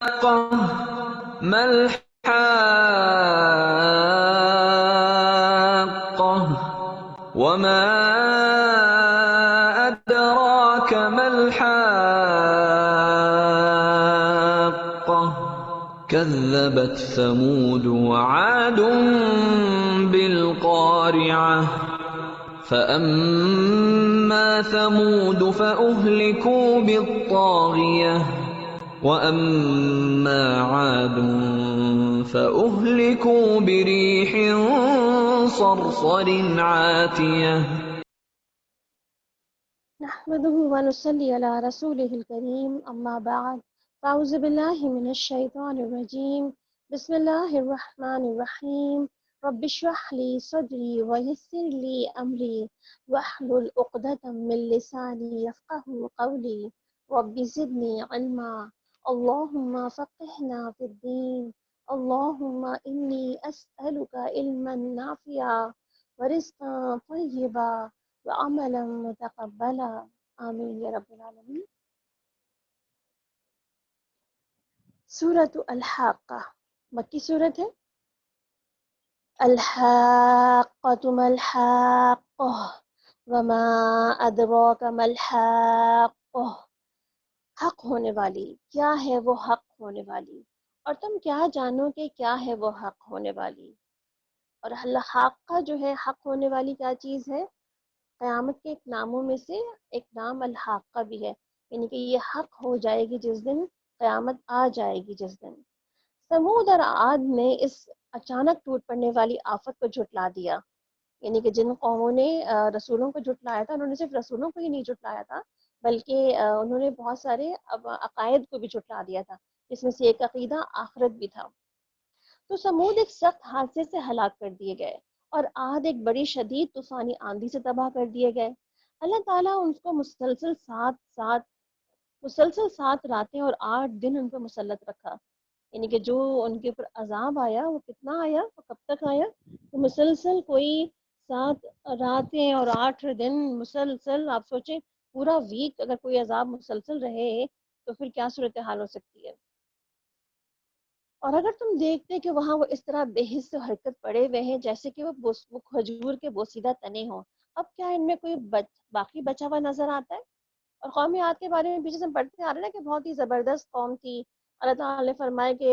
ما الحاقة وما أدراك ما الحاقة كذبت ثمود وعاد بالقارعة فأما ثمود فأهلكوا بالطاغية وأما عاد فأهلكوا بريح صرصر عاتية نحمده ونصلي على رسوله الكريم أما بعد فأعوذ بالله من الشيطان الرجيم بسم الله الرحمن الرحيم رب اشرح لي صدري ويسر لي أمري واحلل عقدة من لساني يفقه قولي رب زدني علما اللهم فقهنا في الدين اللهم إني أسألك علما نافعا ورزقا طيبا وعملا متقبلا آمین یا رب العالمین۔ سورۃ الحاقہ مکی سورت ہے۔ الحاقۃ ما الحاقہ وما ادراک ما الحاقہ، حق ہونے والی، کیا ہے وہ حق ہونے والی، اور تم کیا جانو کہ کیا ہے وہ حق ہونے والی۔ اور الحاقہ جو ہے حق ہونے والی کیا چیز ہے؟ قیامت کے ایک ناموں میں سے ایک نام الحاقہ بھی ہے، یعنی کہ یہ حق ہو جائے گی جس دن، قیامت آ جائے گی جس دن۔ سمود اور عاد نے اس اچانک ٹوٹ پڑنے والی آفت کو جھٹلا دیا، یعنی کہ جن قوموں نے رسولوں کو جھٹلایا تھا، انہوں نے صرف رسولوں کو ہی نہیں جھٹلایا تھا بلکہ انہوں نے بہت سارے عقائد کو بھی جھٹلا دیا تھا، جس میں سے ایک عقیدہ آخرت بھی تھا۔ تو سمود ایک سخت حادثے سے ہلاک کر دیے گئے، اور عاد ایک بڑی شدید طوفانی آندھی سے تباہ کر دیے گئے۔ اللہ تعالیٰ ان کو مسلسل 7 راتیں اور 8 دن ان پر مسلط رکھا، یعنی کہ جو ان کے اوپر عذاب آیا وہ کتنا آیا، وہ کب تک آیا؟ تو مسلسل کوئی 7 راتیں اور 8 دن مسلسل، آپ سوچیں پورا ویک اگر کوئی عذاب مسلسل رہے تو پھر کیا صورتحال ہو سکتی ہے۔ اور اگر تم دیکھتے کہ وہاں وہ اس طرح بے حس و حرکت پڑے ہوئے ہیں جیسے کہ وہ کھجور کے بوسیدہ تنے ہوں، اب کیا ان میں کوئی باقی بچا ہوا نظر آتا ہے؟ اور قوم عاد کے بارے میں پیچھے سے ہم پڑھتے آ رہے ہیں کہ بہت ہی زبردست قوم تھی۔ اللہ تعالیٰ نے فرمایا کہ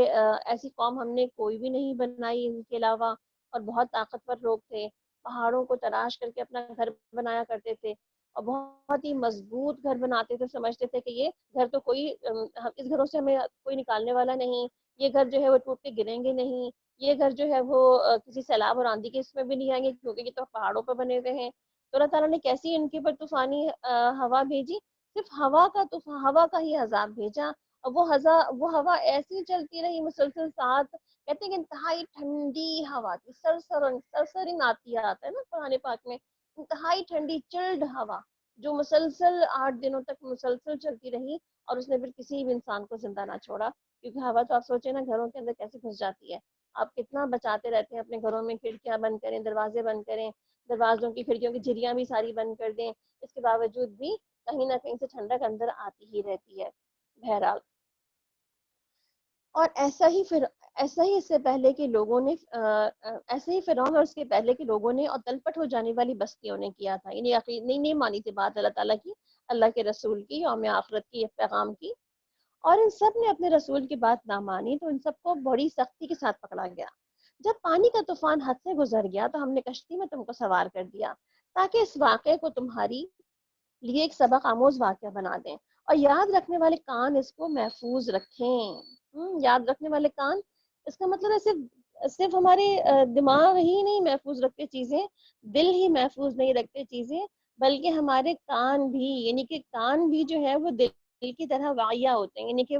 ایسی قوم ہم نے کوئی بھی نہیں بنائی ان کے علاوہ، اور بہت طاقتور لوگ تھے، پہاڑوں کو تراش کر کے اپنا گھر بنایا کرتے تھے، اور بہت ہی مضبوط گھر بناتے تھے، سمجھتے تھے کہ یہ گھر تو کوئی اس گھروں سے ہمیں کوئی نکالنے والا نہیں، یہ گھر جو ہے وہ ٹوٹ کے گریں گے نہیں، یہ گھر جو ہے وہ کسی سیلاب اور آندھی کے اس میں بھی نہیں آئیں گے کیونکہ یہ تو پہاڑوں پر بنے ہوئے ہیں۔ تو اللہ تعالیٰ نے کیسی ان کے اوپر طوفانی ہوا بھیجی، صرف ہوا کا ہی عذاب بھیجا، اور وہ ہوا ایسی چلتی رہی مسلسل 7، کہتے ہیں کہ انتہائی ٹھنڈی ہوا تھی، سرسرن آتا ہے نا قرآن پاک میں، انتہائی ٹھنڈی چلڈ ہوا جو مسلسل 8 دنوں تک مسلسل چلتی رہی، اور اس نے پھر کسی بھی انسان کو زندہ نہ چھوڑا، کیونکہ ہوا تو آپ سوچیں نا گھروں کے اندر کیسے گھس جاتی ہے، آپ کتنا بچاتے رہتے ہیں اپنے گھروں میں، کھڑکیاں بند کریں، دروازے بند کریں، دروازوں کی کھڑکیوں کی جھریاں بھی ساری بند کر دیں، اس کے باوجود بھی کہیں نہ کہیں سے ٹھنڈک اندر آتی ہی رہتی ہے۔ بہرحال، اور ایسا ہی اس سے پہلے کے لوگوں نے ایسے ہی فرعون اور اس کے پہلے کے لوگوں نے اور تلپٹ ہو جانے والی بستیوں نے کیا تھا، یعنی نہیں مانی تھی بات اللہ تعالیٰ کی، اللہ کے رسول کی، یوم آخرت کی، پیغام کی، اور ان سب نے اپنے رسول کی بات نہ مانی تو ان سب کو بڑی سختی کے ساتھ پکڑا گیا۔ جب پانی کا طوفان حد سے گزر گیا تو ہم نے کشتی میں تم کو سوار کر دیا تاکہ اس واقعے کو تمہاری لیے ایک سبق آموز واقعہ بنا دیں، اور یاد رکھنے والے کان اس کو محفوظ رکھیں۔ یاد رکھنے والے کان، اس کا مطلب ہے صرف ہمارے دماغ ہی نہیں محفوظ رکھتے چیزیں، دل ہی محفوظ نہیں رکھتے چیزیں، بلکہ ہمارے کان بھی، یعنی کہ کان بھی جو ہے وہ دل کی طرح واعیہ ہوتے ہیں، یعنی کہ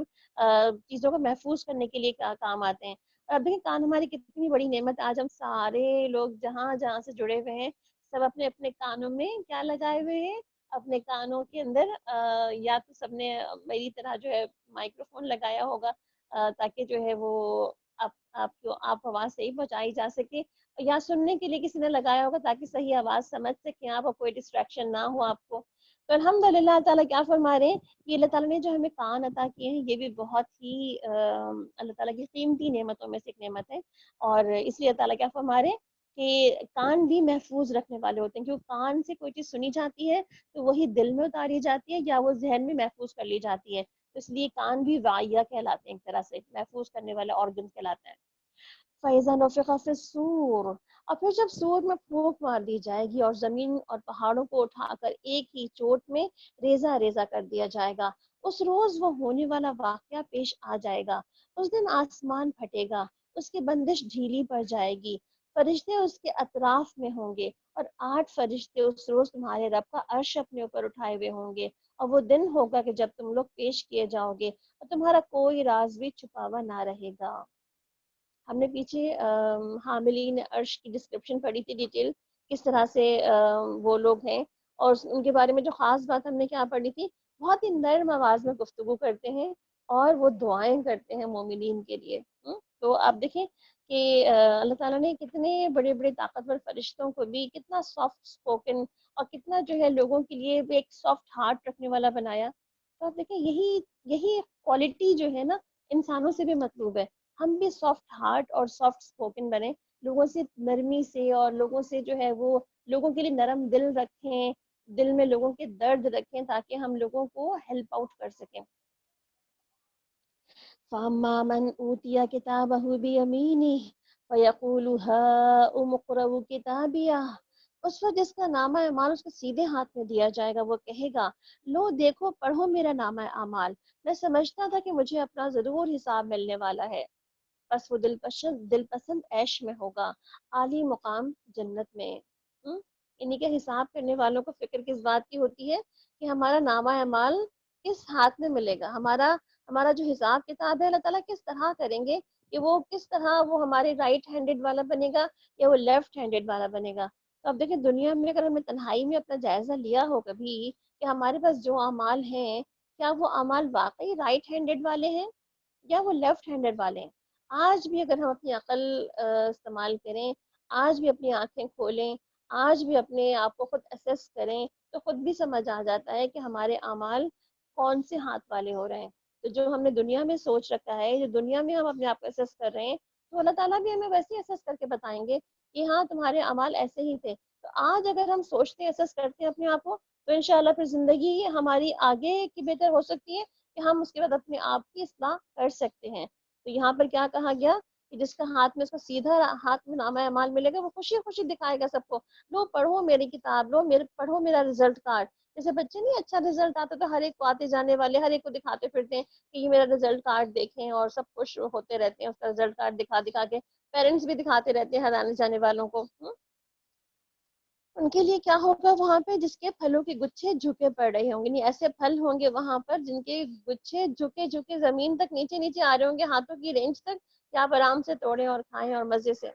چیزوں کو محفوظ کرنے کے لیے کام آتے ہیں۔ اور اب دیکھیں کان ہماری کتنی بڑی نعمت، آج ہم سارے لوگ جہاں جہاں سے جڑے ہوئے ہیں سب اپنے اپنے کانوں میں کیا لگائے ہوئے ہیں، اپنے کانوں کے اندر یا تو سب نے میری طرح جو ہے مائکرو فون لگایا ہوگا تاکہ جو ہے وہ آپ آواز صحیح پہنچائی جا سکے، یا سننے کے لیے کسی نے لگایا ہوگا تاکہ صحیح آواز سمجھ سکیں آپ اور کوئی ڈسٹریکشن نہ ہو آپ کو۔ تو الحمدللہ تعالیٰ کیا فرما رہے ہیں کہ اللہ تعالیٰ نے جو ہمیں کان عطا کیے ہیں یہ بھی بہت ہی اللہ تعالیٰ کی قیمتی نعمتوں میں سے ایک نعمت ہے. اور اس لیے اللہ تعالیٰ کیا فرما رہے ہیں کہ کان بھی محفوظ رکھنے والے ہوتے ہیں، کیونکہ کان سے کوئی چیز سنی جاتی ہے تو وہی دل میں اتاری جاتی ہے یا وہ ذہن میں محفوظ کر لی جاتی ہے. تو اس لیے کان بھی واعیہ کہلاتے ہیں، ایک طرح سے محفوظ کرنے والا آرگن کہلاتا ہے. فَإِذَا نُفِخَ فِي الصُّورِ، اور پھر جب سور میں پھونک مار دی جائے گی اور زمین اور پہاڑوں کو اٹھا کر ایک ہی چوٹ میں ریزہ ریزہ کر دیا جائے گا، اس روز وہ ہونے والا واقعہ پیش آ جائے گا. اس دن آسمان پھٹے گا، اس کی بندش ڈھیلی پڑ جائے گی، فرشتے اس کے اطراف میں ہوں گے، اور 8 فرشتے اس روز تمہارے رب کا عرش اپنے اوپر اٹھائے ہوئے ہوں گے. اور وہ دن ہوگا کہ جب تم لوگ پیش کیے جاؤ گے اور تمہارا کوئی راز بھی چھپا ہوا نہ رہے گا. ہم نے پیچھے حاملین عرش کی ڈسکرپشن پڑھی تھی، ڈیٹیل کس طرح سے وہ لوگ ہیں، اور ان کے بارے میں جو خاص بات ہم نے کیا پڑھی تھی، بہت ہی نرم آواز میں گفتگو کرتے ہیں اور وہ دعائیں کرتے ہیں مومنین کے لیے. تو آپ دیکھیں کہ اللہ تعالیٰ نے کتنے بڑے بڑے طاقتور فرشتوں کو بھی کتنا سافٹ اسپوکن اور کتنا جو ہے لوگوں کے لیے بھی ایک سافٹ ہارٹ رکھنے والا بنایا. تو آپ دیکھیں یہی کوالٹی جو ہے نا انسانوں سے بھی مطلوب ہے. ہم بھی سافٹ ہارٹ اور سافٹ اسپوکن بنے، لوگوں سے نرمی سے اور لوگوں سے جو ہے وہ لوگوں کے لیے نرم دل رکھیں، دل میں لوگوں کے درد رکھیں تاکہ ہم لوگوں کو ہیلپ آؤٹ کر سکیں. فَأَمَّا مَنْ أُوتِيَ كِتَابَهُ بِيَمِينِهِ فَيَقُولُ هَاؤُمُ اقْرَءُوا كِتَابِيَهْ، اس وقت جس کا نامہ اعمال اس کو سیدھے ہاتھ میں دیا جائے گا وہ کہے گا لو دیکھو پڑھو میرا نامہ اعمال، میں سمجھتا تھا کہ مجھے اپنا ضرور حساب ملنے والا ہے. بس وہ دل پسند عیش میں ہوگا، عالی مقام جنت میں. انہی کے حساب کرنے والوں کو فکر کس بات کی ہوتی ہے کہ ہمارا نامہ اعمال کس ہاتھ میں ملے گا، ہمارا جو حساب کتاب ہے اللہ تعالیٰ کس طرح کریں گے کہ وہ کس طرح وہ ہمارے رائٹ ہینڈڈ والا بنے گا یا وہ لیفٹ ہینڈڈ والا بنے گا. تو اب دیکھیں دنیا میں اگر ہم نے تنہائی میں اپنا جائزہ لیا ہو کبھی کہ ہمارے پاس جو اعمال ہیں کیا وہ اعمال واقعی رائٹ ہینڈڈ والے ہیں یا وہ لیفٹ ہینڈڈ والے ہیں. آج بھی اگر ہم اپنی عقل استعمال کریں، آج بھی اپنی آنکھیں کھولیں، آج بھی اپنے آپ کو خود اسیس کریں تو خود بھی سمجھ آ جاتا ہے کہ ہمارے اعمال کون سے ہاتھ والے ہو رہے ہیں. تو جو ہم نے دنیا میں سوچ رکھا ہے، جو دنیا میں ہم اپنے آپ کو اسیس کر رہے ہیں، تو اللہ تعالیٰ بھی ہمیں ویسے ہی اسیس کر کے بتائیں گے کہ ہاں تمہارے اعمال ایسے ہی تھے. تو آج اگر ہم سوچتے ہیں، اسیس کرتے ہیں اپنے آپ کو، تو انشاءاللہ پھر زندگی ہماری آگے کی بہتر ہو سکتی ہے کہ ہم اس کے بعد اپنے آپ کی اصلاح کر سکتے ہیں. تو یہاں پر کیا کہا گیا کہ جس کا ہاتھ میں اس کو سیدھا ہاتھ میں نامہ اعمال ملے گا وہ خوشی خوشی دکھائے گا سب کو، لو پڑھو میری کتاب، پڑھو میرا رزلٹ کارڈ. جیسے بچے نہیں اچھا رزلٹ آتا تو ہر ایک کو آتے جانے والے ہر ایک کو دکھاتے پھرتے ہیں کہ یہ میرا رزلٹ کارڈ دیکھیں، اور سب خوش ہوتے رہتے ہیں اس کا رزلٹ کارڈ دکھا دکھا کے. پیرنٹس بھی دکھاتے رہتے ہیں ہر آنے جانے والوں کو. ان کے لیے کیا ہوگا وہاں پہ جس کے پھلوں کے گچھے جھکے پڑ رہے ہوں گے، یعنی ایسے پھل ہوں گے وہاں پر جن کے گچھے جھکے جھکے زمین تک نیچے نیچے آ رہے ہوں گے، ہاتھوں کی رینج تک، کہ آپ آرام سے توڑیں اور کھائیں اور مزے سے.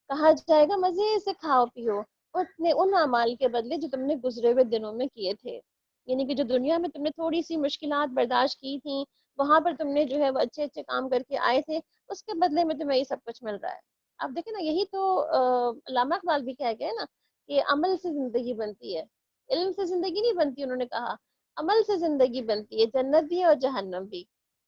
کہا جائے گا مزے سے کھاؤ پیو ان اعمال کے بدلے جو تم نے گزرے ہوئے دنوں میں کیے تھے. یعنی کہ جو دنیا میں تم نے تھوڑی سی مشکلات برداشت کی تھیں، وہاں پر تم نے جو ہے وہ اچھے اچھے کام کر کے آئے تھے، اس کے بدلے میں تمہیں یہ سب کچھ مل رہا ہے. آپ دیکھیں نا، یہی تو علامہ اقبال بھی کہہ گئے نا کہ عمل سے زندگی بنتی ہے، علم سے زندگی نہیں بنتی. انہوں نے کہا عمل سے زندگی بنتی ہے، جنت بھی ہے اور جہنم بھی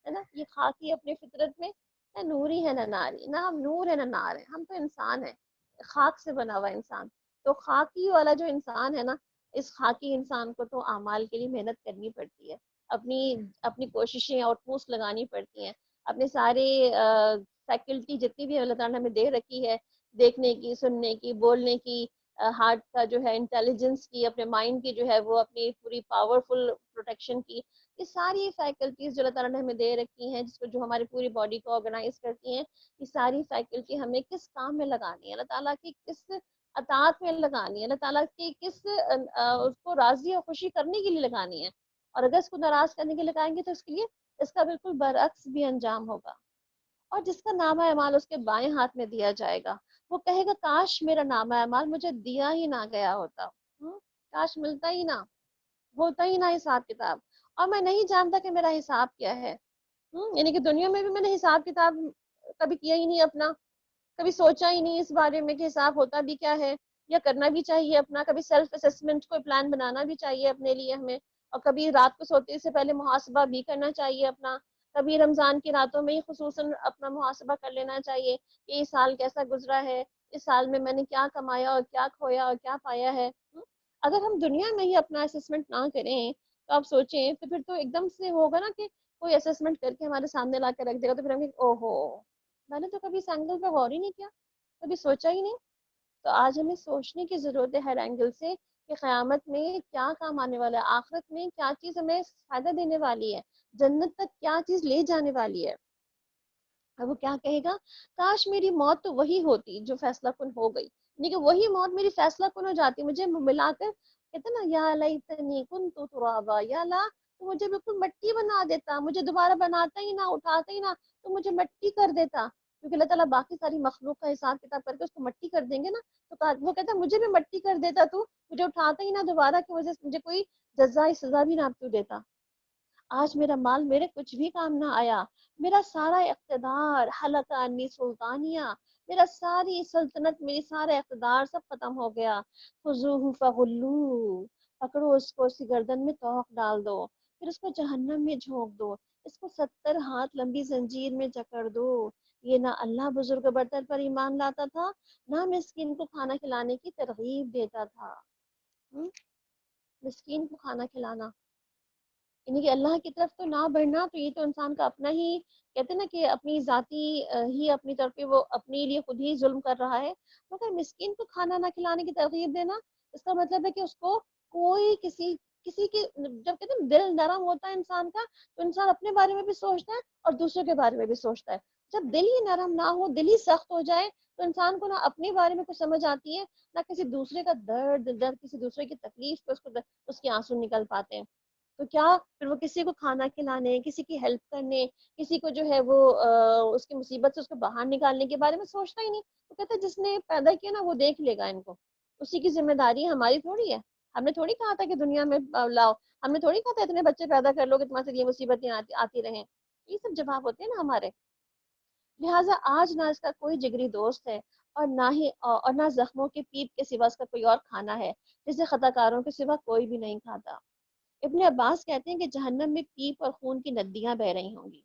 ہے نا. یہ خاکی اپنی فطرت میں نہ نوری ہے نہ ناری، نہ ہم نور ہے نہ نار ہے، ہم تو انسان ہیں، خاک سے بنا ہوا انسان. تو خاکی والا جو انسان ہے نا، اس خاکی انسان کو تو اعمال کے لیے محنت کرنی پڑتی ہے، اپنی اپنی کوششیں اور ٹھوس لگانی پڑتی ہیں، اپنے سارے فیکلٹی جتنی بھی اللہ تعالیٰ نے ہمیں دے رکھی ہے، دیکھنے کی، سننے کی، بولنے کی، ہارٹ کا جو ہے انٹیلیجنس کی، اپنے مائنڈ کی جو ہے وہ اپنی پوری پاورفل پروٹیکشن کی، یہ ساری فیکلٹیز جو اللہ تعالیٰ نے ہمیں دے رکھی ہیں، جس کو جو ہماری پوری باڈی کو آرگنائز کرتی ہیں، یہ ساری فیکلٹی ہمیں کس کام میں لگانی ہے، اللہ تعالیٰ کی کس اطاعت میں لگانی ہے، اللہ تعالیٰ کی کس اس کو راضی اور خوشی کرنے کے لیے لگانی ہے. اور اگر اس کو ناراض کرنے کے لیے لگائیں گے تو اس کے لیے اس کا بالکل برعکس بھی انجام ہوگا. اور جس کا نامہ اعمال اس کے بائیں ہاتھ میں دیا جائے گا وہ کہے گا کاش میرا نامہ اعمال مجھے دیا ہی نہ گیا ہوتا، کاش ملتا ہی نہ، ہوتا ہی نہ حساب کتاب، اور میں نہیں جانتا کہ میرا حساب کیا ہے. یعنی کہ دنیا میں بھی میں نے حساب کتاب کبھی کیا ہی نہیں اپنا، کبھی سوچا ہی نہیں اس بارے میں کہ حساب ہوتا بھی کیا ہے. یا کرنا بھی چاہیے اپنا کبھی سیلف اسسمنٹ کوئی پلان بنانا بھی چاہیے اپنے لیے ہمیں، اور کبھی رات کو سوتے سے پہلے محاسبہ بھی کرنا چاہیے اپنا، کبھی رمضان کی راتوں میں ہی خصوصاً اپنا محاسبہ کر لینا چاہیے کہ یہ سال کیسا گزرا ہے، اس سال میں نے کیا کمایا اور کیا کھویا اور کیا پایا ہے۔ اگر ہم دنیا میں ہی اپنا اسسمنٹ نہ کریں تو آپ سوچیں تو پھر تو ایک دم سے ہوگا نا کہ کوئی اسسمنٹ کر کے ہمارے سامنے لا کے رکھ دے گا تو پھر ہم او ہو میں نے تو کبھی اس اینگل پہ غور ہی نہیں کیا، کبھی سوچا ہی نہیں۔ تو آج ہمیں سوچنے کی ضرورت ہے ہر اینگل سے کہ قیامت میں کیا کام آنے والا ہے، آخرت میں کیا چیز ہمیں فائدہ دینے والی ہے، جنت تک کیا چیز لے جانے والی ہے۔ اور وہ کیا کہے گا، کاش میری موت تو وہی ہوتی جو فیصلہ کن ہو گئی، یعنی کہ وہی موت میری فیصلہ کن ہو جاتی، مجھے ملا کر کہتے نا یا لیتنی کنت ترابا، یا اللہ تو مجھے بالکل مٹی بنا دیتا، مجھے دوبارہ بناتا ہی نہ، اٹھاتا ہی نہ، تو مجھے مٹی کر دیتا، کیونکہ اللہ تعالیٰ باقی ساری مخلوق کا حساب کتاب کر کے اس کو مٹی کر دیں گے نا، تو وہ کہتا ہے مجھے بھی مٹی کر دیتا تو، مجھے اٹھاتا ہی نہ دوبارہ کہ مجھے کوئی جزائے سزا بھی نہ تو دیتا۔ آج میرا مال میرے کچھ بھی کام نہ آیا، میرا سارا اقتدار حلق انی سلطانیہ، میرا ساری سلطنت، میری سارا اقتدار سب ختم ہو گیا۔ خذوہ فغلوہ، پکڑو اس کو، اس کی گردن میں توق ڈال دو، پھر اس کو جہنم میں جھونک دو، اس کو 70 ہاتھ لمبی زنجیر میں جکڑ دو۔ یہ نہ اللہ بزرگ برتر پر ایمان لاتا تھا، نہ مسکین کو کھانا کھلانے کی ترغیب دیتا تھا۔ مسکین کو کھانا کھلانا یعنی کہ اللہ کی طرف تو نہ بڑھنا، تو یہ تو انسان کا اپنا ہی کہتے ہیں نا کہ اپنی ذاتی ہی اپنی طرف پہ وہ اپنے لیے خود ہی ظلم کر رہا ہے۔ مگر مسکین کو کھانا نہ کھلانے کی ترغیب دینا، اس کا مطلب ہے کہ اس کو کوئی کسی کے جب کہتے ہیں دل نرم ہوتا ہے انسان کا تو انسان اپنے بارے میں بھی سوچتا ہے اور دوسروں کے بارے میں بھی سوچتا ہے۔ جب دل ہی نرم نہ ہو، دل ہی سخت ہو جائے تو انسان کو نہ اپنے بارے میں کچھ سمجھ آتی ہے، نہ کسی دوسرے کا درد کسی دوسرے کی تکلیف پہ اس کے آنسو نکل پاتے ہیں۔ تو کیا پھر وہ کسی کو کھانا کھلانے، کسی کی ہیلپ کرنے، کسی کو جو ہے وہ اس کی مصیبت سے اس کو باہر نکالنے کے بارے میں سوچتا ہی نہیں۔ تو کہتا ہے جس نے پیدا کیا نا وہ دیکھ لے گا ان کو، اسی کی ذمہ داری ہماری تھوڑی ہے۔ ہم نے تھوڑی کہا تھا کہ دنیا میں لاؤ، ہم نے تھوڑی کہا تھا اتنے بچے پیدا کر لو کہ تمہارے سے یہ مصیبتیں آتی رہیں۔ یہ سب جواب ہوتے ہیں نا ہمارے۔ لہٰذا آج نہ اس کا کوئی جگری دوست ہے اور نہ زخموں کے پیپ کے سوا اس کا کوئی اور کھانا ہے، جسے خطا کاروں کے سوا کوئی بھی نہیں کھاتا۔ ابن عباس کہتے ہیں کہ جہنم میں پیپ اور خون کی ندیاں بہ رہی ہوں گی،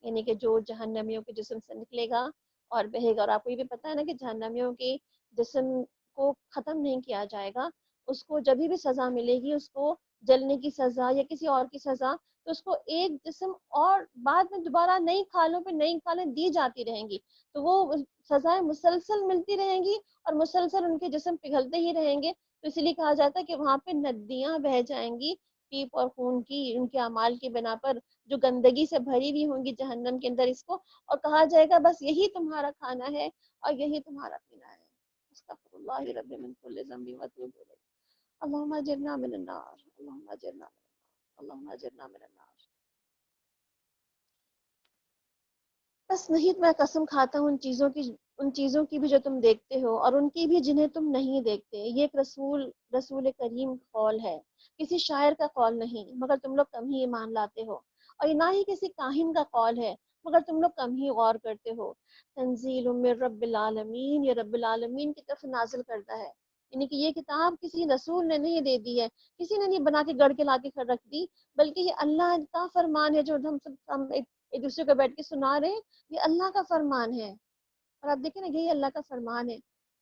یعنی کہ جو جہنمیوں کے جسم سے نکلے گا اور بہے گا، اور آپ کو یہ بھی پتہ ہے نا کہ جہنمیوں کے جسم کو ختم نہیں کیا جائے گا، اس کو جب بھی سزا ملے گی، اس کو جلنے کی سزا یا کسی اور کی سزا، تو اس کو ایک جسم اور بعد میں دوبارہ نئی کھالوں پہ نئی کھالیں دی جاتی رہیں گی، تو وہ سزائیں مسلسل ملتی رہیں گی اور مسلسل ان کے جسم پگھلتے ہی رہیں گے۔ تو اسی لیے کہا جاتا ہے کہ وہاں پہ ندیاں بہہ جائیں گی پیپ اور خون کی، ان کے اعمال کی بنا پر جو گندگی سے بھری ہوئی ہوں گی جہنم کے اندر، اس کو اور کہا جائے گا بس یہی تمہارا کھانا ہے اور یہی تمہارا پینا ہے۔ استغفر اللہ رب من کل ذنب واتوب الیہ۔ اللهم اجرنا من النار، اللهم اجرنا من النار، اللهم اجرنا من النار۔ بس نہیں، میں قسم کھاتا ہوں ان چیزوں کی بھی جو تم دیکھتے ہو اور ان کی بھی جنہیں تم نہیں دیکھتے۔ یہ ایک رسول کریم کا قول ہے، کسی شاعر کا قول نہیں، مگر تم لوگ کم ہی ایمان لاتے ہو، اور یہ نہ ہی کسی کاہن کا قول ہے، مگر تم لوگ کم ہی غور کرتے ہو۔ تنزیل من رب العالمین، یہ رب العالمین کی طرف نازل کرتا ہے، یعنی کہ یہ کتاب کسی رسول نے نہیں دے دی ہے، کسی نے نہیں بنا کے گڑھ کے لا کے رکھ دی، بلکہ یہ اللہ کا فرمان ہے جو ہم ایک دوسرے کو بیٹھ کے سنا رہے ہیں، یہ اللہ کا فرمان ہے۔ اور آپ دیکھیں نا یہی اللہ کا فرمان ہے،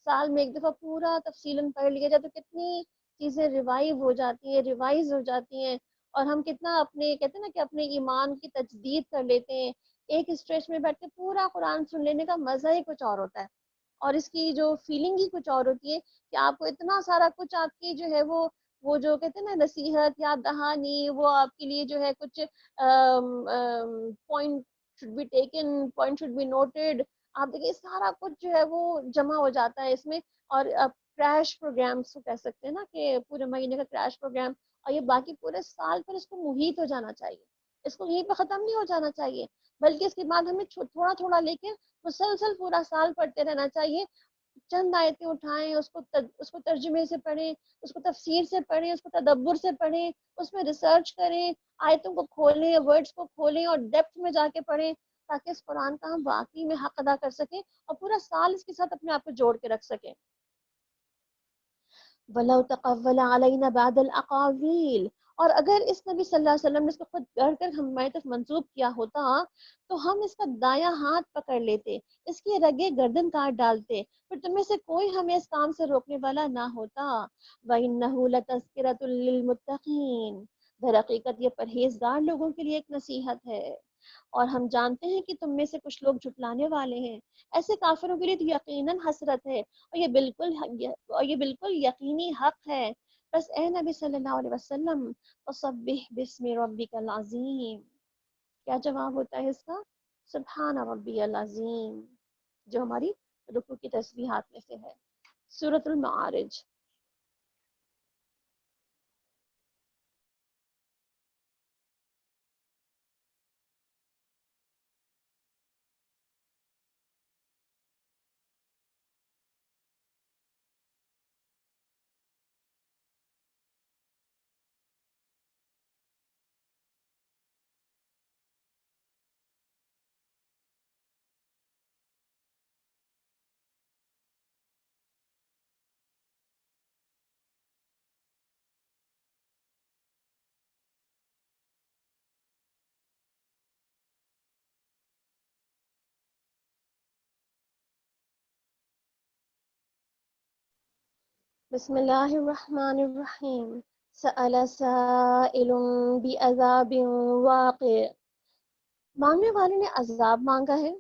سال میں ایک دفعہ پورا تفصیلاً پڑھ لیا جائے تو کتنی چیزیں ریوائیو ہو جاتی ہیں، ریوائز ہو جاتی ہیں، اور ہم کتنا اپنے کہتے ہیں نا کہ اپنے ایمان کی تجدید کر لیتے ہیں۔ ایک اسٹریچ میں بیٹھ کے پورا قرآن سن لینے کا مزہ ہی کچھ اور ہوتا ہے، اور اس کی جو فیلنگ ہی کچھ اور ہوتی ہے کہ آپ کو اتنا سارا کچھ آپ کی جو ہے وہ جو کہتے ہیں نا نصیحت یا دہانی، وہ آپ کے لیے جو ہے کچھ point should be taken, point should be noted، آپ دیکھیں سارا کچھ جو ہے وہ جمع ہو جاتا ہے اس میں۔ اور کریش پروگرامس کو کہہ سکتے ہیں نا کہ پورے مہینے کا کریش پروگرام، اور یہ باقی پورے سال پر اس کو محیط ہو جانا چاہیے، اس کو یہیں پہ ختم نہیں ہو جانا چاہیے، بلکہ اس کے بعد ہمیں تھوڑا تھوڑا لے کے مسلسل پورا سال پڑھتے رہنا چاہیے۔ چند آیتیں اٹھائیں، اس کو ترجمے سے پڑھیں، اس کو تفسیر سے پڑھیں، اس کو تدبر سے پڑھیں، اس میں ریسرچ کریں، آیتوں کو کھولیں، ورڈز کو کھولیں اور ڈیپتھ میں جا کے پڑھیں، تاکہ اس قرآن کا ہم واقعی میں حق ادا کر سکیں اور پورا سال اس کے ساتھ اپنے آپ کو جوڑ کے رکھ سکیں۔ وَلَوْ تَقَوَّلَ عَلَيْنَا بَعْضَ الْأَقَاوِيلِ، اور اگر اس نبی صلی اللہ علیہ وسلم نے اس کو خود پڑھ کر ہماری طرف منسوب کیا ہوتا تو ہم اس کا دایاں ہاتھ پکڑ لیتے، اس کی رگے گردن کاٹ ڈالتے، پھر تم میں سے کوئی ہمیں اس کام سے روکنے والا نہ ہوتا۔ وَإِنَّهُ لَتَذْكِرَةٌ لِّلْمُتَّقِينَ، در حقیقت یہ پرہیزگار لوگوں کے لیے ایک نصیحت ہے۔ اور ہم جانتے ہیں کہ تم میں سے کچھ لوگ جھٹلانے والے ہیں، ایسے کافروں کے لیے تو یقیناً حسرت ہے، اور یہ بالکل یقینی حق ہے۔ بس اے نبی صلی اللہ علیہ وسلم، فسبح بسم ربک العظیم، کیا جواب ہوتا ہے اس کا؟ سبحان ربی العظیم، جو ہماری رکوع کی تسبیحات میں سے ہے۔ سورۃ المعارج۔ بسم اللہ الرحمن الرحیم۔ سأل سائل بعذاب واقع، مانگنے والے نے عذاب مانگا ہے،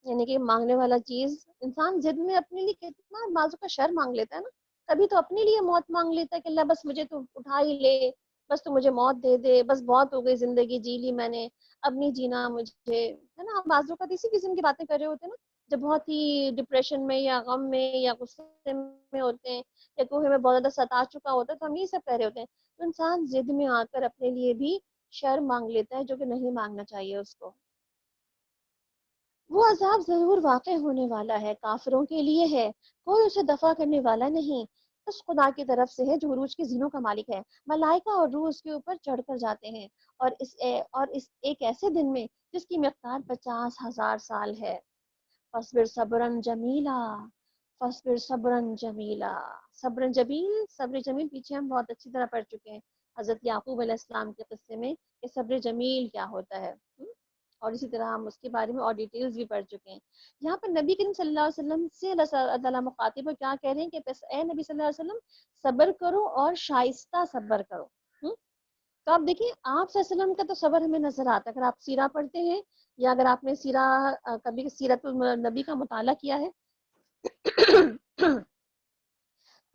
یعنی کہ مانگنے والا چیز، انسان ضد میں اپنے لیے کتنا بازو کا شر مانگ لیتا ہے نا، کبھی تو اپنے لیے موت مانگ لیتا ہے کہ اللہ بس مجھے تو اٹھا ہی لے، بس تو مجھے موت دے دے، بس بہت ہو گئی زندگی جی لی میں نے، اب نہیں جینا مجھے، ہے نا؟ ہم بازو کا اسی قسم کی باتیں کر رہے ہوتے ہیں نا، جب بہت ہی ڈپریشن میں یا غم میں یا غصے میں ہوتے ہیں یا کوئی ہمیں بہت زیادہ ستا چکا ہوتا ہے تو ہم یہ سب کہہ رہے ہوتے ہیں، تو انسان ضد میں آ کر اپنے لیے بھی شر مانگ لیتا ہے جو کہ نہیں مانگنا چاہیے اس کو۔ وہ عذاب ضرور واقع ہونے والا ہے، کافروں کے لیے ہے، کوئی اسے دفع کرنے والا نہیں، بس خدا کی طرف سے ہے جو عروج کی زینوں کا مالک ہے، ملائکہ اور روح اس کے اوپر چڑھ کر جاتے ہیں، اور اس ایک ایسے دن میں جس کی مقدار 50,000 سال ہے۔ فاصبر صبرن جمیلا، فاصبر صبرن جمیلا، صبر جمیل، صبر جمیل پیچھے ہم بہت اچھی طرح پڑھ چکے ہیں حضرت یعقوب علیہ السلام کے قصے میں کہ صبر جمیل کیا ہوتا ہے، اور اسی طرح ہم اس کے بارے میں اور ڈیٹیلز بھی پڑھ چکے ہیں۔ یہاں پر نبی کریم صلی اللہ علیہ وسلم سے اللہ تعالیٰ مخاطب کیا کہہ رہے ہیں کہ بس اے نبی صلی اللہ علیہ وسلم صبر کرو اور شائستہ صبر کرو۔ تو آپ دیکھیں آپ صلی اللہ علیہ وسلم کا تو صبر ہمیں نظر آتا ہے، اگر آپ سیرہ پڑھتے ہیں یا اگر آپ نے کبھی سیرت النبی کا مطالعہ کیا ہے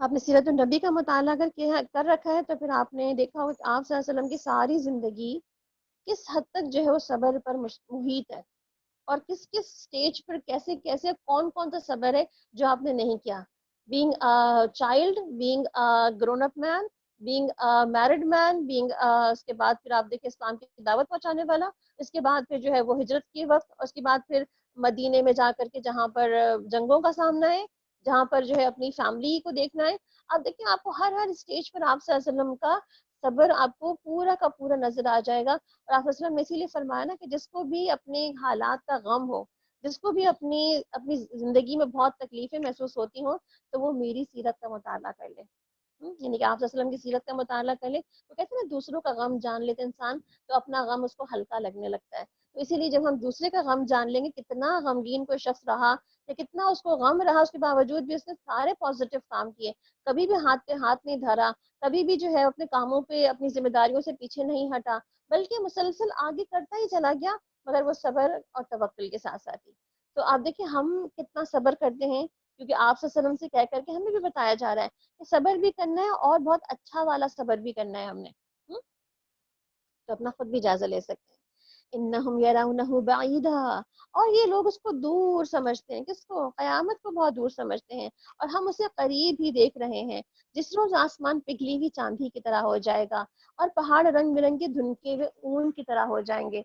آپ نے سیرت النبی کا مطالعہ اگر کر رکھا ہے تو پھر آپ نے دیکھا ہوگا کہ آپ صلی اللہ علیہ وسلم کی ساری زندگی کس حد تک جو ہے وہ صبر پر محیط ہے، اور کس کس سٹیج پر کیسے کیسے کون کون سا صبر ہے جو آپ نے نہیں کیا، being child, being grown up man, being married man, being اس کے بعد پھر آپ دیکھیں اسلام کی دعوت پہنچانے والا، اس کے بعد پھر جو ہے وہ ہجرت کے وقت، اور اس کے بعد پھر مدینے میں جا کر کے جہاں پر جنگوں کا سامنا ہے، جہاں پر جو ہے اپنی فیملی کو دیکھنا ہے، آپ دیکھیں آپ کو ہر اسٹیج پر آپ صلی اللہ علیہ وسلم کا صبر آپ کو پورا کا پورا نظر آ جائے گا۔ اور آپ وسلم نے اسی لیے فرمایا نا کہ جس کو بھی اپنے حالات کا غم ہو، جس کو بھی اپنی زندگی میں بہت تکلیفیں محسوس ہوتی ہوں تو وہ میری سیرت کا مطالعہ کر لے، یعنی کہ آپ صلی اللہ علیہ وسلم کی سیرت کا مطالعہ کر لے تو کہتے ہیں نا دوسروں کا غم جان لیتے انسان تو اپنا غم اس کو ہلکا لگنے لگتا ہے، تو اسی لیے جب ہم دوسرے کا غم جان لیں گے، کتنا غمگین کوئی شخص رہا یا کتنا اس کو غم رہا، اس کے باوجود بھی اس نے سارے پازیٹیو کام کیے، کبھی بھی ہاتھ پہ ہاتھ نہیں دھرا، کبھی بھی جو ہے اپنے کاموں پہ اپنی ذمہ داریوں سے پیچھے نہیں ہٹا، بلکہ مسلسل آگے کرتا ہی چلا گیا، مگر وہ صبر اور توکل کے ساتھ ساتھ ہی۔ تو آپ دیکھیں ہم کتنا صبر کرتے ہیں، کیونکہ آپ صلی اللہ علیہ وسلم سے کہہ کر کے ہمیں بھی بتایا جا رہا ہے کہ صبر بھی کرنا ہے اور بہت اچھا والا صبر بھی کرنا ہے ہم نے، تو اپنا خود بھی جائزہ لے سکتے ہیں۔ انہم یرونہ بعیدا، اور یہ لوگ اس کو دور سمجھتے ہیں، کس کو؟ قیامت کو بہت دور سمجھتے ہیں، اور ہم اسے قریب ہی دیکھ رہے ہیں، جس روز آسمان پگھلی ہوئی چاندی کی طرح ہو جائے گا اور پہاڑ رنگ برنگے دھنکے ہوئے اون کی طرح ہو جائیں گے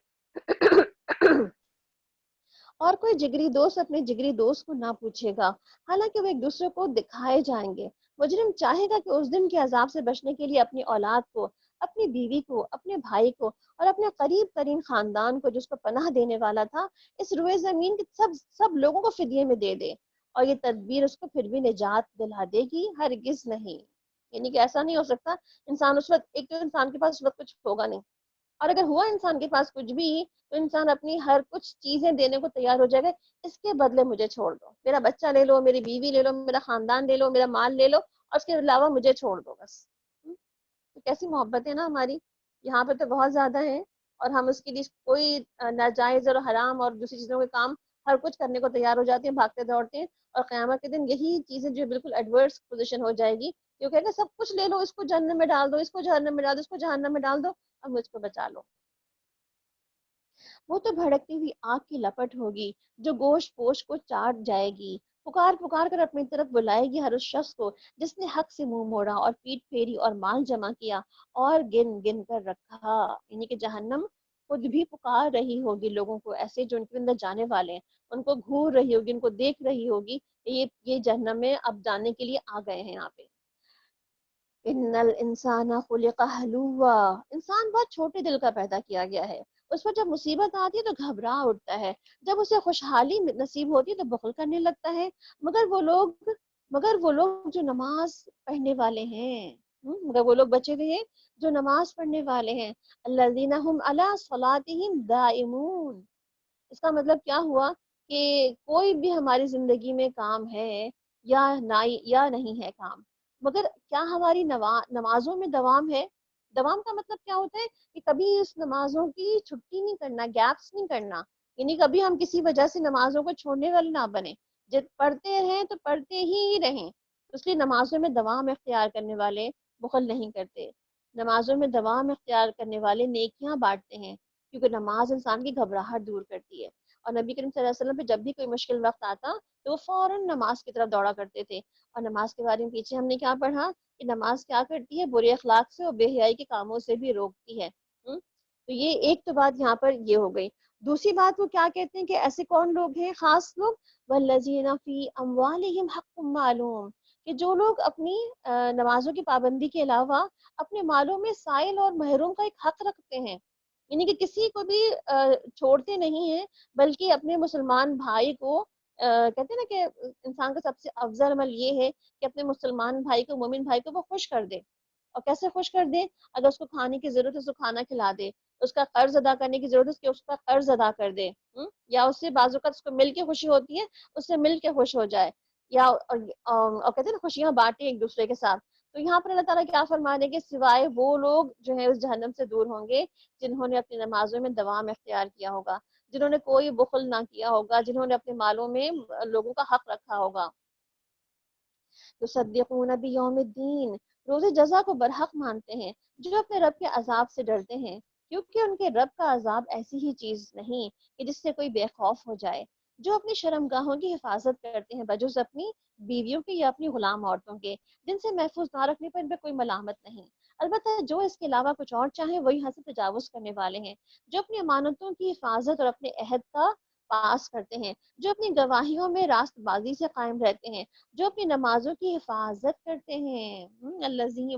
اور کوئی جگری دوست اپنے جگری دوست کو نہ پوچھے گا، حالانکہ وہ ایک دوسرے کو دکھائے جائیں گے۔ مجرم چاہے گا کہ اس دن کے عذاب سے بچنے کے لیے اپنی اولاد کو، اپنی بیوی کو، اپنے بھائی کو اور اپنے قریب ترین خاندان کو جس کو پناہ دینے والا تھا اس روئے زمین کے سب لوگوں کو فدیے میں دے دے، اور یہ تدبیر اس کو پھر بھی نجات دلا دے گی؟ ہرگز نہیں۔ یعنی کہ ایسا نہیں ہو سکتا انسان اس وقت، ایک تو انسان کے پاس اس وقت کچھ ہوگا نہیں، اور اگر ہوا انسان کے پاس کچھ بھی تو انسان اپنی ہر کچھ چیزیں دینے کو تیار ہو جائے گا، اس کے بدلے مجھے چھوڑ دو، میرا بچہ لے لو، میری بیوی لے لو، میرا خاندان لے لو، میرا مال لے لو، اور اس کے علاوہ مجھے چھوڑ دو بس۔ تو کیسی محبت ہے نا ہماری، یہاں پہ تو بہت زیادہ ہے، اور ہم اس کے لیے کوئی ناجائز اور حرام اور دوسری چیزوں کے کام ہر کچھ کرنے کو تیار ہو جاتے ہیں، بھاگتے دوڑتے ہیں، اور قیامت کے دن یہی چیزیں جو بالکل ایڈورس پوزیشن ہو جائے گی، جو کہے گا سب کچھ لے لو، اس کو جہنم میں ڈال دو، اس کو جہنم میں ڈال دو، اس کو جہنم میں ڈال دو، اور مجھ کو بچا لو۔ وہ تو بھڑکتی ہوئی آگ کی لپٹ ہوگی جو گوشت پوش کو چاٹ جائے گی، پکار پکار کر اپنی طرف بلائے گی ہر اس شخص کو جس نے حق سے منہ موڑا اور پیٹ پھیری اور مال جمع کیا اور گن گن کر رکھا۔ یعنی کہ جہنم خود بھی پکار رہی ہوگی لوگوں کو، ایسے جو ان کے اندر جانے والے ہیں ان کو گھور رہی ہوگی، ان کو دیکھ رہی ہوگی کہ یہ جہنم میں اب جانے کے لیے آ گئے ہیں یہاں پہ۔ ان الانسان خلق ہلوا، انسان بہت چھوٹے دل کا پیدا کیا گیا ہے، اس پر جب مصیبت آتی ہے تو گھبرا اٹھتا ہے، جب اسے خوشحالی نصیب ہوتی ہے تو بخل کرنے لگتا ہے، مگر وہ لوگ جو نماز پڑھنے والے ہیں، مگر وہ لوگ بچے ہوئے ہیں جو نماز پڑھنے والے ہیں، الذین هم علی صلاتهم دائمون۔ اس کا مطلب کیا ہوا کہ کوئی بھی ہماری زندگی میں کام ہے یا نہیں ہے کام، مگر کیا ہماری نمازوں میں دوام ہے؟ دوام کا مطلب کیا ہوتا ہے کہ کبھی اس نمازوں کی چھٹی نہیں کرنا، گیپس نہیں کرنا، یعنی کبھی ہم کسی وجہ سے نمازوں کو چھوڑنے والے نہ بنے، جب پڑھتے ہیں تو پڑھتے ہی رہیں، اس لیے نمازوں میں دوام اختیار کرنے والے بخل نہیں کرتے، نمازوں میں دوام اختیار کرنے والے نیکیاں بانٹتے ہیں، کیونکہ نماز انسان کی گھبراہٹ دور کرتی ہے، اور نبی کریم صلی اللہ علیہ وسلم پہ جب بھی کوئی مشکل وقت آتا تو وہ فوراً نماز کی طرف دوڑا کرتے تھے، اور نماز کے بارے میں پیچھے ہم نے کیا پڑھا کہ نماز کیا کرتی ہے، برے اخلاق سے اور بے حیائی کے کاموں سے بھی روکتی ہے۔ تو یہ ایک تو بات یہاں پر یہ ہو گئی۔ دوسری بات وہ کیا کہتے ہیں کہ ایسے کون لوگ ہیں خاص لوگ، والذین فی اموالہم حق معلوم، کہ جو لوگ اپنی نمازوں کی پابندی کے علاوہ اپنے مالوں میں سائل اور محروم کا ایک حق رکھتے ہیں، یعنی کہ کسی کو بھی چھوڑتے نہیں ہیں، بلکہ اپنے مسلمان بھائی کو کہتے ہیں نا کہ انسان کا سب سے افضل عمل یہ ہے کہ اپنے مسلمان بھائی کو، مومن بھائی کو وہ خوش کر دے، اور کیسے خوش کر دے؟ اگر اس کو کھانے کی ضرورت ہے اس کو کھانا کھلا دے، اس کا قرض ادا کرنے کی ضرورت ہے کہ اس کا قرض ادا کر دے، یا اس سے بعض اوقات اس کو مل کے خوشی ہوتی ہے اس سے مل کے خوش ہو جائے، یا اور کہتے ہیں نا خوشیاں بانٹیں ایک دوسرے کے ساتھ۔ تو یہاں پر اللہ تعالیٰ کیا فرما رہے کہ سوائے وہ لوگ جو ہے اس جہنم سے دور ہوں گے جنہوں نے اپنی نمازوں میں دوام اختیار کیا ہوگا، جنہوں نے کوئی بخل نہ کیا ہوگا، جنہوں نے اپنے مالوں میں لوگوں کا حق رکھا ہوگا۔ یصدقون بیوم الدین، روز جزا کو برحق مانتے ہیں، جو اپنے رب کے عذاب سے ڈرتے ہیں، کیونکہ ان کے رب کا عذاب ایسی ہی چیز نہیں کہ جس سے کوئی بے خوف ہو جائے، جو اپنی شرمگاہوں کی حفاظت کرتے ہیں بجز اپنی بیویوں کے یا اپنی غلام عورتوں کے، جن سے محفوظ نہ رکھنے پر ان پہ کوئی ملامت نہیں، البتہ جو اس کے علاوہ کچھ اور چاہیں وہی حد سے تجاوز کرنے والے ہیں، جو اپنی امانتوں کی حفاظت اور اپنے عہد کا پاس کرتے ہیں، جو اپنی گواہیوں میں راست بازی سے قائم رہتے ہیں، جو اپنی نمازوں کی حفاظت کرتے ہیں، والذین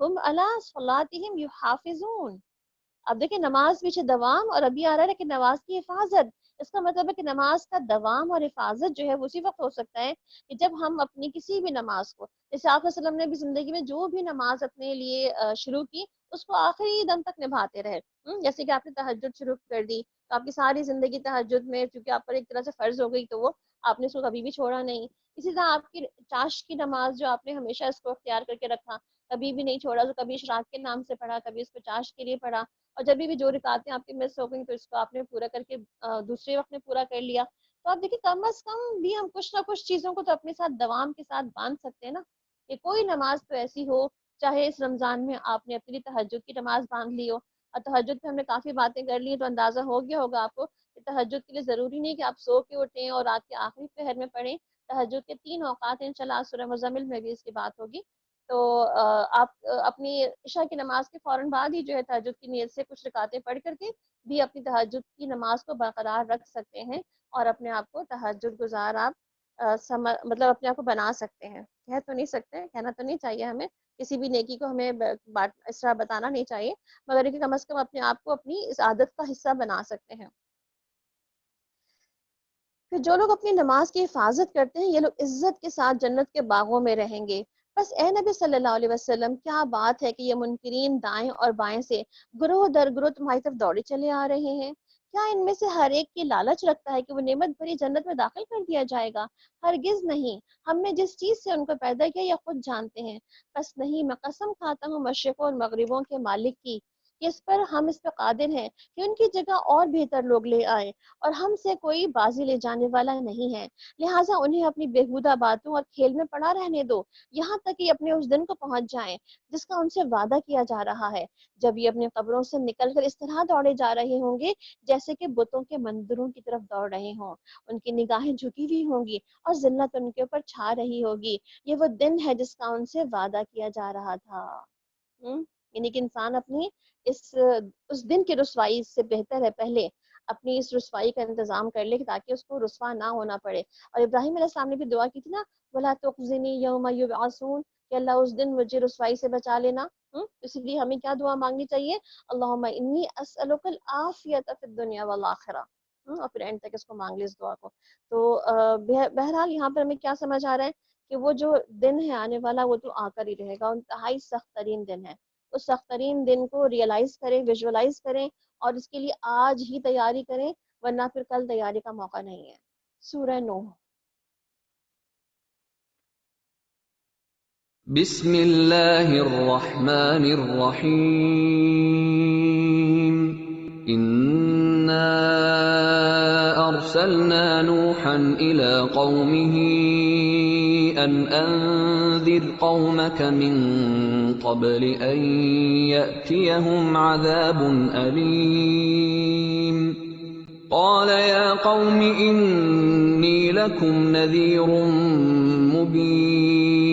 هم علی صلاتهم یحافظون۔ اب دیکھیں نماز پیچھے دوام، اور ابھی آ رہا ہے کہ نماز کی حفاظت، اس کا مطلب ہے کہ نماز کا دوام اور حفاظت جو ہے وہ اسی وقت ہو سکتا ہے کہ جب ہم اپنی کسی بھی نماز کو، جیسے آپ صلی اللہ علیہ وسلم نے بھی زندگی میں جو بھی نماز اپنے لیے شروع کی اس کو آخری دم تک نبھاتے رہے، جیسے کہ آپ نے تہجد شروع کر دی تو آپ کی ساری زندگی تہجد میں، چونکہ آپ پر ایک طرح سے فرض ہو گئی تو وہ آپ نے اس کو کبھی بھی چھوڑا نہیں، اسی طرح آپ کی چاش کی نماز جو آپ نے ہمیشہ اس کو اختیار کر کے رکھا، کبھی بھی نہیں چھوڑا، تو کبھی اشراق کے نام سے پڑھا، کبھی اس کو چاش کے لیے پڑھا، اور جب بھی جو رکعتیں آپ کی مس ہو گئیں تو اس کو آپ نے پورا کر کے دوسرے وقت میں پورا کر لیا۔ تو آپ دیکھیں کم از کم بھی ہم کچھ نہ کچھ چیزوں کو تو اپنے ساتھ دوام کے ساتھ باندھ سکتے ہیں نا، کہ کوئی نماز تو ایسی ہو، چاہے اس رمضان میں آپ نے اپنی تہجد کی نماز باندھ لی ہو، اور تہجد پہ ہم نے کافی باتیں کر لی تو اندازہ ہو گیا ہوگا آپ کو کہ تہجد کے لیے ضروری نہیں کہ آپ سو کے اٹھیں اور رات کے آخری پہر میں پڑھیں، تہجد کے 3 اوقات ہیں، انشاءاللہ سورہ مزمل میں بھی اس کی بات ہوگی، تو آپ اپنی عشاء کی نماز کے فوراً بعد ہی جو ہے تہجد کی نیت سے کچھ رکعتیں پڑھ کر کے بھی اپنی تہجد کی نماز کو برقرار رکھ سکتے ہیں، اور اپنے آپ کو تہجد گزار آپ مطلب اپنے آپ کو بنا سکتے ہیں، کہہ تو نہیں سکتے، کہنا تو نہیں چاہیے ہمیں، کسی بھی نیکی کو ہمیں اس طرح بتانا نہیں چاہیے، مگر یہ کہ کم از کم اپنے آپ کو اپنی اس عادت کا حصہ بنا سکتے ہیں۔ پھر جو لوگ اپنی نماز کی حفاظت کرتے ہیں یہ لوگ عزت کے ساتھ جنت کے باغوں میں رہیں گے، بس اے نبی صلی اللہ علیہ وسلم، کیا بات ہے کہ یہ منکرین دائیں اور بائیں سے گروہ در گروہ تمہاری طرف دوڑے چلے آ رہے ہیں؟ کیا ان میں سے ہر ایک کی لالچ رکھتا ہے کہ وہ نعمت بھری جنت میں داخل کر دیا جائے گا؟ ہرگز نہیں، ہم نے جس چیز سے ان کو پیدا کیا یہ خود جانتے ہیں۔ بس نہیں، میں قسم کھاتا ہوں مشرقوں اور مغربوں کے مالک کی کہ ہم اس پہ قادر ہیں کہ ان کی جگہ اور بہتر لوگ لے آئے، اور ہم سے کوئی بازی لے جانے والا نہیں ہے، لہٰذا انہیں اپنی بےہودہ باتوں اور کھیل میں پڑا رہنے دو، یہاں تک کہ اپنے اس دن کو پہنچ جائیں جس کا ان سے وعدہ کیا جا رہا ہے، جب یہ اپنے قبروں سے نکل کر اس طرح دوڑے جا رہے ہوں گے جیسے کہ بتوں کے مندروں کی طرف دوڑ رہے ہوں۔ ان کی نگاہیں جھکی ہوئی ہوں گی اور ذلت ان کے اوپر چھا رہی ہوگی۔ یہ وہ دن ہے جس کا ان سے وعدہ کیا جا رہا تھا۔ یعنی کہ انسان اپنی اس دن کی رسوائی سے بہتر ہے پہلے اپنی اس رسوائی کا انتظام کر لے تاکہ اس کو رسوا نہ ہونا پڑے۔ اور ابراہیم علیہ السلام نے بھی دعا کی تھی نا، وَلَا تُخْزِنِي يَوْمَ يُبْعَثُونَ، کہ اللہ اس دن مجھے رسوائی سے بچا لینا۔ اس لیے ہمیں کیا دعا مانگنی چاہیے؟ اللہم انی اسألک العافیۃ فی الدنیا والآخرہ، اور پھر اینڈ تک اس کو مانگ لے اس دعا کو۔ تو بہرحال یہاں پر ہمیں کیا سمجھ آ رہا ہے کہ وہ جو دن ہے آنے والا وہ تو آ کر ہی رہے گا، انتہائی سخت ترین دن ہے۔ اس سخت ترین دن کو ریئلائز کریں، ویژولائز کریں، اور اس کے لیے آج ہی تیاری کریں، ورنہ پھر کل تیاری کا موقع نہیں ہے۔ سورہ نوح۔ بسم اللہ الرحمن الرحیم انا ارسلنا نوحا الى قومه ان انذر قومك من قبل ان يأتيهم عذاب أليم قال يا قوم إني لكم نذير مبين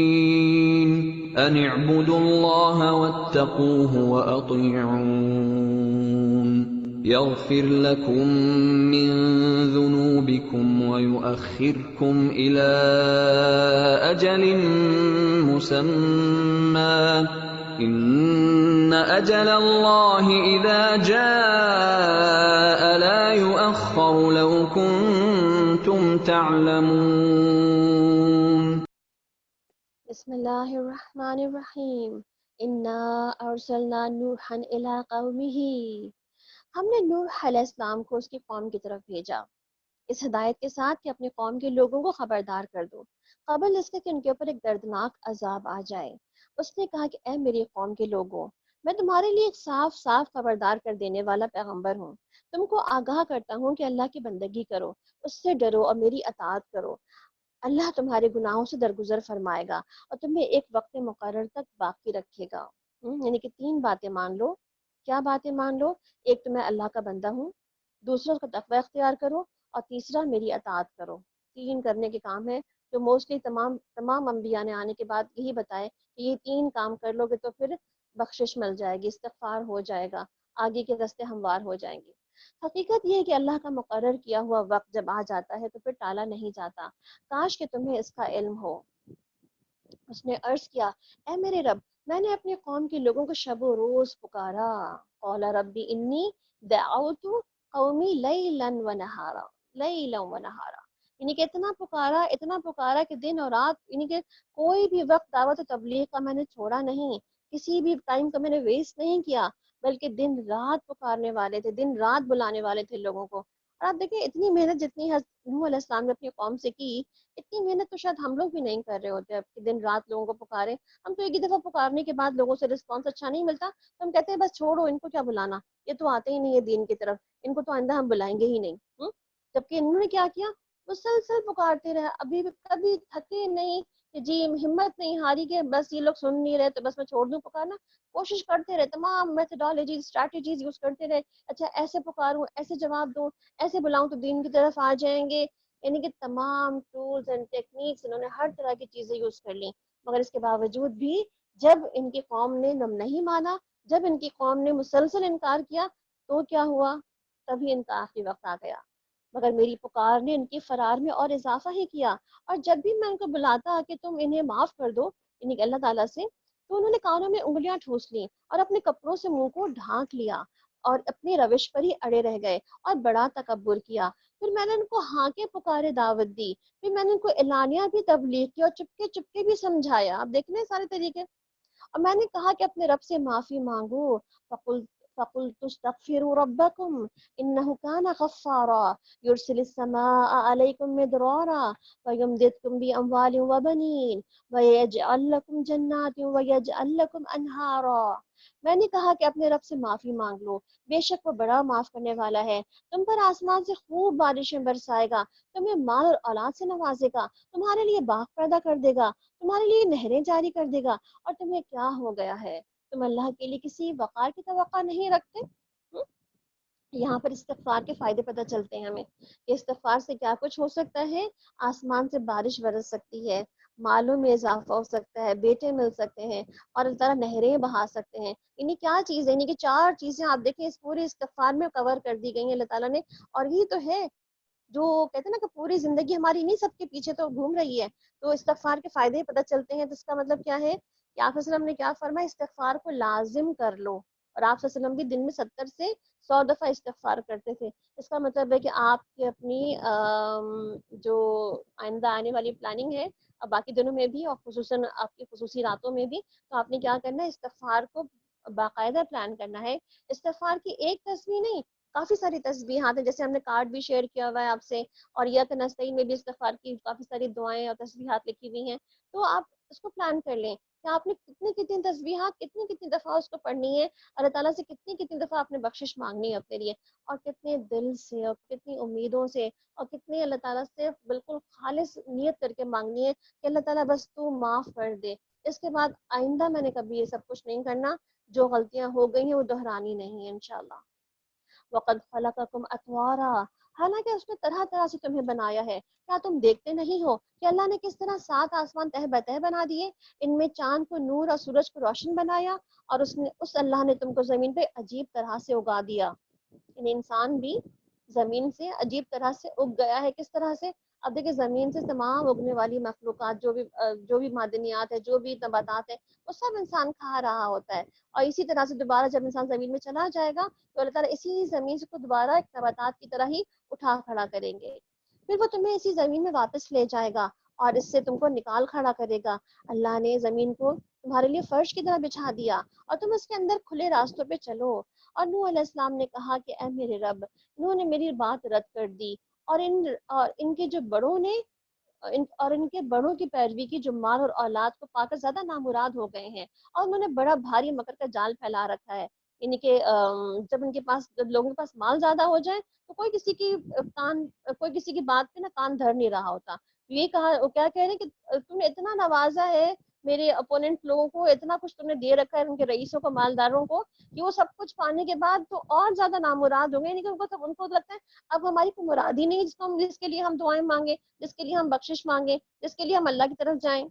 أن اعبدوا الله واتقوه وأطيعون يغفر لكم من ذنوبكم ويؤخركم إلى أجل مسمى إن أجل الله إذا جاء لا يؤخر لو كنتم تعلمون بسم اللہ الرحمن الرحیم انا ارسلنا نوحا الی قومہ، ہم نے نوح علیہ السلام کو اس کی قوم کی طرف بھیجا اس ہدایت کے ساتھ کہ اپنی قوم کے لوگوں کو خبردار کر دو قبل اس کے کہ ان کے اوپر ایک دردناک عذاب آ جائے۔ اس نے کہا کہ اے میری قوم کے لوگوں، میں تمہارے لیے ایک صاف صاف خبردار کر دینے والا پیغمبر ہوں، تم کو آگاہ کرتا ہوں کہ اللہ کی بندگی کرو، اس سے ڈرو اور میری اطاعت کرو۔ اللہ تمہارے گناہوں سے درگزر فرمائے گا اور تمہیں ایک وقت مقرر تک باقی رکھے گا۔ یعنی کہ 3 باتیں مان لو۔ کیا باتیں مان لو؟ ایک تو میں اللہ کا بندہ ہوں، دوسرا اس کا تقوی اختیار کرو، اور تیسرا میری اطاعت کرو۔ 3 کرنے کے کام ہے جو موسٹلی تمام انبیاء نے آنے کے بعد یہی بتائے کہ یہ 3 کام کر لو گے تو پھر بخشش مل جائے گی، استغفار ہو جائے گا، آگے کے راستے ہموار ہو جائیں گے۔ حقیقت یہ ہے کہ اللہ کا مقرر کیا ہوا وقت جب آ جاتا ہے تو پھر ٹالا نہیں جاتا۔ کاش کہ تمہیں اس کا علم ہو۔ اس نے عرض کیا، اے میرے رب، میں نے اپنی قوم کے لوگوں کو شب و روز پکارا۔ قال ربی انی دعوت قومی لیلا ونہارا، لیلا ونہارا، یعنی کہ اتنا پکارا کہ دن اور رات، یعنی کہ کوئی بھی وقت دعوت و تبلیغ کا میں نے چھوڑا نہیں، کسی بھی ٹائم کا میں نے ویسٹ نہیں کیا، بلکہ دن رات پکارنے والے تھے، دن رات بلانے والے تھے لوگوں کو۔ اور آپ دیکھیں اتنی محنت جتنی نوح علیہ السلام نے اپنی قوم سے کی، اتنی محنت تو شاید ہم لوگ بھی نہیں کر رہے ہوتے اب کہ دن رات لوگوں کو پکارے۔ ہم تو ایک ہی دفعہ پکارنے کے بعد لوگوں سے رسپانس اچھا نہیں ملتا تو ہم کہتے ہیں بس چھوڑو، ان کو کیا بلانا، یہ تو آتے ہی نہیں ہے دین کی طرف، ان کو تو آئندہ ہم بلائیں گے ہی نہیں۔ جبکہ انہوں نے کیا کیا؟ مسلسل پکارتے رہے، ابھی بھی کبھی تھکے نہیں کہ جی ہمت نہیں ہاری کہ بس یہ لوگ سن نہیں رہے تو بس میں چھوڑ دوں پکارنا۔ کوشش کرتے رہے، تمام میتھڈالوجیز، اسٹریٹجیز یوز کرتے رہے، اچھا ایسے پکاروں، ایسے جواب دوں، ایسے بلاؤں تو دین کی طرف آ جائیں گے۔ یعنی کہ تمام ٹولز اینڈ ٹیکنیکس انہوں نے ہر طرح کی چیزیں یوز کر لیں، مگر اس کے باوجود بھی جب ان کی قوم نے نہیں مانا، جب ان کی قوم نے مسلسل انکار کیا تو کیا ہوا؟ تبھی ان کا آخری وقت آ گیا۔ مگر میری پکار نے ان کی فرار میں اور اضافہ ہی کیا، اور جب بھی میں ان کو بلاتا کہ تم انہیں معاف کر دو، یعنی کہ اللہ تعالیٰ سے، تو انہوں نے کانوں میں انگلیاں ٹھوس لیں اور اپنے کپڑوں سے منہ کو ڈھانک لیا اور اپنی روش پر ہی اڑے رہ گئے اور بڑا تکبر کیا۔ پھر میں نے ان کو ہاں کے پکارے دعوت دی، پھر میں نے ان کو اعلانیہ بھی تبلیغ کی اور چپکے چپکے بھی سمجھایا. آپ دیکھ لیں سارے طریقے. اور میں نے کہا کہ اپنے رب سے معافی مانگو. فقلت استغفروا ربکم انہ کان غفارا یرسل السماء علیکم مدرارا ویمددکم باموال وبنین ویجعل لکم جنات ویجعل لکم انہارا. میں نے کہا کہ اپنے رب سے معافی مانگ لو، بے شک وہ بڑا معاف کرنے والا ہے. تم پر آسمان سے خوب بارشیں برسائے گا، تمہیں مال اور اولاد سے نوازے گا، تمہارے لیے باغ پیدا کر دے گا، تمہارے لیے نہریں جاری کر دے گا. اور تمہیں کیا ہو گیا ہے؟ تم اللہ کے لیے کسی وقار کی توقع نہیں رکھتے؟ ہم؟ یہاں پر استغفار کے فائدے پتہ چلتے ہیں ہمیں کہ استغفار سے کیا کچھ ہو سکتا ہے. آسمان سے بارش برس سکتی ہے، مالوں میں اضافہ ہو سکتا ہے، بیٹے مل سکتے ہیں، اور اللہ تعالیٰ نہریں بہا سکتے ہیں. یعنی کیا چیز ہے؟ یعنی کہ 4 چیزیں آپ دیکھیں اس پورے استغفار میں کور کر دی گئی ہیں اللہ تعالیٰ نے. اور یہ تو ہے جو کہتے ہیں نا کہ پوری زندگی ہماری انہی سب کے پیچھے تو گھوم رہی ہے. تو استغفار کے فائدے پتہ چلتے ہیں. تو اس کا مطلب کیا ہے کہ آپ صلی اللہ علیہ وسلم نے کیا فرمایا؟ استغفار کو لازم کر لو. اور آپ صلی اللہ علیہ وسلم بھی دن میں 70 سے 100 دفعہ استغفار کرتے تھے. اس کا مطلب ہے کہ آپ کی اپنی جو آئندہ آنے والی پلاننگ ہے اب باقی دنوں میں بھی، اور خصوصاً آپ کی خصوصی راتوں میں بھی، تو آپ نے کیا کرنا ہے؟ استغفار کو باقاعدہ پلان کرنا ہے. استغفار کی ایک تسبیح نہیں، کافی ساری تسبیحات ہیں. جیسے ہم نے کارڈ بھی شیئر کیا ہوا ہے آپ سے، اور ایاک نستعین میں بھی استغفار کی کافی ساری دعائیں اور تسبیحات لکھی ہوئی ہیں. تو آپ اس کو پلان کر لیں کہ آپ نے کتنی تسبیحات کتنی دفعہ اس کو پڑھنی ہے، اللہ تعالیٰ سے کتنی دفعہ آپ نے بخشش مانگنی ہے اپنے لیے، اور کتنے دل سے اور کتنی امیدوں سے اور کتنے اللہ تعالیٰ سے بالکل خالص نیت کر کے مانگنی ہے کہ اللہ تعالیٰ بس تو معاف کر دے. اس کے بعد آئندہ میں نے کبھی یہ سب کچھ نہیں کرنا، جو غلطیاں ہو گئی ہیں وہ دہرانی نہیں ہے انشاءاللہ. وَقَدْ خَلَقَكُمْ أَطْوَارًا، حالانکہ اس نے طرح طرح سے تمہیں بنایا ہے. کیا تم دیکھتے نہیں ہو کہ اللہ نے کس طرح 7 آسمان تہ بتہ بنا دیے، ان میں چاند کو نور اور سورج کو روشن بنایا، اور اس اللہ نے تم کو زمین پہ عجیب طرح سے اگا دیا. یعنی انسان بھی زمین سے عجیب طرح سے اگ گیا ہے. کس طرح سے؟ اب دیکھیں زمین سے تمام اگنے والی مخلوقات، جو بھی معدنیات ہے، جو بھی نباتات ہے، وہ سب انسان کھا رہا ہوتا ہے. اور اسی طرح سے دوبارہ جب انسان زمین میں چلا جائے گا تو اللہ تعالیٰ اسی زمین کو دوبارہ ایک نباتات کی طرح ہی اٹھا کھڑا کریں گے. پھر وہ تمہیں اسی زمین میں واپس لے جائے گا اور اس سے تم کو نکال کھڑا کرے گا. اللہ نے زمین کو تمہارے لیے فرش کی طرح بچھا دیا اور تم اس کے اندر کھلے راستوں پہ چلو. اور نوح علیہ السلام نے کہا کہ اے میرے رب، نوح نے میری بات رد کر دی، اور ان کے جو بڑوں نے ان کے بڑوں کی پیروی کی، جو مال اور اولاد کو پا کر زیادہ نامراد ہو گئے ہیں، اور انہوں نے بڑا بھاری مکر کا جال پھیلا رکھا ہے. یعنی کہ جب لوگوں کے پاس مال زیادہ ہو جائے تو کوئی کسی کی بات پہ نا کان دھر نہیں رہا ہوتا. یہ کہا، وہ کیا کہہ رہے ہیں کہ تم نے اتنا نوازا ہے میرے اپوننٹ لوگوں کو، اتنا کچھ تم نے دے رکھا ہے ان کے رئیسوں کو، مالداروں کو، کہ وہ سب کچھ پانے کے بعد تو اور زیادہ نامراد ہو گئے. یعنی کہ ان کو لگتا ہے اب ہماری کوئی مراد ہی نہیں جس کے لیے ہم دعائیں مانگے، جس کے لیے ہم بخشش مانگے، جس کے لیے ہم اللہ کی طرف جائیں.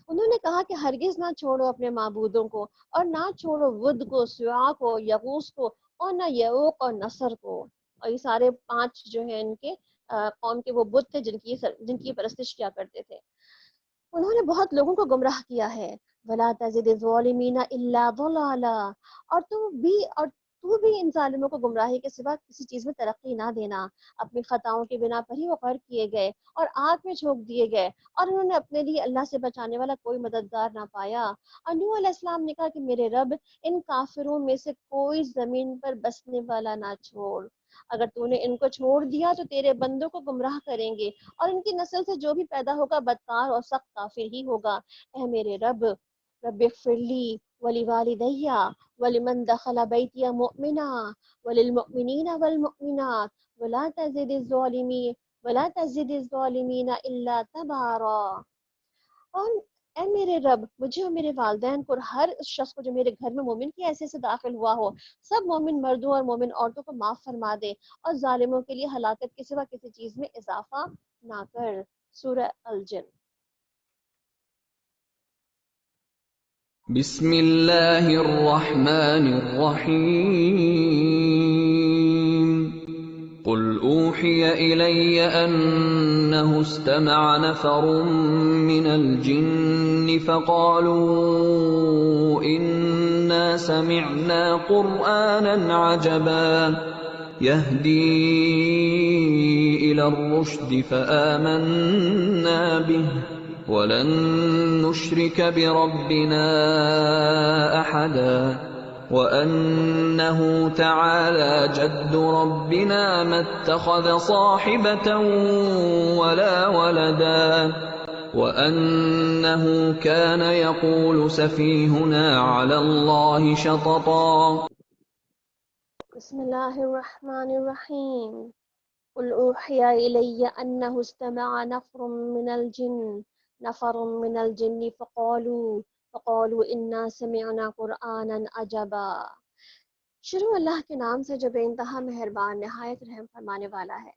انہوں نے کہا کہ ہرگز نہ چھوڑو اپنے معبودوں کو، اور نہ چھوڑو ود کو، سوا کو، یغوث کو، اور نہ یعوق اور نصر کو. اور یہ سارے 5 جو ہیں ان کے قوم کے وہ بت تھے جن کی پرستش کیا کرتے تھے. انہوں نے بہت لوگوں کو گمراہ کیا ہے. وَلَا تَزِدِ الظَّالِمِينَ إِلَّا ضَلَالًا، اور تو بھی ان ظالموں کو گمراہی کے سوا کسی چیز میں ترقی نہ دینا. اپنی خطاؤں کی بنا پر ہی وہ غرق کیے گئے اور آگ میں جھونک دیے گئے، اور انہوں نے اپنے لیے اللہ سے بچانے والا کوئی مددگار نہ پایا. اور نوح علیہ السلام نے کہا کہ میرے رب، ان کافروں میں سے کوئی زمین پر بسنے والا نہ چھوڑ. اگر تو نے ان کو چھوڑ دیا تو تیرے بندوں کو گمراہ کریں گے، اور ان کی نسل سے جو بھی پیدا ہوگا بدکار اور سخت کافر ہی ہوگا. اے میرے رب اغفر لی ولوالدی ولمن دخل بیتی مؤمنا وللمؤمنین والمؤمنات ولا تزد الظالمین الا تبارا. اور اے میرے رب، مجھے اور میرے والدین کو اور ہر اس شخص کو جو میرے گھر میں مومن کی حیثیت سے داخل ہوا ہو، سب مومن مردوں اور مومن عورتوں کو معاف فرما دے، اور ظالموں کے لیے ہلاکت کے سوا کسی چیز میں اضافہ نہ کر. سورہ الجن. بسم اللہ الرحمن الرحیم. قل اوحی الی انہ استمع نفر من الجن فقالوا انا سمعنا قرآنا عجبا يهدي إلى الرشد فآمنا به ولن نشرك بربنا أحدا وأنه تعالى جد ربنا ما اتخذ صاحبة ولا ولدا وأنه كان يقول سفيهنا على الله شططا. بسم اللہ الرحمن الرحیم. قل اوحی الی انہ استمع نفر من الجن فقالوا انا سمعنا قرآنا عجبا. شروع اللہ کے نام سے جو بے انتہا مہربان نہایت رحم فرمانے والا ہے.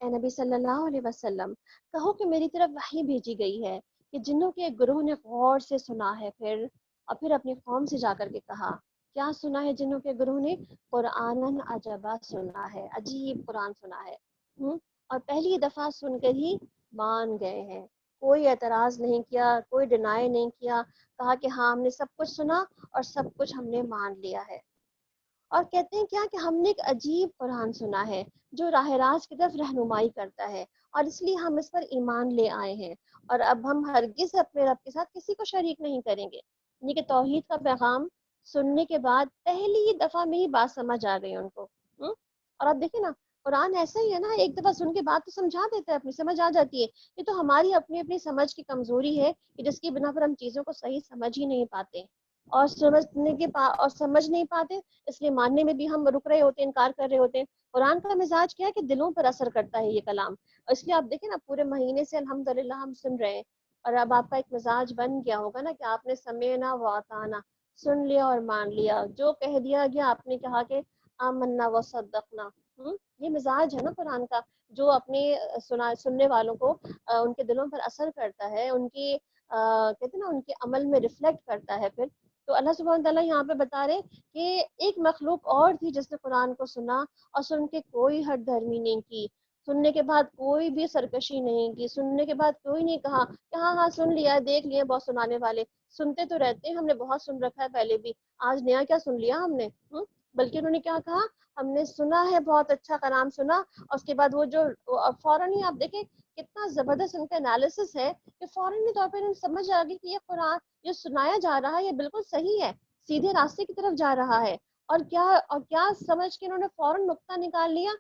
اے نبی صلی اللہ علیہ وسلم کہو کہ میری طرف وحی بھیجی گئی ہے کہ جنوں کے ایک گروہ نے غور سے سنا ہے پھر اپنی قوم سے جا کر کے کہا. کیا سنا ہے جنوں کے گروہ نے؟ قرآن عجبا سنا ہے، عجیب قرآن سنا ہے. اور پہلی دفعہ سن کر ہی مان گئے ہیں، کوئی اعتراض نہیں کیا، کوئی ڈینائی نہیں کیا، کہا کہ ہاں ہم نے سب کچھ سنا اور سب کچھ ہم نے مان لیا ہے. اور کہتے ہیں کیا کہ ہم نے ایک عجیب قرآن سنا ہے جو راہ راست کی طرف رہنمائی کرتا ہے اور اس لیے ہم اس پر ایمان لے آئے ہیں اور اب ہم ہرگز اپنے رب کے ساتھ کسی کو شریک نہیں کریں گے. یعنی کہ توحید کا پیغام سننے کے بعد پہلی ہی دفعہ میں ہی بات سمجھ آ گئی ان کو. اور اب دیکھیں نا قرآن ایسا ہی ہے نا، ایک دفعہ سن کے بات تو سمجھا دیتا ہے، اپنی سمجھ آ جاتی ہے. یہ تو ہماری اپنی سمجھ کی کمزوری ہے کہ جس کی بنا پر ہم چیزوں کو صحیح سمجھ ہی نہیں پاتے اور سمجھ نہیں پاتے، اس لیے ماننے میں بھی ہم رک رہے ہوتے ہیں، انکار کر رہے ہوتے ہیں. قرآن کا مزاج کیا ہے کہ دلوں پر اثر کرتا ہے یہ کلام. اس لیے آپ دیکھیں نا پورے مہینے سے الحمدللہ ہم سن رہے ہیں اور اب آپ کا ایک مزاج بن گیا ہوگا نا کہ آپ نے سمعنا و اطعنا، سن لیا اور مان لیا، جو کہہ دیا گیا آپ نے کہا کہ آمنا و صدقنا. یہ مزاج ہے نا قرآن کا جو اپنے سننے والوں کو ان کے دلوں پر اثر کرتا ہے، ان کی کہتے ہیں نا ان کے عمل میں ریفلیکٹ کرتا ہے. پھر تو اللہ سبحانہ تعالیٰ یہاں پہ بتا رہے کہ ایک مخلوق اور تھی جس نے قرآن کو سنا اور سن کے کوئی ہٹ دھرمی نہیں کی، سننے کے بعد کوئی بھی سرکشی نہیں کی، سننے کے بعد کوئی نہیں کہا کہ ہاں ہاں سن لیا، دیکھ لیے بہت سنانے والے سنتے تو رہتے ہیں، ہم نے بہت سن رکھا ہے پہلے بھی، آج نیا کیا سن لیا ہم نے. بلکہ انہوں نے کیا کہا، ہم نے سنا ہے بہت اچھا کلام سنا، اور اس کے بعد وہ جو فوراً ہی آپ دیکھیں کتنا زبردست ان کا انالیسس ہے کہ فوراً طور پر انہیں سمجھ آ گئی کہ یہ قرآن جو سنایا جا رہا ہے یہ بالکل صحیح ہے، سیدھے راستے کی طرف جا رہا ہے. اور کیا سمجھ کے انہوں نے فوراً نقطہ نکال لیا،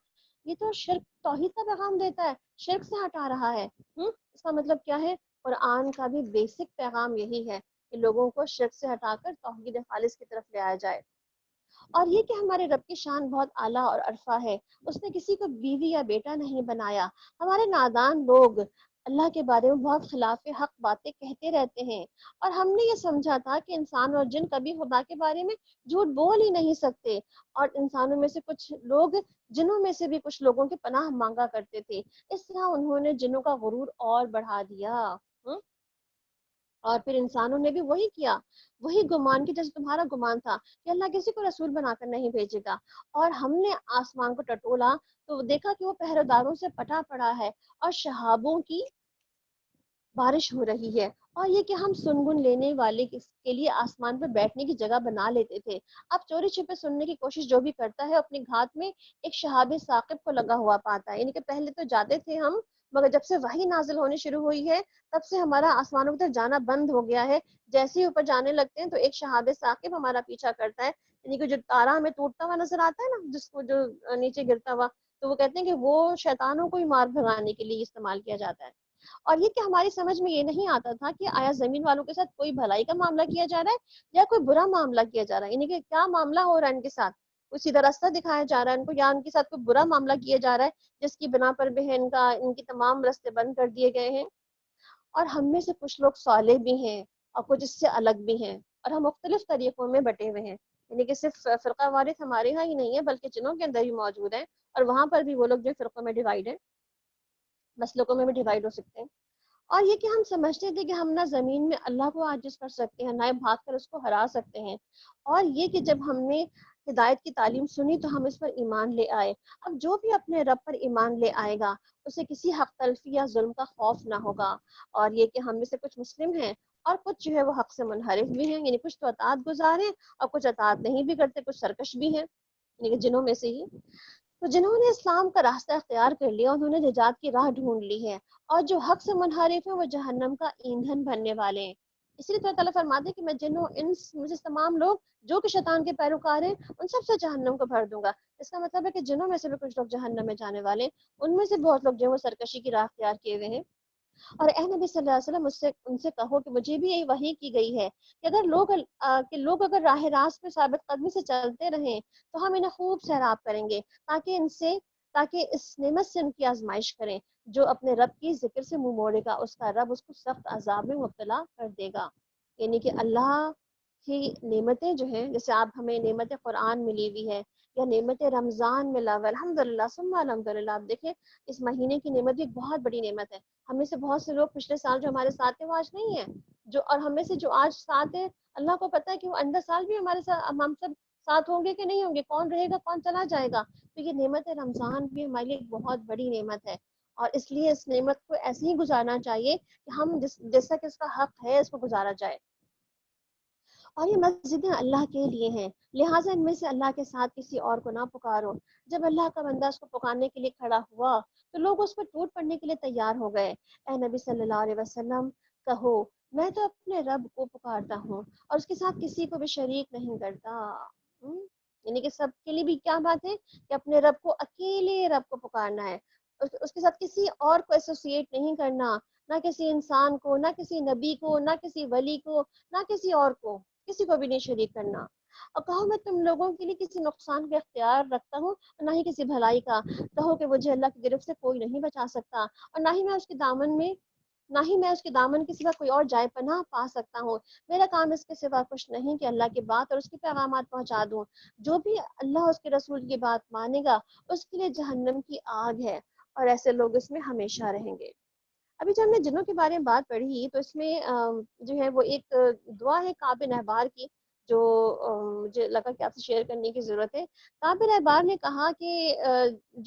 یہ تو شرک توحید کا پیغام دیتا ہے، شرک سے ہٹا رہا ہے. اس کا مطلب کیا ہے، قرآن کا بھی بیسک پیغام یہی ہے کہ لوگوں کو شرک سے ہٹا کر توحید خالص کی طرف لے آیا جائے. اور یہ کہ ہمارے رب کی شان بہت اعلیٰ اور عرفہ ہے، اس نے کسی کو بیوی یا بیٹا نہیں بنایا. ہمارے نادان لوگ اللہ کے بارے میں بہت خلاف حق باتیں کہتے رہتے ہیں اور ہم نے یہ سمجھا تھا کہ انسان اور جن کبھی خدا کے بارے میں جھوٹ بول ہی نہیں سکتے، اور انسانوں میں سے کچھ لوگ جنوں میں سے بھی کچھ لوگوں کی پناہ مانگا کرتے تھے. اس طرح انہوں نے جنوں کا غرور اور بڑھا دیا. اور پھر انسانوں نے بھی وہی کیا، وہی گمان کی جیسے تمہارا گمان تھا کہ اللہ کسی کو رسول بنا کر نہیں بھیجے گا. اور ہم نے آسمان کو ٹٹولا تو دیکھا کہ وہ پہرے داروں سے پٹا پڑا ہے اور شہابوں کی بارش ہو رہی ہے. اور یہ کہ ہم سنگن لینے والے کے لیے آسمان پر بیٹھنے کی جگہ بنا لیتے تھے. اب چوری چھپے سننے کی کوشش جو بھی کرتا ہے اپنے گھات میں ایک شہاب ثاقب کو لگا ہوا پاتا ہے. یعنی کہ پہلے تو جاتے تھے ہم، مگر جب سے وحی نازل ہونی شروع ہوئی ہے تب سے ہمارا آسمانوں کی طرف جانا بند ہو گیا ہے. جیسے ہی اوپر جانے لگتے ہیں تو ایک شہاب ثاقب ہمارا پیچھا کرتا ہے. یعنی کہ جو تارا ہمیں ٹوٹتا ہوا نظر آتا ہے نا، جس کو جو نیچے گرتا ہوا، تو وہ کہتے ہیں کہ وہ شیطانوں کو ہی مار بھگانے کے لیے استعمال کیا جاتا ہے. اور یہ کہ ہماری سمجھ میں یہ نہیں آتا تھا کہ آیا زمین والوں کے ساتھ کوئی بھلائی کا معاملہ کیا جا رہا ہے یا کوئی برا معاملہ کیا جا رہا ہے. یعنی کہ کیا معاملہ ہو رہا ہے ان کے ساتھ، کوئی سیدھا راستہ دکھایا جا رہا ہے ان کو، یا ان کے ساتھ کوئی برا معاملہ کیا جا رہا ہے جس کی بنا پر بھی ان کی تمام راستے بند کر دیے گئے ہیں. اور ہم میں سے کچھ لوگ صالح بھی ہیں اور کچھ اس سے الگ بھی ہیں، اور ہم مختلف طریقوں میں بٹے ہوئے ہیں. یعنی کہ صرف فرقہ وارث ہمارے یہاں ہی نہیں ہے بلکہ جنوں کے اندر ہی موجود ہیں، اور وہاں پر بھی وہ لوگ جو فرقوں میں ڈیوائیڈ ہیں، مسلکوں میں بھی ڈیوائیڈ ہو سکتے ہیں. اور یہ کہ ہم سمجھتے تھے کہ ہم نہ زمین میں اللہ کو عاجز کر سکتے ہیں، نہ بھاگ کر اس کو ہرا سکتے ہیں. اور یہ کہ جب ہم نے ہدایت کی تعلیم سنی تو ہم اس پر ایمان لے آئے. اب جو بھی اپنے رب پر ایمان لے آئے گا اسے کسی حق تلفی یا ظلم کا خوف نہ ہوگا. اور یہ کہ ہم میں سے کچھ مسلم ہیں اور کچھ جو ہے وہ حق سے منحرف بھی ہیں. یعنی کچھ تو اطاعت گزار ہیں اور کچھ اطاعت نہیں بھی کرتے، کچھ سرکش بھی ہیں، یعنی کہ جنوں میں سے ہی. تو جنہوں نے اسلام کا راستہ اختیار کر لیا انہوں نے نجات کی راہ ڈھونڈ لی ہے، اور جو حق سے منحرف ہیں وہ جہنم کا ایندھن بننے والے ہیں۔ اس لیے اللہ تعالیٰ فرماتے ہیں کہ میں جنوں انس مجھے تمام لوگ جو کہ شیطان کے پیروکار ہیں ان سب سے جہنم کو بھر دوں گا۔ اس کا مطلب ہے کہ جنوں میں سے بھی کچھ لوگ جہنم میں جانے والے ہیں، ان میں سے بہت لوگ جو ہیں وہ سرکشی کی راہ اختیار کیے ہوئے ہیں۔ اور اے نبی صلی اللہ علیہ وسلم ان سے کہو کہ مجھے بھی یہی وحی کی گئی ہے کہ لوگ اگر راہ راست پہ ثابت قدمی سے چلتے رہیں تو ہم انہیں خوب سیراب کریں گے تاکہ اس نعمت سے ان کی آزمائش کریں۔ جو اپنے رب کی ذکر سے منہ موڑے گا اس کا رب اس کو سخت عذاب میں مبتلا کر دے گا۔ یعنی کہ اللہ کی نعمتیں جو ہیں، جیسے آپ ہمیں نعمت قرآن ملی ہوئی ہے یا نعمت رمضان ملا ہوا، الحمدللہ ثم الحمدللہ، آپ دیکھیں اس مہینے کی نعمت ایک بہت بڑی نعمت ہے۔ ہمیں سے بہت سے لوگ پچھلے سال جو ہمارے ساتھ تھے وہ آج نہیں ہیں، اور ہمیں سے جو آج ساتھ ہیں اللہ کو پتہ ہے کہ وہ آئندہ سال بھی ہمارے ساتھ، ہم سب ساتھ ہوں گے کہ نہیں ہوں گے، کون رہے گا کون چلا جائے گا۔ تو یہ نعمت رمضان بھی ہمارے لیے ایک بہت بڑی نعمت ہے، اور اس لیے اس نعمت کو ایسے ہی گزارنا چاہیے کہ ہم جیسا کہ اس کا حق ہے اس کو گزارا جائے۔ اور یہ مسجدیں اللہ کے لیے ہیں، لہٰذا ان میں سے اللہ کے ساتھ کسی اور کو نہ پکارو۔ جب اللہ کا بندہ اس کو پکارنے کے لیے کھڑا ہوا تو لوگ اس پر ٹوٹ پڑنے کے لیے تیار ہو گئے۔ اے نبی صلی اللہ علیہ وسلم کہو میں تو اپنے رب کو پکارتا ہوں اور اس کے ساتھ کسی کو بھی شریک نہیں کرتا۔ یعنی کہ سب کے لیے بھی کیا بات ہے کہ اپنے رب کو، اکیلے رب کو پکارنا ہے، اس کے ساتھ کسی اور کو ایسوسیٹ نہیں کرنا، نہ کسی انسان کو، نہ کسی نبی کو، نہ کسی ولی کو، نہ کسی اور کو، کسی کو بھی نہیں شریک کرنا۔ اور کہو میں تم لوگوں کے لیے کسی نقصان کا اختیار رکھتا ہوں اور نہ ہی کسی بھلائی کا۔ کہو کہ مجھے اللہ کی گرفت سے کوئی نہیں بچا سکتا، اور نہ ہی میں اس کے دامن کے سوا کوئی اور جائے پناہ پا سکتا ہوں۔ میرا کام اس کے سوا کچھ نہیں کہ اللہ کی بات اور اس کے پیغامات پہنچا دوں۔ جو بھی اللہ اس کے رسول کی بات مانے گا اس کے لیے جہنم کی آگ ہے، اور ایسے لوگ اس میں ہمیشہ رہیں گے۔ ابھی جب ہم نے جنوں کے بارے میں بات پڑھی تو اس میں جو ہے وہ ایک دعا ہے کعب بن احبار کی، جو مجھے لگا کہ آپ سے شیئر کرنے کی ضرورت ہے۔ کعب بن احبار نے کہا کہ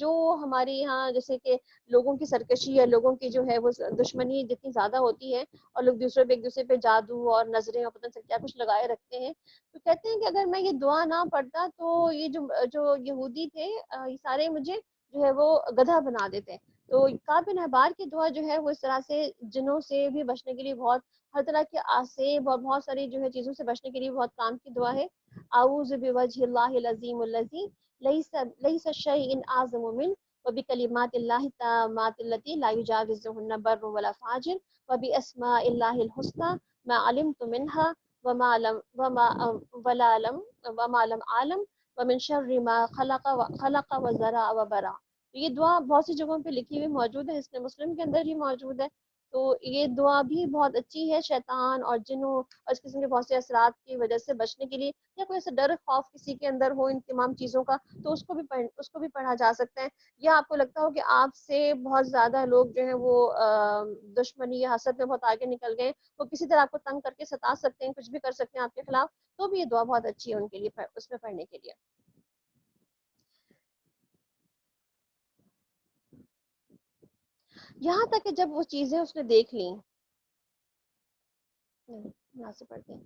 جو ہمارے یہاں جیسے کہ لوگوں کی سرکشی یا لوگوں کی جو ہے وہ دشمنی جتنی زیادہ ہوتی ہے اور لوگ ایک دوسرے پہ جادو اور نظریں اور پتہ نہیں کیا کچھ لگائے رکھتے ہیں، تو کہتے ہیں کہ اگر میں یہ دعا نہ پڑھتا تو یہ جو یہودی تھے یہ سارے مجھے جو ہے وہ گدھا بنا دیتے۔ تو کعب بن احبار کی دعا جو ہے وہ اس طرح سے جنوں سے بھی بچنے کے لیے بہت، ہر طرح کے آسیب اور بہت ساری جو ہے چیزوں سے بچنے کے لیے بہت کام کی دعا ہے۔ اعوذ بوجہ اللہ العظیم الذی لیس شیء اعظم من وبکلمات اللہ التامات التی لا یجاوزہن بر ولا فاجر وباسماء اللہ الحسنی ما علمت منها وما لم اعلم ومن شر ما خلق وزرع وبرع۔ تو یہ دعا بہت سی جگہوں پہ لکھی ہوئی موجود ہے، حصن مسلم کے اندر ہی موجود ہے۔ تو یہ دعا بھی بہت اچھی ہے شیطان اور جنوں اور اس قسم کے بہت سے اثرات کی وجہ سے بچنے کے لیے، یا کوئی ایسا ڈر خوف کسی کے اندر ہو ان تمام چیزوں کا تو اس کو بھی پڑھا جا سکتا ہے۔ یا آپ کو لگتا ہو کہ آپ سے بہت زیادہ لوگ جو ہیں وہ دشمنی یا حسد میں بہت آگے نکل گئے، وہ کسی طرح آپ کو تنگ کر کے ستا سکتے ہیں، کچھ بھی کر سکتے ہیں آپ کے خلاف، تو بھی یہ دعا بہت اچھی ہے ان کے لیے اس میں پڑھنے کے لیے۔ یہاں تک کہ جب وہ چیزیں اس نے دیکھ لیں، یہاں سے پڑھتے ہیں،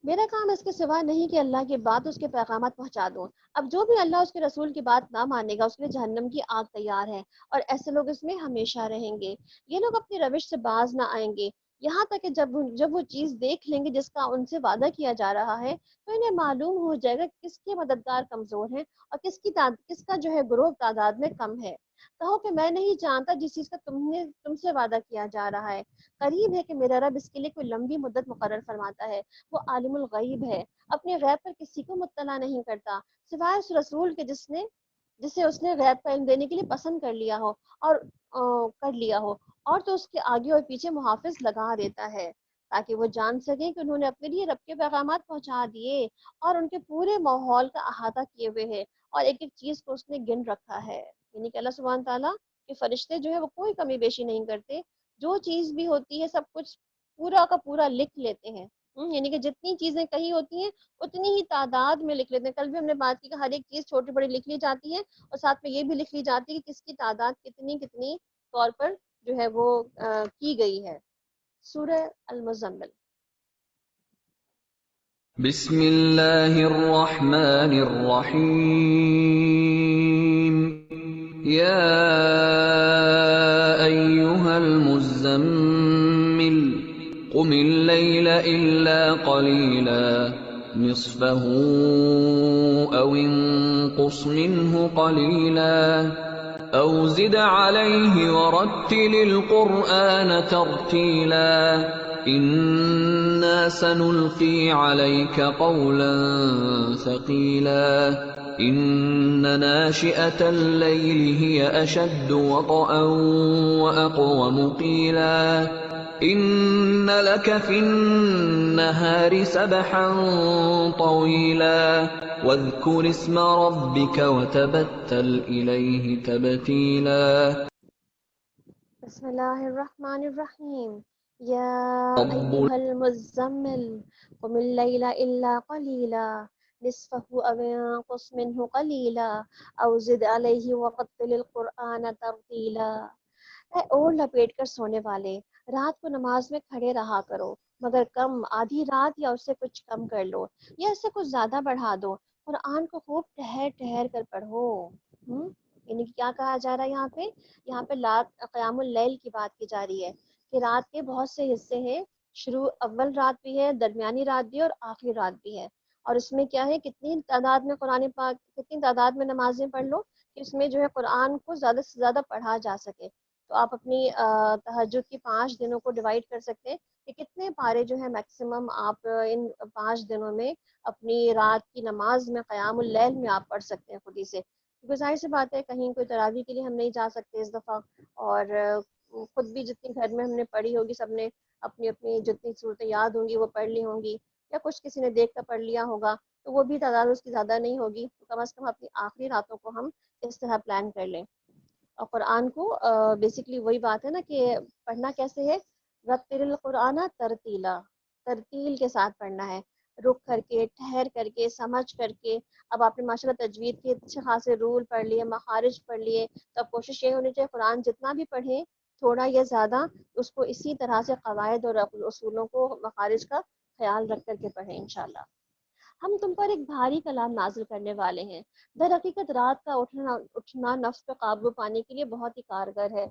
میرا کام اس کے سوا نہیں کہ اللہ کی بات اس کے پیغامات پہنچا دوں۔ اب جو بھی اللہ اس کے رسول کی بات نہ مانے گا اس کے لیے جہنم کی آگ تیار ہے، اور ایسے لوگ اس میں ہمیشہ رہیں گے۔ یہ لوگ اپنی روش سے باز نہ آئیں گے یہاں تک کہ جب وہ چیز دیکھ لیں گے جس کا ان سے وعدہ کیا جا رہا ہے تو انہیں معلوم ہو جائے گا کہ کس کے مددگار کمزور ہیں اور کس کا جو ہے گروہ تعداد میں کم ہے۔ کہو کہ میں نہیں جانتا جس چیز کا تم سے وعدہ کیا جا رہا ہے، قریب ہے کہ میرا رب اس کے لیے کوئی لمبی مدت مقرر فرماتا ہے۔ وہ عالم الغیب ہے، اپنے غیب پر کسی کو مطلع نہیں کرتا سوائے اس رسول کے جسے اس نے غیب کا علم دینے کے لیے پسند کر لیا ہو، اور تو اس کے آگے اور پیچھے محافظ لگا دیتا ہے تاکہ وہ جان سکیں کہ انہوں نے اپنے لیے رب کے پیغامات پہنچا دیے اور ان کے پورے ماحول کا احاطہ کیے ہوئے ہے، اور ایک ایک چیز کو اس نے گن رکھا ہے۔ یعنی کہ اللہ سبحانہ تعالیٰ کے فرشتے جو ہے وہ کوئی کمی بیشی نہیں کرتے، جو چیز بھی ہوتی ہے سب کچھ پورا کا پورا لکھ لیتے ہیں۔ یعنی کہ جتنی چیزیں کہی ہوتی ہیں اتنی ہی تعداد میں لکھ لیتے ہیں۔ کل بھی ہم نے بات کی کہ ہر ایک چیز چھوٹی بڑی لکھ لی جاتی ہے، اور ساتھ میں یہ بھی لکھ لی جاتی ہے کہ کس کی تعداد کتنی طور پر جو ہے وہ کی گئی ہے۔ سورہ المزمل۔ بسم اللہ الرحمن الرحیم يا أيها المزمل قم الليل إلا قليلا نصفه أو انقص منه قليلا أو زد عليه ورتل القرآن ترتيلا إنا سنلقي عليك قولا ثقيلا إن ناشئة الليل هي أشد وطئا وأقوم قيلا إن لك في النهار سبحا طويلا واذكر اسم ربك وتبتل إليه تبتيلا بسم الله الرحمن الرحيم يا رب أيها المزمل قم الليل إلا قليلا نصفه أو انقص منه قليلا أو زد عليه ورتل القرآن ترتيلا۔ اے اوڑھ لپیٹ کر سونے والے، رات کو نماز میں کھڑے رہا کرو، مگر کم آدھی رات یا اس سے کچھ کم کر لو یا اس سے کچھ زیادہ بڑھا دو۔ قرآن کو خوب ٹھہر ٹھہر کر پڑھو۔ یعنی کہ کیا کہا جا رہا ہے یہاں پہ قیام اللیل کی بات کی جا رہی ہے کہ رات کے بہت سے حصے ہیں، شروع اول رات بھی ہے، درمیانی رات بھی ہے اور آخری رات بھی ہے، اور اس میں کیا ہے کتنی تعداد میں قرآن پاک، کتنی تعداد میں نمازیں پڑھ لو کہ اس میں جو ہے قرآن کو زیادہ سے زیادہ پڑھا جا سکے۔ تو آپ اپنی تہجد کی 5 دنوں کو ڈیوائڈ کر سکتے ہیں کہ کتنے پارے جو ہے میکسیمم آپ ان 5 دنوں میں اپنی رات کی نماز میں قیام اللیل میں آپ پڑھ سکتے ہیں خود ہی سے، کیونکہ ظاہر سی بات ہے کہیں کوئی تراویح کے لیے ہم نہیں جا سکتے اس دفعہ، اور خود بھی جتنی گھر میں ہم نے پڑھی ہوگی سب نے اپنی اپنی جتنی صورتیں یاد ہوں گی وہ پڑھ لی ہوں گی، یا کچھ کسی نے دیکھ کر پڑھ لیا ہوگا، تو وہ بھی تعداد اس کی زیادہ نہیں ہوگی، تو کم از کم اپنی آخری راتوں کو ہم اس طرح پلان کر لیں۔ اور قرآن کو بیسکلی وہی بات ہے نا کہ پڑھنا کیسے ہے، رتل القرآن ترتیلا، ترتیل کے ساتھ پڑھنا ہے، رک کر کے، ٹھہر کر کے، سمجھ کر کے۔ اب آپ نے ماشاءاللہ تجوید کے اچھے خاصے رول پڑھ لیے، مخارج پڑھ لیے، تو اب کوشش یہ ہونی چاہیے قرآن جتنا بھی پڑھیں تھوڑا یا زیادہ اس کو اسی طرح سے قواعد اور اصولوں کو، مخارج کا خیال رکھ کر کے پڑھیں انشاءاللہ۔ ہم تم پر ایک بھاری کلام نازل کرنے والے ہیں، در حقیقت رات کا اٹھنا نفس پہ قابو پانے کے لیے بہت ہی کارگر ہے۔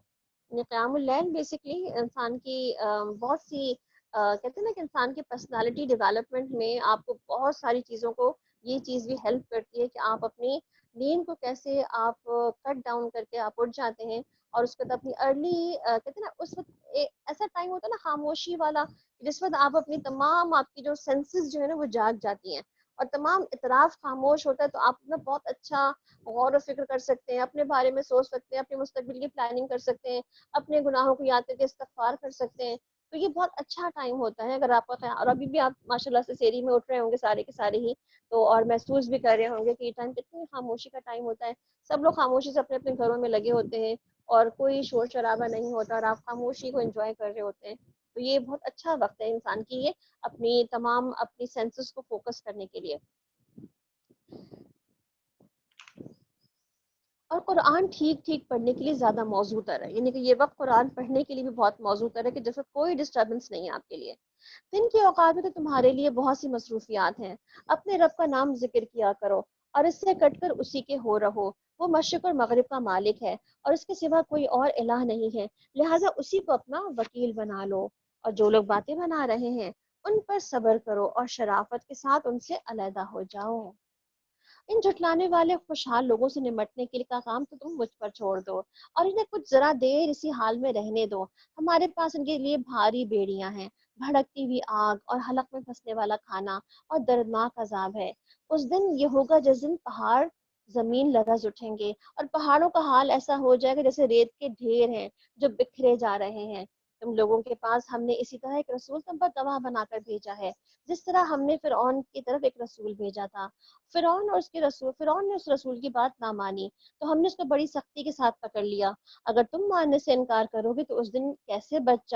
یعنی قیام اللیل بیسکلی انسان کی بہت سی کہتے ہیں نا کہ انسان کی پرسنالٹی ڈیولپمنٹ میں آپ کو بہت ساری چیزوں کو یہ چیز بھی ہیلپ کرتی ہے کہ آپ اپنی نیند کو کیسے آپ کٹ ڈاؤن کر کے آپ اٹھ جاتے ہیں، اور اس کے بعد اپنی ارلی کہتے ہیں نا اس وقت ایسا ٹائم ہوتا ہے نا خاموشی والا، جس وقت آپ اپنی تمام آپ کی جو سینسز جو ہے نا وہ جاگ جاتی ہیں اور تمام اطراف خاموش ہوتا ہے، تو آپ نا بہت اچھا غور و فکر کر سکتے ہیں، اپنے بارے میں سوچ سکتے ہیں، اپنے مستقبل کی پلاننگ کر سکتے ہیں، اپنے گناہوں کو یاد کر کے استغفار کر سکتے ہیں۔ تو یہ بہت اچھا ٹائم ہوتا ہے اگر آپ کا خیال، اور ابھی بھی آپ ماشاءاللہ سے سیری میں اٹھ رہے ہوں گے سارے کے سارے ہی، تو اور محسوس بھی کر رہے ہوں گے کہ یہ ٹائم کتنی خاموشی کا ٹائم ہوتا ہے، سب لوگ خاموشی سے اپنے اپنے گھروں میں لگے ہوتے ہیں اور کوئی شور شرابہ نہیں ہوتا اور آپ خاموشی کو انجوائے کر رہے ہوتے ہیں۔ تو یہ بہت اچھا وقت ہے انسان کی، یہ اپنی تمام اپنی سینسز کو فوکس کرنے کے لیے۔ اور قرآن ٹھیک ٹھیک پڑھنے کے لیے زیادہ موزوں تر ہے، یعنی کہ یہ وقت قرآن پڑھنے کے لیے بھی بہت موزوں تر ہے کہ جس وقت کوئی ڈسٹربنس نہیں ہے آپ کے لیے۔ دن کے اوقات میں تو تمہارے لیے بہت سی مصروفیات ہیں، اپنے رب کا نام ذکر کیا کرو اور اس سے کٹ کر اسی کے ہو رہو۔ وہ مشرق اور مغرب کا مالک ہے اور اس کے سوا کوئی اور الہ نہیں ہے، لہٰذا اسی کو اپنا وکیل بنا لو، اور جو لوگ باتیں بنا رہے ہیں ان پر صبر کرو اور شرافت کے ساتھ ان سے علیحدہ ہو جاؤ۔ ان جھٹلانے والے خوشحال لوگوں سے نمٹنے کے لیے کا کام تو تم مجھ پر چھوڑ دو اور انہیں کچھ ذرا دیر اسی حال میں رہنے دو۔ ہمارے پاس ان کے لیے بھاری بیڑیاں ہیں، بھڑکتی ہوئی آگ اور حلق میں پھنسنے والا کھانا اور دردناک عذاب ہے۔ اس دن یہ ہوگا جس دن پہاڑ زمین لرز اٹھیں گے اور پہاڑوں کا حال ایسا ہو جائے گا جیسے ریت کے ڈھیر ہیں جو بکھرے جا رہے ہیں۔ تم لوگوں کے پاس ہم نے اسی طرح ایک رسول تم پر گواہ بنا کر بھیجا ہے، جس طرح ہم نے فرعون کی طرف ایک رسول بھیجا تھا۔ فرعون نے اس رسول کی بات نہ مانی تو ہم نے اس کو بڑی سختی کے ساتھ پکڑ لیا۔ اگر تم ماننے سے انکار کرو گے تو اس دن کیسے بچ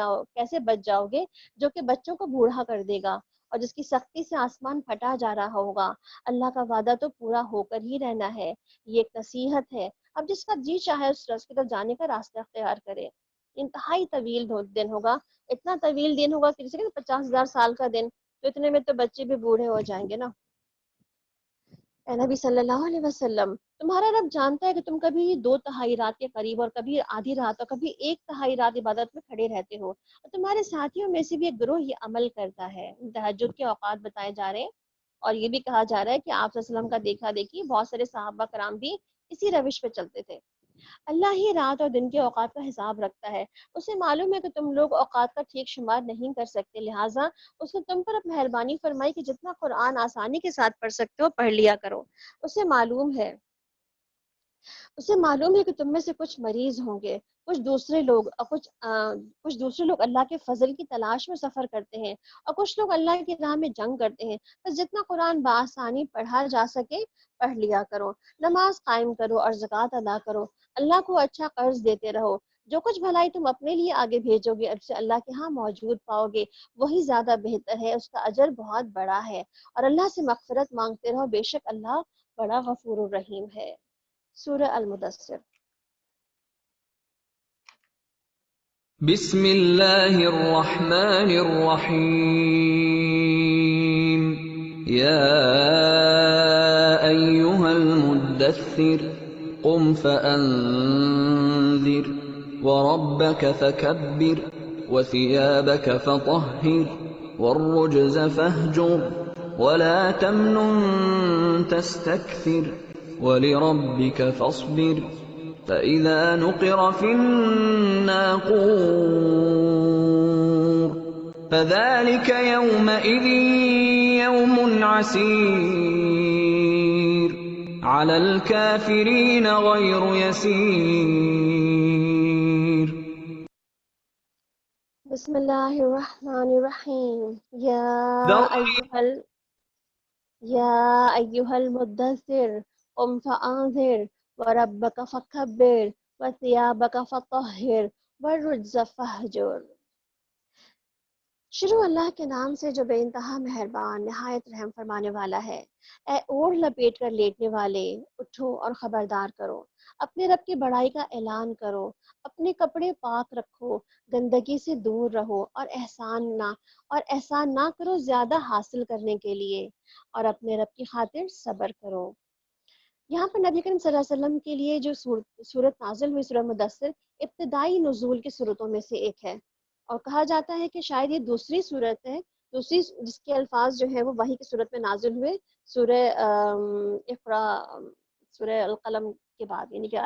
جاؤ گے جو کہ بچوں کو بوڑھا کر دے گا اور جس کی سختی سے آسمان پھٹا جا رہا ہوگا۔ اللہ کا وعدہ تو پورا ہو کر ہی رہنا ہے، یہ ایک نصیحت ہے۔ اب جس کا جی چاہے اس رس کی طرف جانے کا راستہ اختیار کرے۔ انتہائی طویل دن ہوگا، اتنا طویل دن ہوگا کہ جیسے کہ 50,000 سال کا دن، تو اتنے میں تو بچے بھی بوڑھے ہو جائیں گے نا۔ اے نبی صلی اللہ علیہ وسلم، تمہارا رب جانتا ہے کہ تم کبھی 2 تہائی رات کے قریب اور کبھی آدھی رات اور کبھی 1 تہائی رات عبادت میں کھڑے رہتے ہو، اور تمہارے ساتھیوں میں سے بھی ایک گروہ یہ عمل کرتا ہے۔ تہجد کے اوقات بتائے جا رہے ہیں، اور یہ بھی کہا جا رہا ہے کہ آپ صلی اللہ علیہ وسلم کا دیکھا دیکھی بہت سارے صحابہ کرام بھی اسی روش پہ چلتے تھے۔ اللہ ہی رات اور دن کے اوقات کا حساب رکھتا ہے، اسے معلوم ہے کہ تم لوگ اوقات کا ٹھیک شمار نہیں کر سکتے، لہٰذا اس نے تم پر مہربانی فرمائی کہ جتنا قرآن آسانی کے ساتھ پڑھ سکتے ہو پڑھ لیا کرو۔ اسے معلوم ہے اسے معلوم ہے کہ تم میں سے کچھ مریض ہوں گے، کچھ دوسرے لوگ اللہ کے فضل کی تلاش میں سفر کرتے ہیں، اور کچھ لوگ اللہ کی راہ میں جنگ کرتے ہیں۔ بس جتنا قرآن بآسانی پڑھا جا سکے پڑھ لیا کرو، نماز قائم کرو اور زکوٰۃ ادا کرو، اللہ کو اچھا قرض دیتے رہو۔ جو کچھ بھلائی تم اپنے لیے آگے بھیجو گے اب سے اللہ کے ہاں موجود پاؤ گے، وہی زیادہ بہتر ہے، اس کا اجر بہت بڑا ہے، اور اللہ سے مغفرت مانگتے رہو، بے شک اللہ بڑا غفور الرحیم ہے۔ سورہ المدثر۔ بسم اللہ الرحمن الرحیم یا ایہا المدثر قم فانذر وربک فکبر وثیابک فطہر والرجز فاہجر ولا تمنن تستکثر ولربک فاصبر فإذا نقر في الناقور فذلك يومئذ يوم عسير على الكافرين غير يسير۔ بسم اللہ الرحمن الرحیم۔ یا ایہا المدثر قم فانذر وربک فکبر وثیابک فطہر والرجز فاہجر۔ شروع اللہ کے نام سے جو بے انتہا مہربان نہایت رحم فرمانے والا ہے۔ اے اوڑھ لپیٹ کر لیٹنے والے، اٹھو اور خبردار کرو، اپنے رب کی بڑائی کا اعلان کرو، اپنے کپڑے پاک رکھو، گندگی سے دور رہو، اور احسان نہ کرو زیادہ حاصل کرنے کے لیے، اور اپنے رب کی خاطر صبر کرو۔ یہاں پر نبی کریم صلی اللہ علیہ وسلم کے لیے جو سورت نازل ہوئی، سورہ مدثر، ابتدائی نزول کی صورتوں میں سے ایک ہے، اور کہا جاتا ہے کہ شاید یہ دوسری صورت ہے، جس کے الفاظ جو ہے وہ وحی کی صورت میں نازل ہوئے سورہ اقرا، سورہ القلم کے بعد، یعنی کہ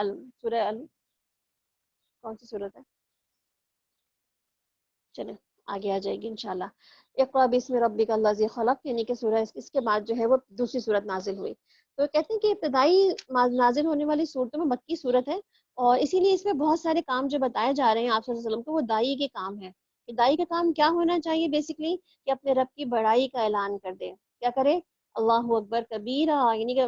کون سی صورت ہے، چلیں آگے آ جائے گی انشاءاللہ۔ اقرا بسم ربک الذی خلق، یعنی کہ سورہ اس کے بعد جو ہے وہ دوسری صورت نازل ہوئی۔ تو کہتے ہیں کہ ابتدائی نازل ہونے والی صورتوں میں مکی صورت ہے، اور اسی لیے اس میں بہت سارے کام جو بتائے جا رہے ہیں آپ صلی اللہ علیہ وسلم کو، وہ دائی کے کام ہے۔ کہ دائی کا کام کیا ہونا چاہیے بیسکلی، کہ اپنے رب کی بڑائی کا اعلان کر دے، کیا کرے، اللہ اکبر کبیرہ، یعنی کہ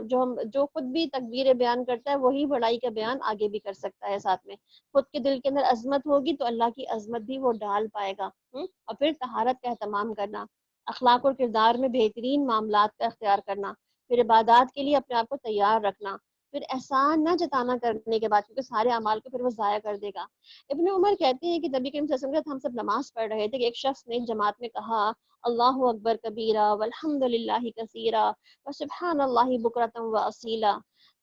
جو خود بھی تکبیر بیان کرتا ہے وہی بڑائی کا بیان آگے بھی کر سکتا ہے ساتھ میں۔ خود کے دل کے اندر عظمت ہوگی تو اللہ کی عظمت بھی وہ ڈال پائے گا۔ اور پھر طہارت کا اہتمام کرنا، اخلاق اور کردار میں بہترین معاملات کا اختیار کرنا، پھر عبادات کے لیے اپنے آپ کو تیار رکھنا، پھر احسان نہ جتانا کرنے کے بعد، کیونکہ سارے اعمال کو پھر وہ ضائع کر دے گا۔ ابن عمر کہتے ہیں کہ نبی کریم صلی اللہ علیہ وسلم ہم سب نماز پڑھ رہے تھے کہ ایک شخص نے جماعت میں کہا اللہ اکبر کبیرہ والحمد للہ کثیرہ وسبحان اللہ بکرۃ واصیلا۔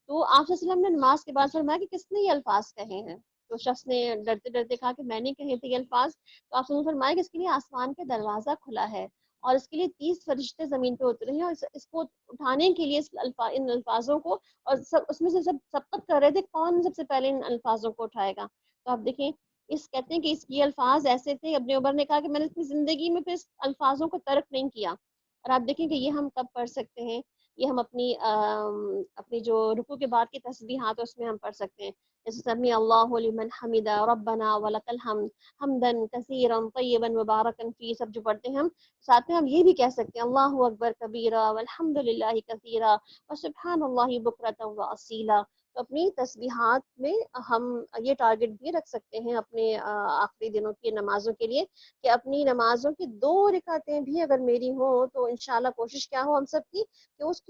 تو آپ صلی اللہ علیہ وسلم نے نماز کے بعد فرمایا کہ کس نے یہ الفاظ کہے ہیں؟ تو شخص نے ڈرتے ڈرتے کہا کہ میں نے کہے تھے یہ الفاظ۔ تو آپ نے فرمایا کہ اس کے لیے آسمان کا دروازہ کھلا ہے، اور اس کے لیے 30 فرشتے زمین پہ اترے ہیں، اور اس کو اٹھانے کے لیے ان الفاظوں کو، اور اس میں سے سب سبقت کر رہے تھے کون سب سے پہلے ان الفاظوں کو اٹھائے گا۔ تو آپ دیکھیں، کہتے ہیں کہ یہ الفاظ ایسے تھے، ابن عمر نے کہا کہ میں نے اپنی زندگی میں پھر اس الفاظوں کو ترک نہیں کیا۔ اور آپ دیکھیں کہ یہ ہم کب پڑھ سکتے ہیں، یہ ہم اپنی جو رکوع کے بعد کی تسبیحات اس میں ہم پڑھ سکتے ہیں، جیسے سمی اللہ لمن حمدہ ربنا ولک الحمد حمدا کثیرا طیبا مبارکا فی، سب جو پڑھتے ہیں ہم ساتھ میں ہم یہ بھی کہہ سکتے ہیں اللہ اکبر کبیرہ والحمد للہ کثیرا وسبحان اللہ بکرۃ واصیلا۔ تو اپنی تسبیحات میں ہم یہ ٹارگٹ بھی رکھ سکتے ہیں اپنے آخری دنوں کی نمازوں کے لیے، کہ اپنی نمازوں کی 2 رکعتیں بھی اگر میری ہوں تو انشاءاللہ کوشش کیا ہو ہم سب کی کہ اس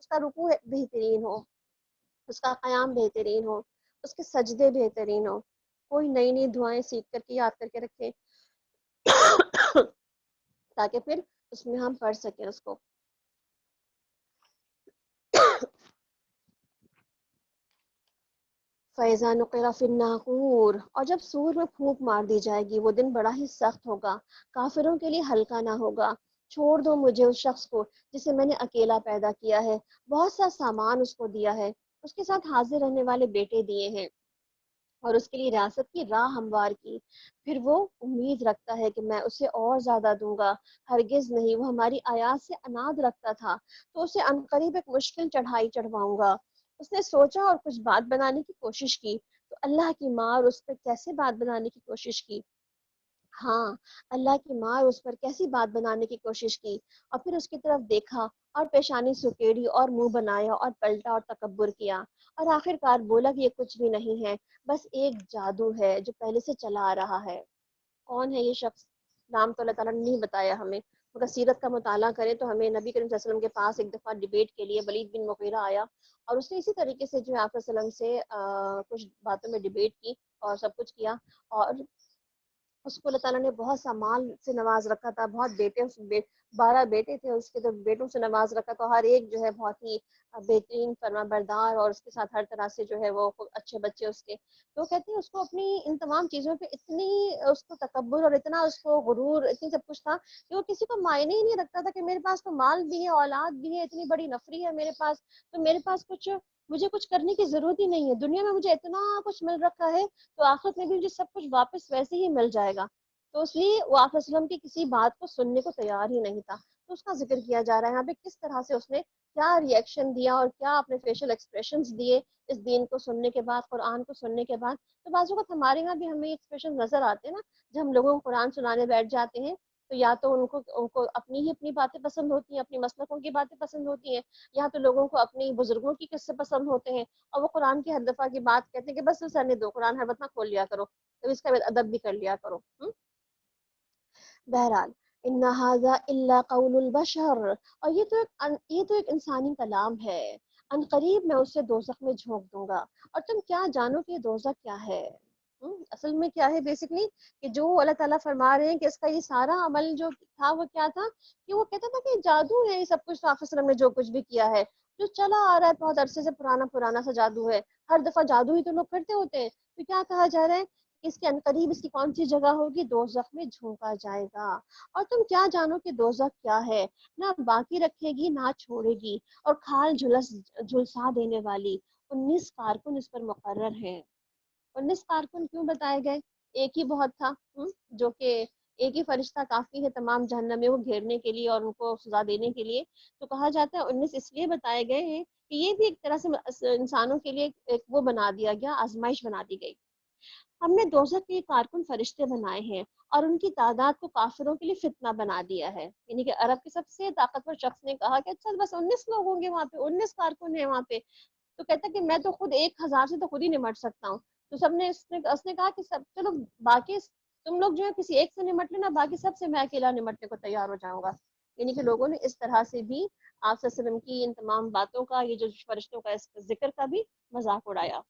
کا رکوع بہترین ہو، اس کا قیام بہترین ہو، اس کے سجدے بہترین ہو، کوئی نئی نئی دعائیں سیکھ کر کے یاد کر کے رکھیں تاکہ پھر اس میں ہم پڑھ سکیں اس کو۔ فَإِذَا نُقِرَ فِي النَّاقُورِ، اور جب سور میں پھونک مار دی جائے گی، وہ دن بڑا ہی سخت ہوگا، کافروں کے لیے ہلکا نہ ہوگا۔ چھوڑ دو مجھے اس شخص کو جسے میں نے اکیلا پیدا کیا ہے، بہت سا سامان اس کو دیا ہے، اس کے ساتھ حاضر رہنے والے بیٹے دیے ہیں، اور اس کے لیے ریاست کی راہ ہموار کی۔ پھر وہ امید رکھتا ہے کہ میں اسے اور زیادہ دوں گا، ہرگز نہیں، وہ ہماری آیات سے اناد رکھتا تھا تو اسے عنقریب ایک مشکل چڑھائی چڑھواؤں گا۔ اس نے سوچا اور کچھ بات بنانے کی کوشش کی تو اللہ کی مار اس پر کیسے بات بنانے کی کوشش کی، ہاں، اللہ کی مار اس پر کیسی بات بنانے کی کوشش کی، اور پھر اس کی طرف دیکھا اور پیشانی سکیڑی اور منہ بنایا اور پلٹا اور تکبر کیا، اور آخر کار بولا کہ یہ کچھ بھی نہیں ہے، بس ایک جادو ہے جو پہلے سے چلا آ رہا ہے۔ کون ہے یہ شخص؟ نام تو اللہ تعالیٰ نے نہیں بتایا ہمیں، مگر سیرت کا مطالعہ کریں تو ہمیں نبی کریم صلی اللہ علیہ وسلم کے پاس ایک دفعہ ڈیبیٹ کے لیے ولید بن مغیرہ آیا، اور اس نے اسی طریقے سے جو ہے آپ صلی اللہ علیہ وسلم سے کچھ باتوں میں ڈیبیٹ کی اور سب کچھ کیا، اور اس کو اللہ تعالیٰ نے بہت سا مال سے نواز رکھا تھا، بہت بیٹے 12 بیٹے تھے اس کے، تو بیٹوں سے نواز رکھا، تو ہر ایک جو ہے بہت ہی بہترین فرما بردار، اور اس کے ساتھ ہر طرح سے جو ہے وہ اچھے بچے اس کے، تو کہتے ہیں اس کو اپنی ان تمام چیزوں پہ اتنی اس کو تکبر اور اتنا اس کو غرور، اتنی سب کچھ تھا کہ وہ کسی کو معنی ہی نہیں رکھتا تھا کہ میرے پاس تو مال بھی ہے، اولاد بھی ہے، اتنی بڑی نفری ہے میرے پاس، تو میرے پاس مجھے کچھ کرنے کی ضرورت ہی نہیں ہے، دنیا میں مجھے اتنا کچھ مل رکھا ہے تو آخرت میں بھی مجھے سب کچھ واپس ویسے ہی مل جائے گا۔ تو اس لیے وہ آپ وسلم کی کسی بات کو سننے کو تیار ہی نہیں تھا، تو اس کا ذکر کیا جا رہا ہے یہاں پہ کس طرح سے اس نے کیا ریئیکشن دیا اور کیا اپنے فیشل ایکسپریشنز دیے اس دین کو سننے کے بعد، قرآن کو سننے کے بعد۔ تو بعض اوقات ہمارے یہاں بھی ہمیں ایکسپریشن نظر آتے ہیں نا، جب ہم لوگوں کو قرآن سنانے بیٹھ جاتے ہیں تو یا تو ان کو اپنی باتیں پسند ہوتی ہیں، اپنی مسلکوں کی باتیں پسند ہوتی ہیں، یا تو لوگوں کو اپنی بزرگوں کی قصے پسند ہوتے ہیں، اور وہ قرآن کی ہر دفعہ کی بات کہتے ہیں کہ بس سرنے دو، قرآن ہر وقت کھول لیا کرو، تو اس کا ادب بھی کر لیا کرو۔ بہرحال، ان ھذا الا قول البشر، اور یہ تو ایک انسانی کلام ہے، ان قریب میں اسے دوزخ میں جھونک دوں گا، اور تم کیا جانو کہ یہ دوزخ کیا ہے۔ اصل میں کیا ہے بیسکلی، کہ جو اللہ تعالیٰ فرما رہے ہیں کہ اس کا یہ سارا عمل جو تھا وہ کیا تھا، کہ وہ کہتا تھا کہ جادو ہے، یہ سب کچھ حافظ وسلم نے جو کچھ بھی کیا ہے، جو چلا آ رہا ہے بہت عرصے سے، پرانا پرانا سا جادو ہے، ہر دفعہ جادو ہی تو لوگ کرتے ہوتے ہیں، تو کیا کہا جا رہا ہے، اس کے انقریب اس کی کون سی جگہ ہوگی، دوزخ میں جھونکا جائے گا، اور تم کیا جانو کہ دوزخ کیا ہے، نہ باقی رکھے گی نہ چھوڑے گی، اور کھال جھلسا دینے والی، 19 کارکن اس پر مقرر ہیں۔ 19 کارکن کیوں بتائے گئے؟ ایک ہی بہت تھا، جو کہ ایک ہی فرشتہ کافی ہے تمام جہنمیوں کو گھیرنے کے لیے اور ان کو سزا دینے کے لیے، تو کہا جاتا ہے 19 اس لیے بتائے گئے ہیں کہ یہ بھی ایک طرح سے انسانوں کے لیے ایک وہ بنا دیا گیا، آزمائش بنا دی گئی۔ ہم نے دوزخ کے کارکن فرشتے بنائے ہیں اور ان کی تعداد کو کافروں کے لیے فتنہ بنا دیا ہے، یعنی کہ عرب کے سب سے طاقتور شخص نے کہا کہ اچھا بس 19 لوگ ہوں گے وہاں پہ، 19 کارکن ہیں وہاں پہ، تو کہتا کہ میں تو خود 1000 سے تو خود ہی نمٹ سکتا ہوں، تو سب نے اس نے کہا کہ سب چلو، باقی تم لوگ جو ہے کسی ایک سے نمٹ لینا، باقی سب سے میں اکیلا نمٹنے کو تیار ہو جاؤں گا۔ یعنی کہ لوگوں نے اس طرح سے بھی آپ صلی اللہ علیہ وسلم کی ان تمام باتوں کا، یہ جو فرشتوں کا اس ذکر کا بھی مذاق اڑایا،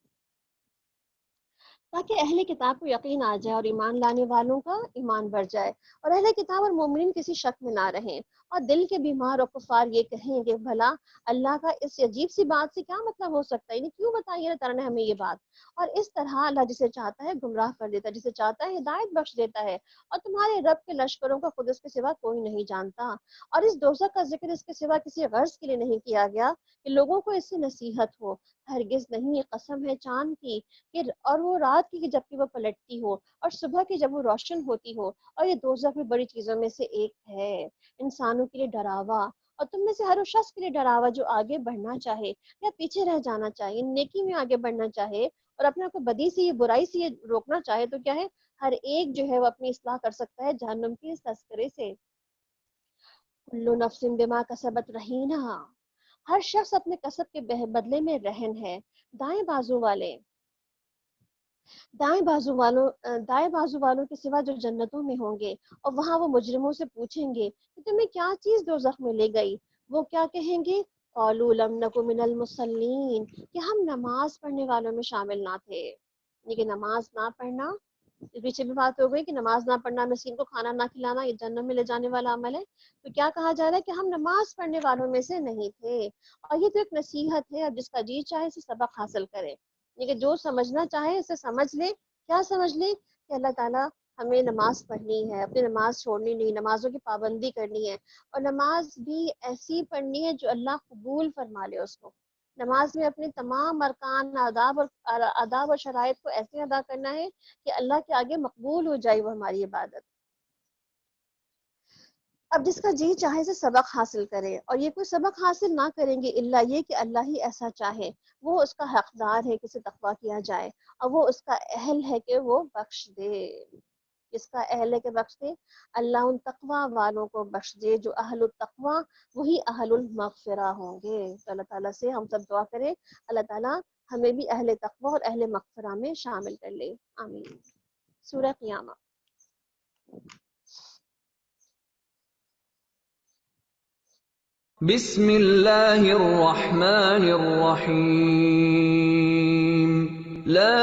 تاکہ اہل کتاب کو یقین آ جائے اور ایمان لانے والوں کا ایمان بڑھ جائے، اور اہل کتاب اور مومنین کسی شک میں نہ رہیں، اور دل کے بیمار اور کفار یہ کہیں کہ بھلا اللہ کا اس عجیب سی بات سے کیا مطلب ہو سکتا ہے، یعنی کیوں بتائی اللہ تعالیٰ نے ہمیں یہ بات، اور اس طرح اللہ جسے چاہتا ہے گمراہ کر دیتا ہے، جسے چاہتا ہے ہدایت بخش دیتا ہے، اور تمہارے رب کے لشکروں کا خود اس کے سوا کوئی نہیں جانتا، اور اس دوزخ کا ذکر اس کے سوا کسی غرض کے لیے نہیں کیا گیا کہ لوگوں کو اس سے نصیحت ہو، ہرگز نہیں، یہ قسم ہے چاند کی اور وہ رات کی کہ جب کہ وہ پلٹتی ہو، اور صبح کی جب وہ روشن ہوتی ہو، اور یہ دوزخ میں بڑی چیزوں میں سے ایک ہے، انسانوں کے لیے ڈراوا، اور تم میں سے ہر اس شخص کے لیے ڈراوا جو آگے بڑھنا چاہے یا پیچھے رہ جانا چاہے، نیکی میں آگے بڑھنا چاہے اور اپنے آپ کو بدی سے یہ برائی سے یہ روکنا چاہے، تو کیا ہے، ہر ایک جو ہے وہ اپنی اصلاح کر سکتا ہے جہنم کی اس تذکرے سے۔ کل نفس بما کسبت رہینہ، ہر شخص اپنے کسب کے بدلے میں رہن ہے۔ دائیں بازو والے، دائیں بازو والوں کے سوا جو جنتوں میں ہوں گے، اور وہاں وہ مجرموں سے پوچھیں گے کہ تمہیں کیا چیز دوزخ میں لے گئی، وہ کیا کہیں گے، قالوا لم نک من المصلین، کہ ہم نماز پڑھنے والوں میں شامل نہ تھے، یعنی کہ نماز نہ پڑھنا، پیچھے بھی بات ہو گئی کہ نماز نہ پڑھنا، مسکین کو کھانا نہ کھلانا، یہ جنت میں لے جانے والا عمل ہے، تو کیا کہا جا رہا ہے کہ ہم نماز پڑھنے والوں میں سے نہیں تھے، اور یہ تو ایک نصیحت ہے، اب جس کا جی چاہے اسے سبق حاصل کرے۔ یعنی کہ جو سمجھنا چاہے اسے سمجھ لے. کیا سمجھ لے؟ کہ اللہ تعالیٰ ہمیں نماز پڑھنی ہے، اپنی نماز چھوڑنی نہیں، نمازوں کی پابندی کرنی ہے، اور نماز بھی ایسی پڑھنی ہے جو اللہ قبول فرما لے اس کو. نماز میں اپنے تمام ارکان، آداب اور شرائط کو ایسے ادا کرنا ہے کہ اللہ کے آگے مقبول ہو جائے وہ ہماری عبادت. اب جس کا جی چاہے سے سبق حاصل کرے، اور یہ کوئی سبق حاصل نہ کریں گے الا یہ کہ اللہ ہی ایسا چاہے، وہ اس کا حقدار ہے کہ اسے تقویٰ کیا جائے، اور وہ اس کا اہل ہے کہ وہ بخش دے. اس کا اہل ہے کہ بخش دے. اللہ ان تقویٰ والوں کو بخش دے جو اہل التقویٰ، وہی اہل المغفرہ ہوں گے. تو اللہ تعالیٰ سے ہم سب دعا کریں اللہ تعالیٰ ہمیں بھی اہل تقویٰ اور اہل مغفرہ میں شامل کر لے. آمین. سورہ قیامہ. بسم اللہ الرحمن الرحیم. لا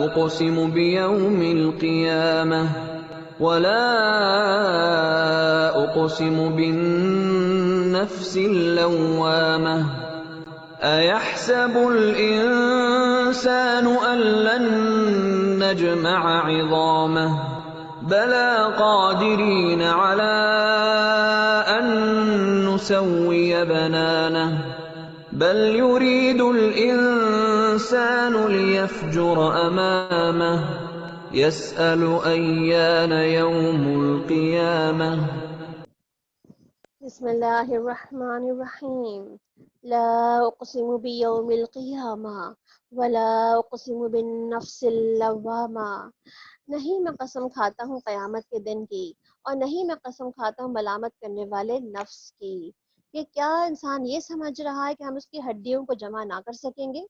اقسم بیوم القیامہ ولا اقسم بالنفس اللوامہ. ایحسب الانسان ان لن نجمع عظامہ بلى قادرين على أن نسوي بنانه بل يريد الإنسان ليفجر أمامه يسأل أيان يوم القيامة. بسم اللہ الرحمن الرحیم. لا اقسم بیوم القیامہ ولا اقسم بالنفس اللوامہ. نہیں میں قسم کھاتا ہوں قیامت کے دن کی، اور نہیں میں قسم کھاتا ہوں ملامت کرنے والے نفس کی. کہ کیا انسان یہ سمجھ رہا ہے کہ ہم اس کی ہڈیوں کو جمع نہ کر سکیں گے؟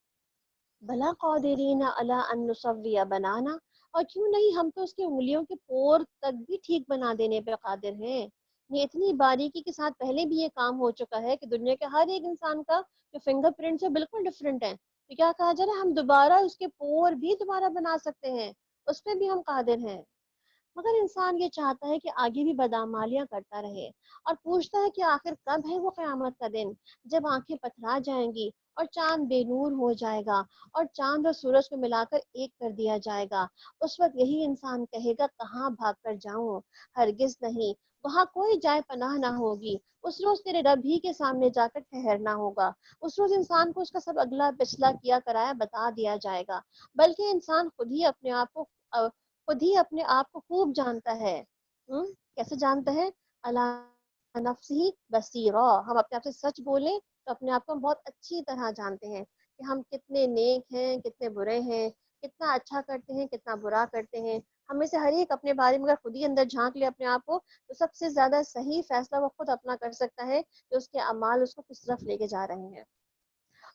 بلا قادرین علی ان نسوی بنانا، اور کیوں نہیں، ہم تو اس کی انگلیوں کے پور تک بھی ٹھیک بنا دینے پہ قادر ہیں. یہ اتنی باریکی کے ساتھ پہلے بھی یہ کام ہو چکا ہے کہ دنیا کے ہر ایک انسان کا جو فنگر پرنٹس ہے بالکل ڈفرینٹ ہیں. تو کیا کہا جا رہا ہے، ہم دوبارہ اس کے پور بھی دوبارہ بنا سکتے ہیں، اس پہ بھی ہم قادر ہیں. مگر انسان یہ چاہتا ہے کہ آگے بھی بدعمالیاں کرتا رہے، اور پوچھتا ہے کہ آخر کب ہے وہ قیامت کا دن جب آنکھیں پتھرا جائیں گی اور چاند بے نور ہو جائے گا اور چاند اور سورج کو ملا کر ایک کر دیا جائے گا. اس وقت یہی انسان کہے گا کہاں بھاگ کر جاؤں، ہرگز نہیں، وہاں کوئی جائے پناہ نہ ہوگی. اس روز تیرے رب ہی کے سامنے جا کر ٹھہرنا ہوگا. اس روز انسان کو اس کا سب اگلا پچھلا کیا کرایا بتا دیا جائے گا. بلکہ انسان خود ہی اپنے آپ کو خوب جانتا ہے. کیسے جانتا ہے؟ اللہ نفسی بصیرا. ہم اپنے آپ سے سچ بولیں تو اپنے آپ کو ہم بہت اچھی طرح جانتے ہیں کہ ہم کتنے نیک ہیں، کتنے برے ہیں، کتنا اچھا کرتے ہیں، کتنا برا کرتے ہیں. ہم میں سے ہر ایک اپنے بارے میں اگر خود ہی اندر جھانک لے اپنے آپ کو تو سب سے زیادہ صحیح فیصلہ وہ خود اپنا کر سکتا ہے کہ اس کے اعمال اس کو کس طرف لے کے جا رہے ہیں.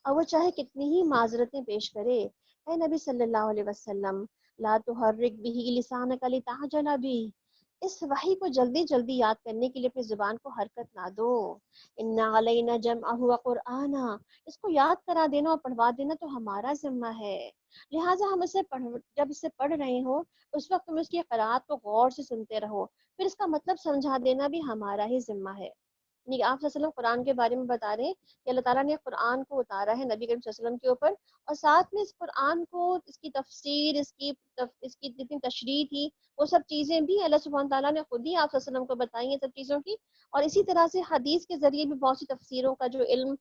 اور وہ چاہے کتنی ہی معذرتیں پیش کرے. اے نبی صلی اللہ علیہ وسلم، لا تحرک به لسانک لتعجل به، اس وحی کو جلدی جلدی یاد کرنے کے لیے اپنی زبان کو حرکت نہ دو. ان علینا جمعہ وقرآنا، اس کو یاد کرا دینا اور پڑھوا دینا تو ہمارا ذمہ ہے. لہٰذا ہم جب اسے پڑھ رہے ہوں اس وقت تم اس کی قرأت کو غور سے سنتے رہو، پھر اس کا مطلب سمجھا دینا بھی ہمارا ہی ذمہ ہے. یعنی آپ صلی اللہ علیہ وسلم قرآن کے بارے میں بتا رہے ہیں کہ اللہ تعالیٰ نے قرآن کو اتارا ہے نبی کریم صلی اللہ علیہ وسلم کے اوپر، اور ساتھ میں اس قرآن کو، اس کی تفسیر، اس کی جتنی تشریح تھی وہ سب چیزیں بھی اللہ سبحانہ تعالیٰ نے خود ہی آپ صلی اللہ علیہ وسلم کو بتائی ہیں سب چیزوں کی. اور اسی طرح سے حدیث کے ذریعے بھی بہت سی تفسیروں کا جو علم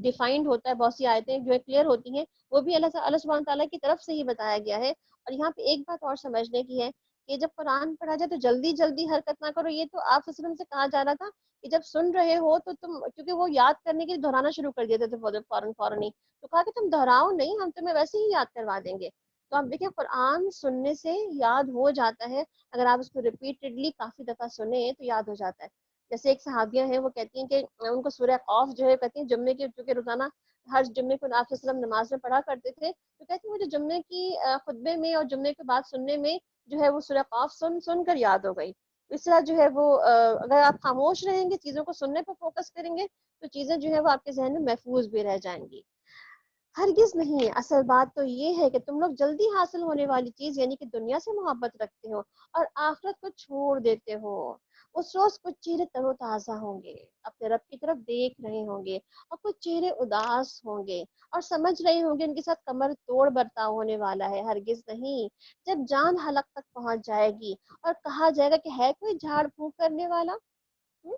ڈیفائنڈ ہوتا ہے، بہت سی آیتیں جو کلیئر ہوتی ہیں وہ بھی اللہ سبحانہ تعالیٰ کی طرف سے ہی بتایا گیا ہے. اور یہاں پہ ایک بات اور سمجھنے کی ہے کہ جب قرآن پڑھا جائے تو جلدی جلدی حرکت نہ کرو. یہ تو آپ صلی اللہ علیہ وسلم سے کہا جا رہا تھا کہ جب سن رہے ہو تو تم، کیونکہ وہ یاد کرنے کے لیے دہرانا شروع کر دیتے تھے فوراً ہی، تو کہا کہ تم دہراؤ نہیں، ہم تمہیں ویسے ہی یاد کروا دیں گے. تو آپ دیکھیں قرآن سننے سے یاد ہو جاتا ہے، اگر آپ اس کو ریپیٹڈلی کافی دفعہ سنیں تو یاد ہو جاتا ہے. جیسے ایک صحابیہ ہیں وہ کہتی ہیں کہ ان کو سورہ قاف جو ہے کہتی ہیں جمعے کے، چونکہ روزانہ ہر جمعے کو آپ صلی اللہ علیہ وسلم نماز میں پڑھا کرتے تھے، تو کہتی ہیں مجھے جمعے کی خطبے میں اور جمعے کے بعد سننے میں جو ہے وہ سورہ قاف سن کر یاد ہو گئی. اس طرح جو ہے وہ اگر آپ خاموش رہیں گے، چیزوں کو سننے پر فوکس کریں گے تو چیزیں جو ہے وہ آپ کے ذہن میں محفوظ بھی رہ جائیں گی. ہرگز نہیں. اصل بات تو یہ ہے کہ تم لوگ جلدی حاصل ہونے والی چیز یعنی کہ دنیا سے محبت رکھتے ہو اور آخرت کو چھوڑ دیتے ہو. اس روز کچھ چہرے تر و تازہ ہوں گے، اپنے رب کی طرف دیکھ رہے ہوں گے، اور کچھ چہرے اداس ہوں گے اور سمجھ رہے ہوں گے ان کے ساتھ کمر توڑ برتاؤ ہونے والا ہے۔ ہرگز نہیں، جب جان حلق تک پہنچ جائے گی اور کہا جائے گا کہ ہے کوئی جھاڑ پھونک کرنے والا، ہم؟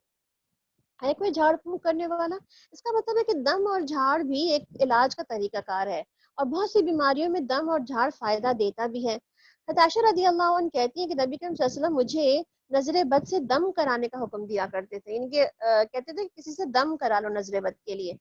ہے کوئی جھاڑ پھونک کرنے والا، اس کا مطلب ہے کہ دم اور جھاڑ بھی ایک علاج کا طریقہ کار ہے، اور بہت سی بیماریوں میں دم اور جھاڑ فائدہ دیتا بھی ہے۔ حضرت عائشہ رضی اللہ عنہ کہتی ہیں کہ نبی کریم صلی اللہ علیہ وسلم مجھے نظر بد سے دم کرانے کا حکم دیا کرتے تھے، یعنی کہ کہتے تھے کہ کسی سے دم کرا لو نظر بد کے لیے،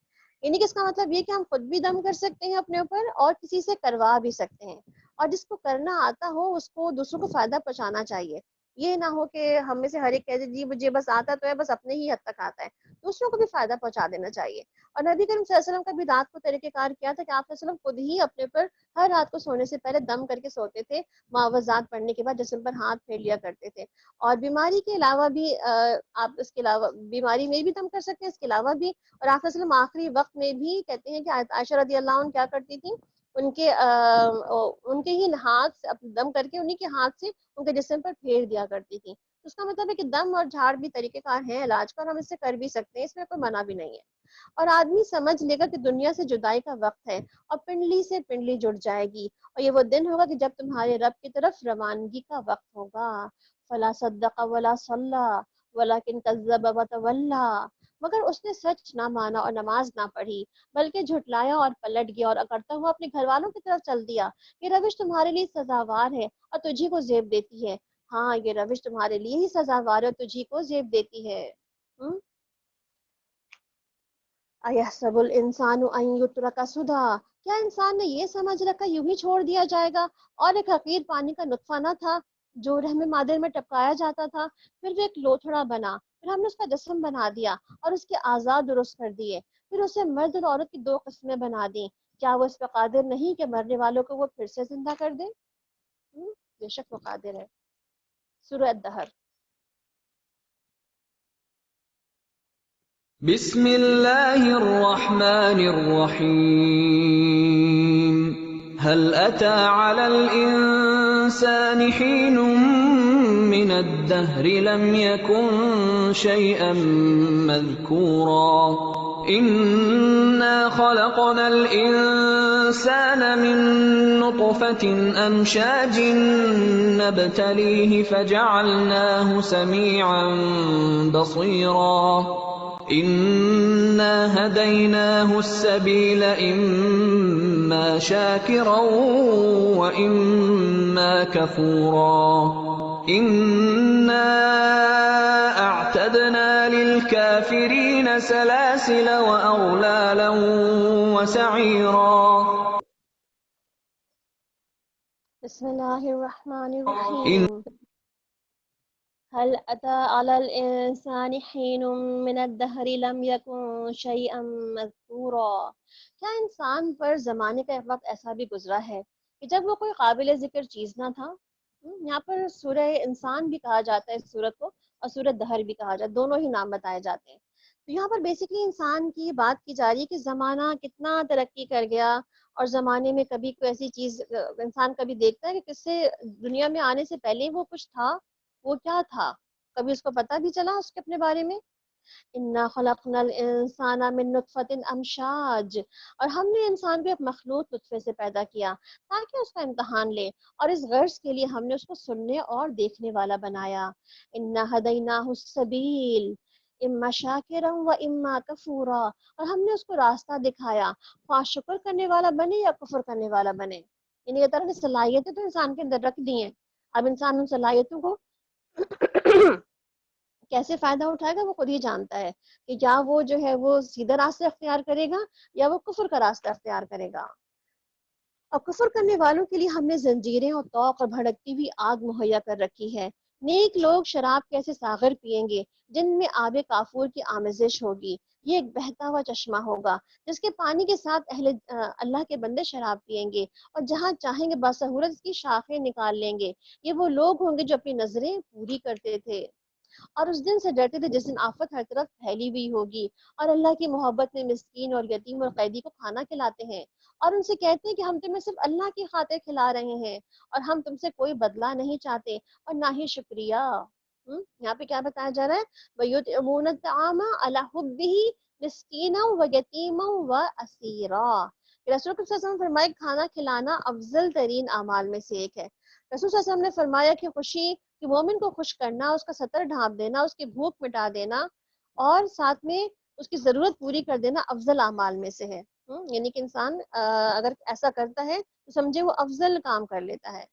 یعنی کہ اس کا مطلب یہ کہ ہم خود بھی دم کر سکتے ہیں اپنے اوپر اور کسی سے کروا بھی سکتے ہیں، اور جس کو کرنا آتا ہو اس کو دوسروں کو فائدہ پہنچانا چاہیے۔ یہ نہ ہو کہ ہم میں سے ہر ایک کہہ دے جی مجھے بس آتا تو ہے، بس اپنے ہی حد تک آتا ہے، دوسروں کو بھی فائدہ پہنچا دینا چاہیے۔ اور نبی کریم صلی اللہ علیہ وسلم کا بھی رات کو طریقہ کار کیا تھا کہ آپ صلی اللہ علیہ وسلم خود ہی اپنے پر ہر رات کو سونے سے پہلے دم کر کے سوتے تھے، معوذات پڑھنے کے بعد جسم پر ہاتھ پھیر لیا کرتے تھے۔ اور بیماری کے علاوہ بھی آپ اس کے علاوہ بیماری میں بھی دم کر سکتے ہیں، اس کے علاوہ بھی، اور آپ صلی اللہ علیہ وسلم آخری وقت میں بھی کہتے ہیں کہ عائشہ رضی اللہ عنہ کیا کرتی تھیں، ان کے ہی ہاتھ سے دم کر کے انہی کے ہاتھ سے ان کے جسم پر پھیر دیا کرتی تھی۔ اس کا مطلب ہے کہ دم اور جھاڑ بھی طریقہ کار ہیں علاج کا، اور ہم اس سے کر بھی سکتے ہیں، اس میں کوئی منع بھی نہیں ہے۔ اور آدمی سمجھ لے گا کہ دنیا سے جدائی کا وقت ہے اور پنڈلی سے پنڈلی جڑ جائے گی، اور یہ وہ دن ہوگا کہ جب تمہارے رب کی طرف روانگی کا وقت ہوگا۔ فلا صدق ولا صلی ولکن کذب وتولی، مگر اس نے سچ نہ مانا اور نماز نہ پڑھی، بلکہ جھٹلایا اور پلٹ گیا اور اکڑتا ہوا اپنے گھر والوں کی طرف چل دیا۔ یہ روش تمہارے لیے سزاوار ہے اور تجھی کو زیب دیتی ہے، ہاں یہ روش تمہارے لیے ہی سزاوار ہے اور تجھی کو زیب دیتی ہے۔ اَيَحْسَبُ الْإِنسَانُ أَن يُتْرَكَ سُدًى، کیا انسان نے یہ سمجھ رکھا یوں ہی چھوڑ دیا جائے گا؟ اور ایک حقیر پانی کا نطفہ نہ تھا جو رحم مادر میں ٹپکایا جاتا تھا، پھر وہ ایک لوتھڑا بنا، پھر ہم نے اس کا جسم بنا دیا اور اس کے اعضاء درست کر دیے، پھر اسے مرد اور عورت کی دو قسمیں بنا دیں، کیا وہ اس پہ قادر نہیں کہ مرنے والوں کو وہ پھر سے زندہ کر دے؟ بے شک وہ قادر ہے۔ سورہ الدہر۔ بسم اللہ الرحمن الرحیم هل أتى على الإنسان حين من الدهر لم يكن شيئا مذكورا إنا خلقنا الإنسان من نطفة أمشاج نبتليه فجعلناه سميعا بصيرا إنا هديناه السبيل إما شاكرا وإما كفورا إنا أعتدنا للكافرين سلاسل وأغلالا وسعيرا بسم اللہ الرحمن الرحیم۔ هل أتى على الإنسان حين من الدهر لم يكن شيئا مذكورا، کیا انسان پر زمانے کا ایک وقت ایسا بھی گزرا ہے کہ جب وہ کوئی قابل ذکر چیز نہ تھا؟ یہاں پر سورہ انسان بھی کہا جاتا ہے اس سورت کو، اور سورہ دہر بھی کہا جاتا ہے، دونوں ہی نام بتائے جاتے ہیں۔ تو یہاں پر بیسیکلی انسان کی بات کی جا رہی ہے کہ زمانہ کتنا ترقی کر گیا، اور زمانے میں کبھی کوئی ایسی چیز انسان کبھی دیکھتا ہے کہ کس سے دنیا میں آنے سے پہلے وہ کچھ تھا، وہ کیا تھا، کبھی اس کو پتہ بھی چلا اس کے اپنے بارے میں؟ انا خلقنا الانسان من نطفۃ امشاج، اور ہم نے انسان کو ایک مخلوط نطفے سے پیدا کیا تاکہ اس کا امتحان لے، اور اس غرض کے لیے ہم نے اس کو سننے اور دیکھنے والا بنایا۔ انا ہدیناہ السبیل اما شاکرا و اما کفورا، اور ہم نے اس کو راستہ دکھایا، خواہ شکر کرنے والا بنے یا کفر کرنے والا بنے، یعنی یہ طرح کی صلاحیتیں تو انسان کے اندر رکھ دی ہیں، اب انسان ان صلاحیتوں کو کیسے فائدہ اٹھائے گا وہ خود ہی جانتا ہے، کہ یا وہ جو ہے وہ سیدھا راستہ اختیار کرے گا یا وہ کفر کا راستہ اختیار کرے گا۔ اور کفر کرنے والوں کے لیے ہم نے زنجیریں اور طوق اور بھڑکتی ہوئی آگ مہیا کر رکھی ہے۔ نیک لوگ شراب کے ایسے ساغر پئیں گے جن میں آب کافور کی آمیزش ہوگی، یہ ایک بہتا ہوا چشمہ ہوگا جس کے پانی کے ساتھ اللہ کے بندے شراب پئیں گے، اور جہاں چاہیں گے باسہولت اس کی شاخیں نکال لیں گے۔ یہ وہ لوگ ہوں گے جو اپنی نظریں پوری کرتے تھے اور اس دن سے ڈرتے تھے جس دن آفت ہر طرف پھیلی ہوئی ہوگی، اور اللہ کی محبت میں مسکین اور یتیم اور قیدی کو کھانا کھلاتے ہیں، اور ان سے کہتے ہیں کہ ہم تمہیں صرف اللہ کی خاطر کھلا رہے ہیں اور ہم تم سے کوئی بدلہ نہیں چاہتے اور نہ ہی شکریہ۔ یہاں پہ کیا بتایا جا رہا ہے؟ وَيُطْعِمُونَ الطَّعَامَ عَلَىٰ حُبِّهِ مِسْكِینًا وَیتیمًا وَاسِیرًا۔ رسول کے صلی اللہ علیہ وسلم فرمائے کھانا کھلانا افضل ترین اعمال میں سے ایک ہے۔ رسول صلی اللہ علیہ وسلم نے فرمایا کہ خوشی کہ مومن کو خوش کرنا، اس کا ستر ڈھانپ دینا، اس کی بھوک مٹا دینا اور ساتھ میں اس کی ضرورت پوری کر دینا افضل اعمال میں سے ہے۔ یعنی کہ انسان اگر ایسا کرتا ہے تو سمجھے وہ افضل کام کر لیتا ہے۔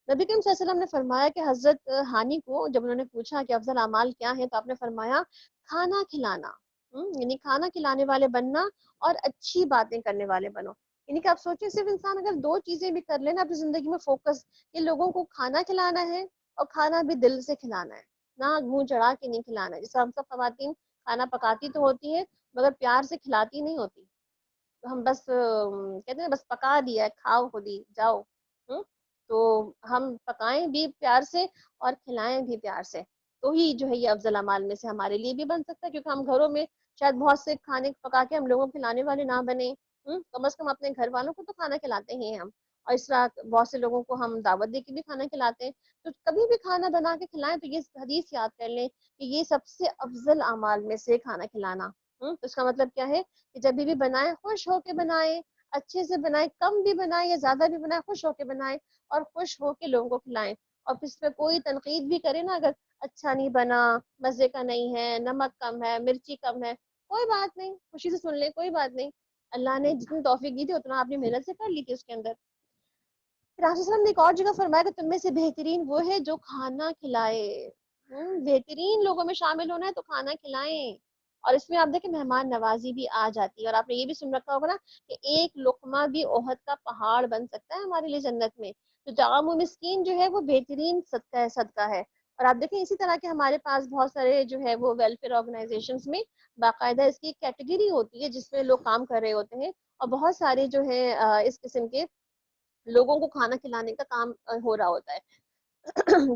نبی کریم صلی اللہ علیہ وسلم نے فرمایا کہ حضرت ہانی کو جب انہوں نے پوچھا کہ افضل اعمال کیا ہیں تو آپ نے فرمایا کھانا کھلانا، یعنی کھانا کھلانے والے بننا اور اچھی باتیں کرنے والے بنو۔ یعنی کہ آپ سوچیں صرف انسان اگر دو چیزیں بھی کر لینا اپنی زندگی میں فوکس، کہ لوگوں کو کھانا کھلانا ہے اور کھانا بھی دل سے کھلانا ہے، نہ منہ چڑھا کے نہیں کھلانا ہے۔ جیسے ہم سب خواتین کھانا پکاتی تو ہوتی ہیں مگر پیار سے کھلاتی نہیں ہوتی، تو ہم بس کہتے ہیں بس پکا دیا ہے کھاؤ خود ہی جاؤ۔ تو ہم پکائیں بھی پیار سے اور کھلائیں بھی پیار سے، تو ہی جو ہے یہ افضل اعمال میں سے ہمارے لیے بھی بن سکتا ہے، کیونکہ ہم گھروں میں شاید بہت سے کھانے پکا کے ہم لوگوں کو کھلانے والے نہ بنے، کم از کم اپنے گھر والوں کو تو کھانا کھلاتے ہی ہیں ہم، اور اس طرح بہت سے لوگوں کو ہم دعوت دے کے بھی کھانا کھلاتے ہیں۔ تو کبھی بھی کھانا بنا کے کھلائیں تو یہ حدیث یاد کر لیں کہ یہ سب سے افضل اعمال میں سے کھانا کھلانا۔ تو اس کا مطلب کیا ہے کہ جب بھی بنائیں خوش ہو کے بنائیں، اچھے سے بنائیں، کم بھی بنائیں یا زیادہ بھی بنائیں، خوش ہو کے بنائیں اور خوش ہو کے لوگوں کو کھلائیں۔ اور پھر اس پہ کوئی تنقید بھی کرے نا، اگر اچھا نہیں بنا، مزے کا نہیں ہے، نمک کم ہے، مرچی کم ہے، کوئی بات نہیں، خوشی سے سن لیں، کوئی بات نہیں، اللہ نے جتنی توفیق دی تھی اتنا آپ نے محنت سے کر لی تھی اس کے اندر۔ پھر آپ صلی اللہ علیہ وسلم نے ایک اور جگہ فرمایا کہ تم میں سے بہترین وہ ہے جو کھانا کھلائے۔ بہترین لوگوں میں شامل ہونا ہے تو کھانا کھلائیں۔ اور اس میں آپ دیکھیں مہمان نوازی بھی آ جاتی ہے، اور آپ نے یہ بھی سن رکھا ہوگا نا کہ ایک لقمہ بھی احد کا پہاڑ بن سکتا ہے ہمارے لیے جنت میں۔ تو طعام و مسکین جو ہے وہ بہترین صدقہ ہے۔ اور آپ دیکھیں اسی طرح کے ہمارے پاس بہت سارے جو ہے وہ ویلفیئر آرگنائزیشنز میں باقاعدہ اس کی کیٹیگری ہوتی ہے جس میں لوگ کام کر رہے ہوتے ہیں، اور بہت سارے جو ہے اس قسم کے لوگوں کو کھانا کھلانے کا کام ہو رہا ہوتا ہے۔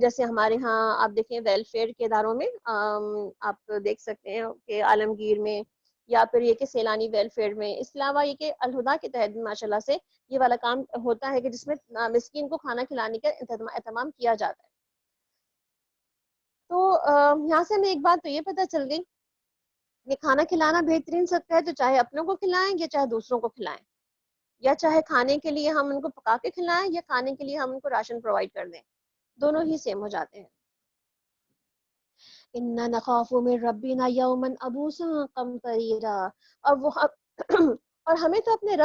جیسے ہمارے ہاں آپ دیکھیں ویلفیئر کے اداروں میں آپ دیکھ سکتے ہیں کہ عالمگیر میں، یا پھر یہ کہ سیلانی ویلفیئر میں، اس کے علاوہ یہ کہ الہدا کے تحت بھی ماشاء اللہ سے یہ والا کام ہوتا ہے کہ جس میں مسکین کو کھانا کھلانے کا اہتمام کیا جاتا ہے۔ تو یہاں سے ہمیں ایک بات تو یہ پتہ چل گئی کہ کھانا کھلانا بہترین صدقہ ہے، تو چاہے اپنوں کو کھلائیں یا چاہے دوسروں کو کھلائیں، یا چاہے کھانے کے لیے ہم ان کو پکا کے کھلائیں یا کھانے کے لیے ہم ان کو راشن پرووائڈ کر دیں، دونوں ہی سیم ہو جاتے ہیں۔ اِنَّا نَخَافُ مِن رَبِّنَا يَوْمًا عَبُوسًا قَمْطَرِيرًا۔ اور وہ اور ہمیں تو اپنے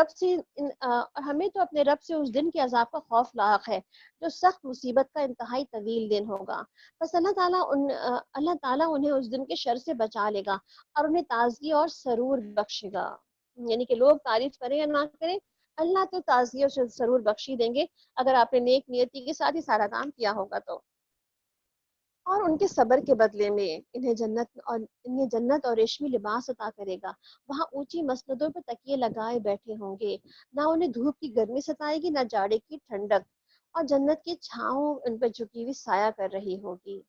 رب سے اس دن کے عذاب کا خوف لاحق ہے جو سخت مصیبت کا انتہائی طویل دن ہوگا۔ بس اللہ تعالیٰ انہیں اس دن کے شر سے بچا لے گا اور انہیں تازگی اور سرور بخشے گا۔ یعنی کہ لوگ تعریف کریں یا نہ کریں، اللہ تو تازگی اور سرور بخشی دیں گے اگر آپ نے نیک نیتی کے ساتھ ہی سارا کام کیا ہوگا تو۔ اور ان کے صبر کے بدلے میں انہیں جنت اور ریشمی لباس عطا کرے گا۔ وہاں اونچی مسندوں پر تکیے لگائے بیٹھے ہوں گے، نہ انہیں دھوپ کی گرمی ستائے گی نہ جاڑے کی ٹھنڈک، اور جنت کی چھاؤں ان پر جھکی ہوئی سایہ کر رہی ہوگی،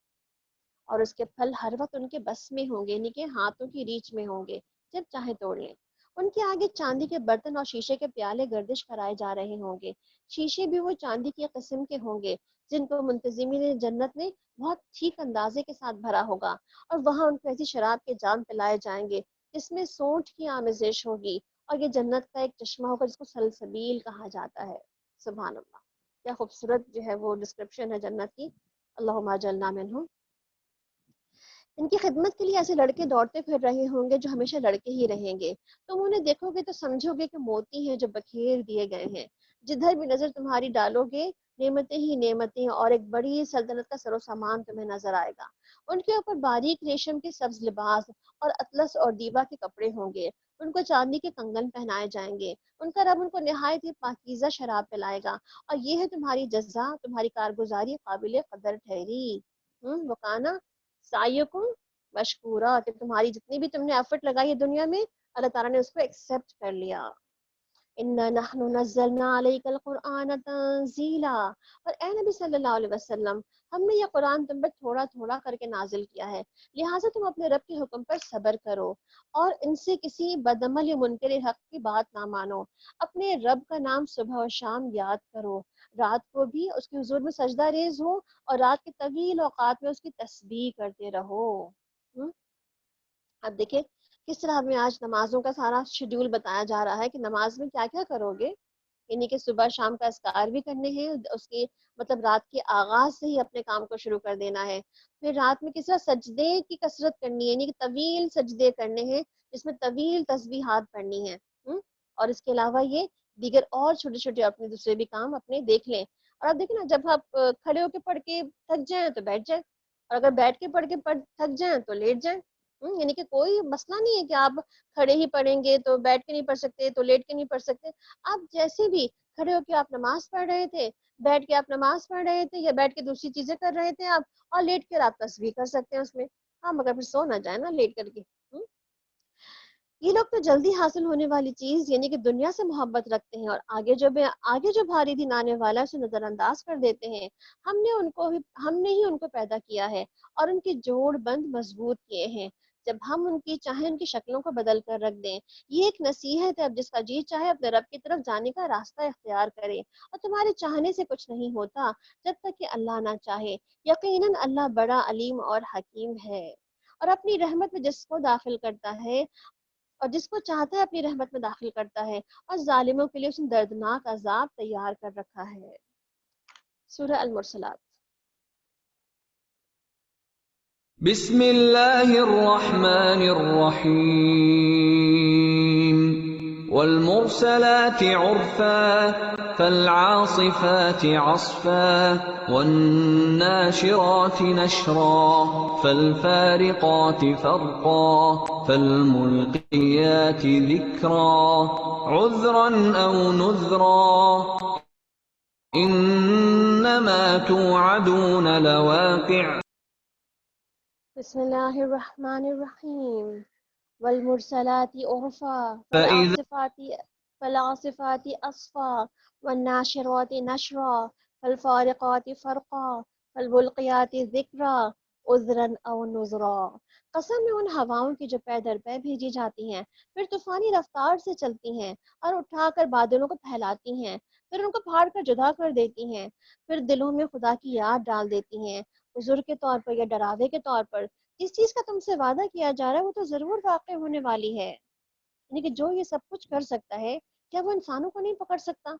اور اس کے پھل ہر وقت ان کے بس میں ہوں گے، یعنی کہ ہاتھوں کی ریچ میں ہوں گے، جب چاہے توڑ لیں۔ ان کے آگے چاندی کے برتن اور شیشے کے پیالے گردش کرائے جا رہے ہوں گے، شیشے بھی وہ چاندی کی قسم کے ہوں گے جن کو منتظمین جنت نے بہت ٹھیک اندازے کے ساتھ بھرا ہوگا، اور وہاں ان کو ایسی شراب کے جام پلائے جائیں گے جس میں سونٹ کی آمیزش ہوگی، اور یہ جنت کا ایک چشمہ ہوگا جس کو سلسبیل کہا جاتا ہے۔ سبحان اللہ، کیا خوبصورت جو ہے وہ ڈسکرپشن ہے جنت کی، اللہم اجعلنا منہم۔ ان کی خدمت کے لیے ایسے لڑکے دوڑتے پھر رہے ہوں گے جو ہمیشہ لڑکے ہی رہیں گے، تم انہیں دیکھو گے تو سمجھو گے کہ موتی ہیں جو بکھیر دیے گئے ہیں، جدھر بھی نظر تمہاری ڈالو گے نعمتیں ہی نعمتیں، اور ایک بڑی سلطنت کا سر و سامان تمہیں نظر آئے گا۔ ان کے اوپر باریک ریشم کے سبز لباس اور اطلس اور دیبا کے کپڑے ہوں گے، ان کو چاندی کے کنگن پہنائے جائیں گے، ان کا رب ان کو نہایت ہی پاکیزہ شراب پلائے گا، اور یہ ہے تمہاری جزا، تمہاری کارگزاری قابل قدر ٹھہری۔ وکانا سعیکم مشکورا، کہ تمہاری جتنی بھی تم نے ایفرٹ لگائی ہے دنیا میں، اللہ تعالیٰ نے اس کو ایکسیپٹ کر لیا۔ اِنَّا نَحْنُ نَزَّلْنَا عَلَيْكَ الْقُرْآنَ تَنزِيلًا، اور اے نبی صلی اللہ علیہ وسلم، ہم نے یہ قرآن تم پر تھوڑا تھوڑا کر کے نازل کیا ہے، لہٰذا تم اپنے رب کے حکم پر صبر کرو اور ان سے کسی بدعمل یا منکر حق کی بات نہ مانو، اپنے رب کا نام صبح و شام یاد کرو، رات کو بھی اس کے حضور میں سجدہ ریز ہو اور رات کے طویل اوقات میں اس کی تسبیح کرتے رہو۔ اب دیکھیں کس طرح ہمیں آج نمازوں کا سارا شیڈیول بتایا جا رہا ہے کہ نماز میں کیا کیا کرو گے، یعنی کہ صبح شام کا اذکار بھی کرنے ہیں، اس کی مطلب رات کے آغاز سے ہی اپنے کام کو شروع کر دینا ہے، پھر رات میں کس طرح سجدے کی کثرت کرنی ہے، یعنی کہ طویل سجدے کرنے ہیں جس میں طویل تسبیحات پڑھنی ہے۔ اور اس کے علاوہ یہ دیگر اور چھوٹے چھوٹے اپنے دوسرے بھی کام اپنے دیکھ لیں۔ اور اب دیکھیں نا، جب آپ کھڑے ہو کے پڑھ کے تھک جائیں تو بیٹھ جائیں، اور اگر بیٹھ کے پڑھ کے تھک جائیں تو لیٹ جائیں۔ یعنی کہ کوئی مسئلہ نہیں ہے کہ آپ کھڑے ہی پڑھیں گے تو بیٹھ کے نہیں پڑھ سکتے، تو لیٹ کے نہیں پڑھ سکتے۔ آپ جیسے بھی کھڑے ہو کے آپ نماز پڑھ رہے تھے، بیٹھ کے آپ نماز پڑھ رہے تھے، یا بیٹھ کے دوسری چیزیں کر رہے تھے آپ، اور لیٹ کر آپ تسبیح کر سکتے ہیں اس میں۔ ہاں مگر پھر سو نہ جائے نا لیٹ کر کے۔ یہ لوگ تو جلدی حاصل ہونے والی چیز یعنی کہ دنیا سے محبت رکھتے ہیں، اور آگے جو بھاری دن آنے والا ہے اسے نظر انداز کر دیتے ہیں۔ ہم نے ہی ان کو پیدا کیا ہے اور ان کے جوڑ بند مضبوط کیے ہیں، جب ہم چاہیں ان کی شکلوں کو بدل کر رکھ دیں۔ یہ ایک نصیحت ہے، اب جس کا جی چاہے اپنے رب کی طرف جانے کا راستہ اختیار کرے، اور تمہارے چاہنے سے کچھ نہیں ہوتا جب تک کہ اللہ نہ چاہے، یقیناً اللہ بڑا علیم اور حکیم ہے۔ اور اپنی رحمت میں جس کو داخل کرتا ہے اور جس کو چاہتا ہے اپنی رحمت میں داخل کرتا ہے، اور ظالموں کے لیے اس نے دردناک عذاب تیار کر رکھا ہے۔ سورہ المرسلات۔ بسم اللہ الرحمن الرحیم والمرسلات عرفا فالعاصفات عصفا والناشرات نشرا فالفارقات فرقا فالملقيات ذكرا عذرا أو نذرا إنما توعدون لواقع بسم اللہ الرحمن الرحیم والمرسلات عرفا فإذا فالعاصفات اصفا والناشرات نشرا فالفارقات فرقا فالملقیات ذکرا عذرا او نذرا۔ قسم ہے ان ہواؤں کی جو پے در پے بھیجی جاتی ہیں، پھر طوفانی رفتار سے چلتی ہیں اور اٹھا کر بادلوں کو پھیلاتی ہیں، پھر ان کو پھاڑ کر جدا کر دیتی ہیں، پھر دلوں میں خدا کی یاد ڈال دیتی ہیں، عذر کے طور پر یا ڈراوے کے طور پر۔ جس چیز کا تم سے وعدہ کیا جا رہا ہے وہ تو ضرور واقع ہونے والی ہے، یعنی کہ جو یہ سب کچھ کر سکتا ہے، کیا وہ انسانوں کو نہیں پکڑ سکتا،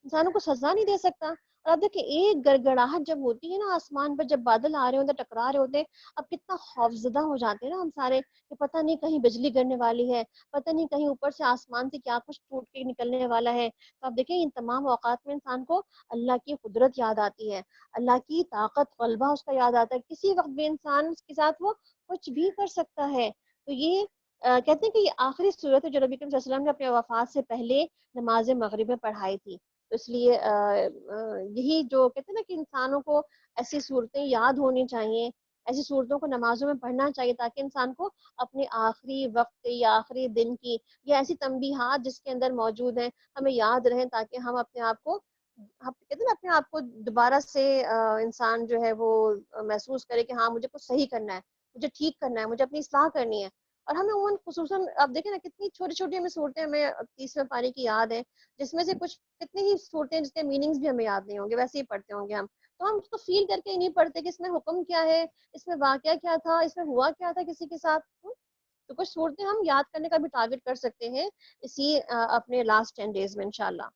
انسانوں کو سزا نہیں دے سکتا؟ اور اب دیکھیں ایک گڑگڑاہٹ جب ہوتی ہے نا آسمان پر، جب بادل آ رہے ہوتے ہیں، ٹکرا رہے ہوتے ہیں، اب کتنا خوفزدہ ہو جاتے ہیں نا ہم سارے کہ پتہ نہیں کہیں بجلی گرنے والی ہے، پتہ نہیں کہیں اوپر سے آسمان سے کیا کچھ ٹوٹ کے نکلنے والا ہے۔ تو اب دیکھیں ان تمام اوقات میں انسان کو اللہ کی قدرت یاد آتی ہے، اللہ کی طاقت غلبہ اس کا یاد آتا ہے، کسی وقت بھی انسان اس کے ساتھ وہ کچھ بھی کر سکتا ہے۔ تو یہ کہتے ہیں کہ یہ آخری صورت ہے جو نبی کریم صلی اللہ علیہ وسلم نے اپنے وفات سے پہلے نماز مغرب میں پڑھائی تھی، تو اس لیے یہی جو کہتے ہیں نا کہ انسانوں کو ایسی صورتیں یاد ہونی چاہیے، ایسی صورتوں کو نمازوں میں پڑھنا چاہیے تاکہ انسان کو اپنے آخری وقت یا آخری دن کی یا ایسی تنبیہات جس کے اندر موجود ہیں ہمیں یاد رہیں، تاکہ ہم اپنے آپ کو کہتے ہیں نا اپنے آپ کو دوبارہ سے انسان جو ہے وہ محسوس کرے کہ ہاں مجھے کچھ صحیح کرنا ہے، مجھے ٹھیک کرنا ہے، مجھے اپنی اصلاح کرنی ہے۔ اور ہمیں عموماً خصوصاً آپ دیکھیں نا کتنی چھوٹی چھوٹی ہمیں صورتیں ہمیں 30ویں پارے کی یاد ہیں، جس میں سے کچھ کتنی ہی صورتیں جس کے میننگز بھی ہمیں یاد نہیں ہوں گے، ویسے ہی پڑھتے ہوں گے ہم، تو ہم اس کو فیل کر کے ہی نہیں پڑھتے کہ اس میں حکم کیا ہے، اس میں واقعہ کیا تھا، اس میں ہوا کیا تھا کسی کے ساتھ۔ تو کچھ صورتیں ہم یاد کرنے کا بھی ٹارگٹ کر سکتے ہیں اسی اپنے لاسٹ 10 days میں انشاءاللہ۔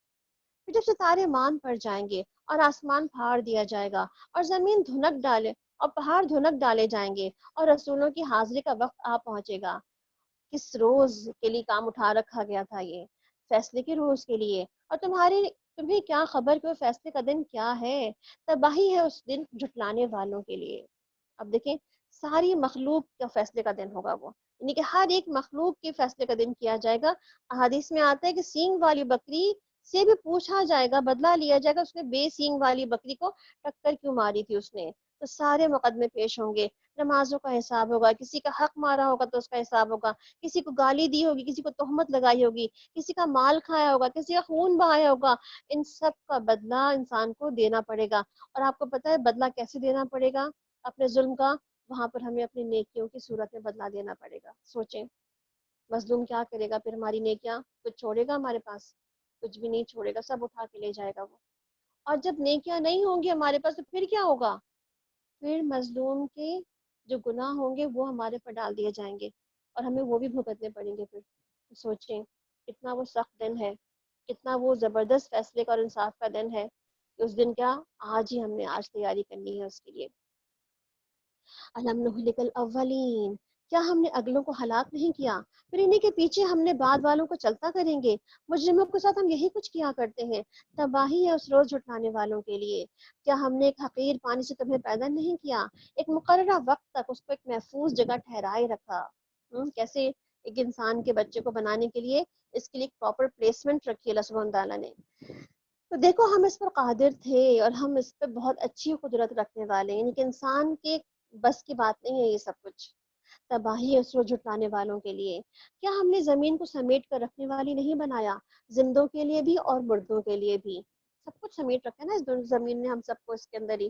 پھر جب ستارے مان پڑ جائیں گے اور آسمان پھاڑ دیا جائے گا اور زمین دھنک ڈالے اور پہاڑ دھنک ڈالے جائیں گے اور رسولوں کی حاضری کا وقت آ پہنچے گا۔ کس روز کے لیے کام اٹھا رکھا گیا تھا، یہ فیصلے کے روز کے لیے، اور تمہیں کیا خبر کہ وہ فیصلے کا دن کیا ہے؟ تباہی ہے اس دن جھٹلانے والوں کے لیے۔ اب دیکھیں ساری مخلوق کا فیصلے کا دن ہوگا وہ، یعنی کہ ہر ایک مخلوق کے فیصلے کا دن کیا جائے گا۔ احادیث میں آتا ہے کہ سینگ والی بکری سے بھی پوچھا جائے گا، بدلہ لیا جائے گا اس نے بے سینگ والی بکری کو ٹکر کیوں ماری تھی اس نے۔ تو سارے مقدمے پیش ہوں گے، نمازوں کا حساب ہوگا، کسی کا حق مارا ہوگا تو اس کا حساب ہوگا، کسی کو گالی دی ہوگی، کسی کو تہمت لگائی ہوگی، کسی کا مال کھایا ہوگا، کسی کا خون بہایا ہوگا، ان سب کا بدلہ انسان کو دینا پڑے گا۔ اور آپ کو پتہ ہے بدلہ کیسے دینا پڑے گا اپنے ظلم کا؟ وہاں پر ہمیں اپنی نیکیوں کی صورت میں بدلہ دینا پڑے گا۔ سوچیں مظلوم کیا کرے گا؟ پھر ہماری نیکیاں کچھ چھوڑے گا ہمارے پاس؟ کچھ بھی نہیں چھوڑے گا، سب اٹھا کے لے جائے گا وہ۔ اور جب نیکیاں نہیں ہوں گی ہمارے پاس تو پھر کیا ہوگا؟ پھر مظلوم کے جو گناہ ہوں گے وہ ہمارے پر ڈال دیے جائیں گے اور ہمیں وہ بھی بھگتنے پڑیں گے پھر. سوچیں کتنا وہ سخت دن ہے، کتنا وہ زبردست فیصلے کا اور انصاف کا دن ہے کہ اس دن کیا آج ہی ہم نے آج تیاری کرنی ہے اس کے لیے. الم نہلک الاولین، کیا ہم نے اگلوں کو ہلاک نہیں کیا، پھر انہیں کے پیچھے ہم نے بعد والوں کو چلتا کریں گے. مجرموں کے ساتھ ہم یہی کچھ کیا کرتے ہیں. تباہی ہے اس روز جھٹلانے والوں کے لیے. کیا ہم نے ایک حقیر پانی سے تمہیں پیدا نہیں کیا، ایک مقررہ وقت تک اس کو ایک محفوظ جگہ ٹھہرائے رکھا. کیسے ایک انسان کے بچے کو بنانے کے لیے اس کے لیے ایک پراپر پلیسمنٹ رکھی اللہ سبحانہ تعالیٰ نے. تو دیکھو ہم اس پر قادر تھے اور ہم اس پہ بہت اچھی قدرت رکھنے والے ہیں، یعنی کہ انسان کے بس کی بات نہیں ہے یہ سب کچھ. تباہی ہے اس روز جھٹلانے والوں کے لیے. کیا ہم نے زمین کو سمیٹ کر رکھنے والی نہیں بنایا، زندوں کے لیے بھی اور مردوں کے لیے بھی. سب کچھ سمیٹ رکھا ہے نا اس زمین نے ہم سب کو اس کے اندر ہی،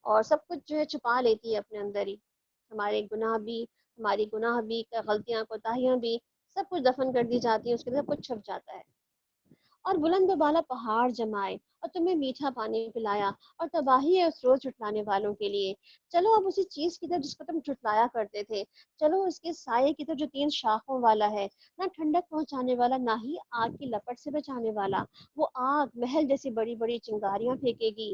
اور سب کچھ جو ہے چھپا لیتی ہے اپنے اندر ہی. ہمارے گناہ بھی، ہماری گناہ بھی، غلطیاں کوتاہیاں بھی، سب کچھ دفن کر دی جاتی ہیں، اس کے اندر کچھ چھپ جاتا ہے. اور بلند و بالا پہاڑ جمائے اور تمہیں میٹھا پانی پلایا. اور تباہی ہے اس روز جھٹلانے والوں کے لیے. چلو اب اسی چیز کی طرف جس کو تم جھٹلایا کرتے تھے، چلو اس کے سائے کی طرف جو 3 شاخوں والا ہے، نہ ٹھنڈک پہنچانے والا نہ ہی آگ کی لپٹ سے بچانے والا. وہ آگ محل جیسی بڑی بڑی چنگاریاں پھینکے گی،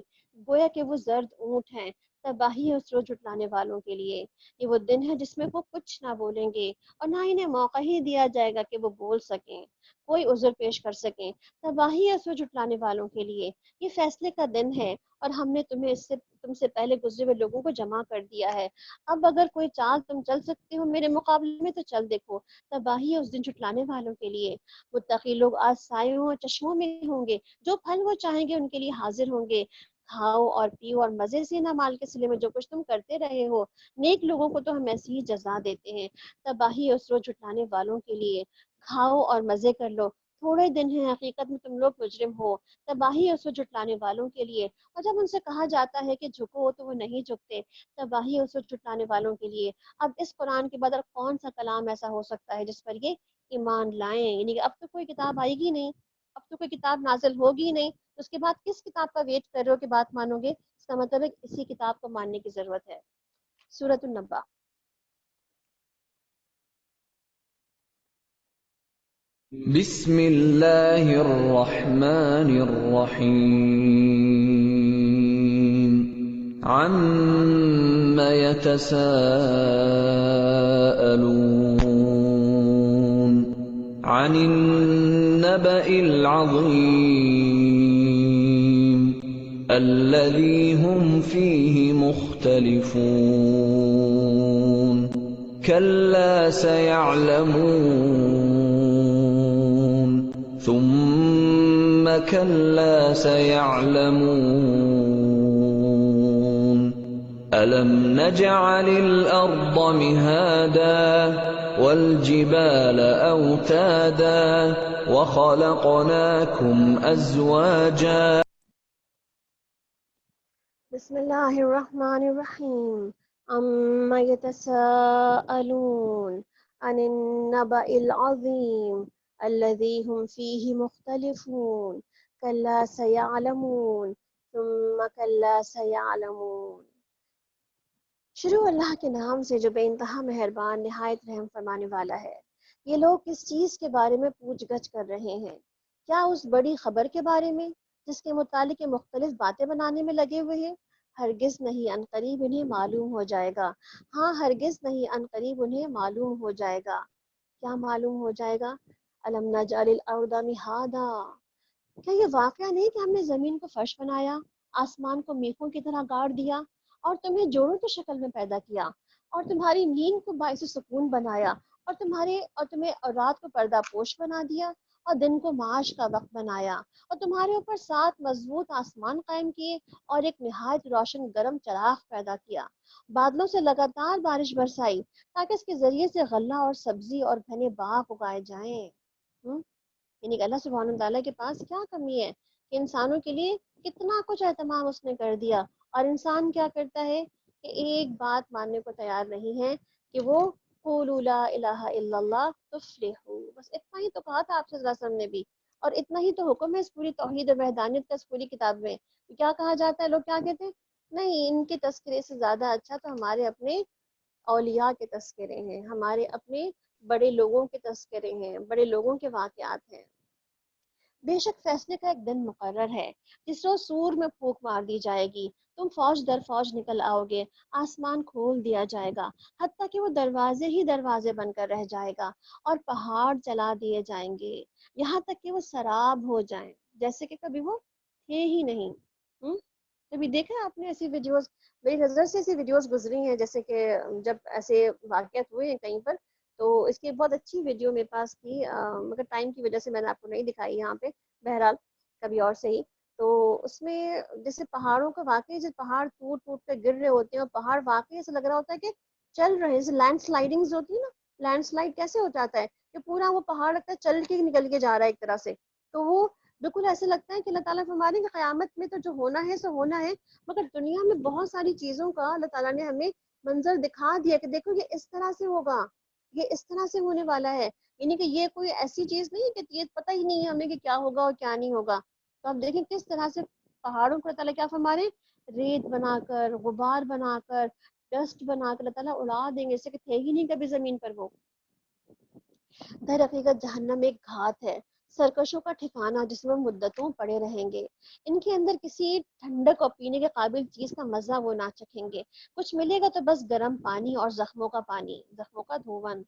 گویا کہ وہ زرد اونٹ ہیں. تباہی ہے اس روز جھٹلانے والوں کے لیے. یہ وہ دن ہے جس میں وہ کچھ نہ بولیں گے اور نہ انہیں موقع ہی دیا جائے گا کہ وہ بول سکیں، کوئی عذر پیش کر سکیں. تباہی ہے اس روز جھٹلانے والوں کے لیے. یہ فیصلے کا دن ہے اور ہم نے تم سے پہلے گزرے ہوئے لوگوں کو جمع کر دیا ہے. اب اگر کوئی چال تم چل سکتے ہو میرے مقابلے میں تو چل دیکھو. تباہی ہے اس دن جھٹلانے والوں کے لیے. متقی لوگ آج سایوں اور چشموں میں ہوں گے، جو پھل وہ چاہیں گے ان کے لیے حاضر ہوں گے. کھاؤ اور پیو اور مزے سے نہ مال کے سلے میں جو کچھ تم کرتے رہے ہو. نیک لوگوں کو تو ہم ایسی ہی جزا دیتے ہیں. تباہی ہے اس روز جھٹلانے والوں کے لیے. کھاؤ اور مزے کر لو، تھوڑے دن ہیں حقیقت میں تم لوگ مجرم ہو. تباہی ہے اس کو جھٹلانے والوں کے لیے. اور جب ان سے کہا جاتا ہے کہ جھکو تو وہ نہیں جھکتے. تباہی ہے اس کو جھٹلانے والوں کے لیے. اب اس قرآن کے بعد کون سا کلام ایسا ہو سکتا ہے جس پر یہ ایمان لائیں؟ یعنی کہ اب تو کوئی کتاب آئے گی نہیں، اب تو کوئی کتاب نازل ہوگی نہیں، اس کے بعد کس کتاب کا ویٹ کر رہے ہو کہ بات مانو گے؟ اس کا مطلب ہے اسی کتاب کو ماننے کی ضرورت ہے. سورۃ النبأ. بسم اللہ الرحمن الرحیم. عم يتساءلون عن النبأ العظیم الذي هم فيه مختلفون كلا سيعلمون ثم كلا سيعلمون ألم نجعل الأرض مهادا والجبال أوتادا وخلقناكم أزواجا. بسم اللہ الرحمن الرحیم. عما يتساءلون عن النبأ العظیم الذي هم فيه مختلفون كلا سيعلمون ثم كلا سيعلمون. شروع اللہ کے نام سے جو بے انتہا مہربان نہایت رحم فرمانے والا ہے. یہ لوگ کس چیز کے بارے میں پوچھ گچھ کر رہے ہیں؟ کیا اس بڑی خبر کے بارے میں جس کے متعلق مختلف باتیں بنانے میں لگے ہوئے ہیں؟ ہرگز نہیں، عنقریب انہیں معلوم ہو جائے گا. ہاں ہرگز نہیں، عنقریب انہیں معلوم ہو جائے گا. کیا معلوم ہو جائے گا؟ الم نجعل الارض مہادا، کیا یہ واقعہ نہیں کہ ہم نے زمین کو فرش بنایا، آسمان کو میخوں کی طرح گاڑ دیا، اور تمہیں جوڑوں کی شکل میں پیدا کیا، اور تمہاری نیند کو باعث سکون بنایا، اور تمہیں رات کو پردہ پوش بنا دیا، اور دن کو معاش کا وقت بنایا، اور تمہارے اوپر 7 مضبوط آسمان قائم کیے، اور ایک نہایت روشن گرم چراغ پیدا کیا، بادلوں سے لگاتار بارش برسائی تاکہ اس کے ذریعے سے غلہ اور سبزی اور گھنے باغ اگائے جائیں. یعنی کہ اللہ سبحانہ تعالیٰ کے پاس کیا کمی ہے کہ انسانوں کے لیے کتنا کچھ اہتمام اس نے کر دیا، اور انسان کیا کرتا ہے کہ ایک بات ماننے کو تیار نہیں ہے کہ وہ قولوا لا الہ الا اللہ تفلحوا. بس اتنا ہی تو کہا تھا آپ صلی اللہ علیہ وسلم نے بھی، اور اتنا ہی تو حکم ہے اس پوری توحید و وحدانیت کا اس پوری کتاب میں. کیا کہا جاتا ہے؟ لوگ کیا کہتے ہیں؟ نہیں، ان کے تذکرے سے زیادہ اچھا تو ہمارے اپنے اولیاء کے تذکرے ہیں، ہمارے اپنے بڑے لوگوں کے تذکرے ہیں، بڑے لوگوں کے واقعات ہیں. بے شک فیصلے کا ایک دن مقرر ہے جس روز سور میں پھونک مار دی جائے گی، تم فوج در فوج نکل آؤ گے، آسمان کھول دیا جائے گا حتیٰ کہ وہ دروازے ہی دروازے بن کر رہ جائے گا، اور پہاڑ چلا دیے جائیں گے یہاں تک کہ وہ سراب ہو جائیں جیسے کہ کبھی وہ تھے ہی نہیں. ہم؟ کبھی دیکھا آپ نے ایسی ویڈیوز؟ میری نظر سے ایسی ویڈیوز گزری ہیں جیسے کہ جب ایسے واقعات ہوئے ہیں کہیں پر، تو اس کی بہت اچھی ویڈیو میرے پاس تھی، مگر ٹائم کی وجہ سے میں نے آپ کو نہیں دکھائی یہاں پہ. بہرحال کبھی اور صحیح. تو اس میں جیسے پہاڑوں کا واقعی جب پہاڑ ٹوٹ ٹوٹ کے گر رہے ہوتے ہیں اور پہاڑ واقعی ایسا لگ رہا ہوتا ہے کہ چل رہے ہیں، جیسے لینڈ سلائڈنگز ہوتی ہے نا، لینڈ سلائڈ کیسے ہو جاتا ہے کہ پورا وہ پہاڑ لگتا ہے چل کے نکل کے جا رہا ہے ایک طرح سے. تو وہ بالکل ایسے لگتا ہے کہ اللہ تعالیٰ فرما رہے ہیں کہ قیامت میں تو جو ہونا ہے سو ہونا ہے، مگر دنیا میں بہت ساری چیزوں کا اللہ تعالیٰ نے ہمیں منظر دکھا دیا کہ دیکھو یہ اس طرح سے ہوگا، یہ اس طرح سے ہونے والا ہے. یعنی کہ یہ کوئی ایسی چیز نہیں کہ یہ پتہ ہی نہیں ہے ہمیں کہ کیا ہوگا اور کیا نہیں ہوگا. تو آپ دیکھیں کس طرح سے پہاڑوں کو اللہ تعالیٰ کیا فرما رہے ہیں، ریت بنا کر، غبار بنا کر، ڈسٹ بنا کر اللہ تعالیٰ اڑا دیں گے، جیسے کہ تھے ہی نہیں کبھی زمین پر وہ. در حقیقت جہنم ایک گھات ہے، سرکشوں کا ٹھکانہ جس میں مدتوں پڑے رہیں گے. ان کے اندر کسی ٹھنڈک اور پینے کے قابل چیز کا مزہ وہ نہ چکھیں گے. کچھ ملے گا تو بس گرم پانی اور زخموں کا پانی، زخموں کا دھون.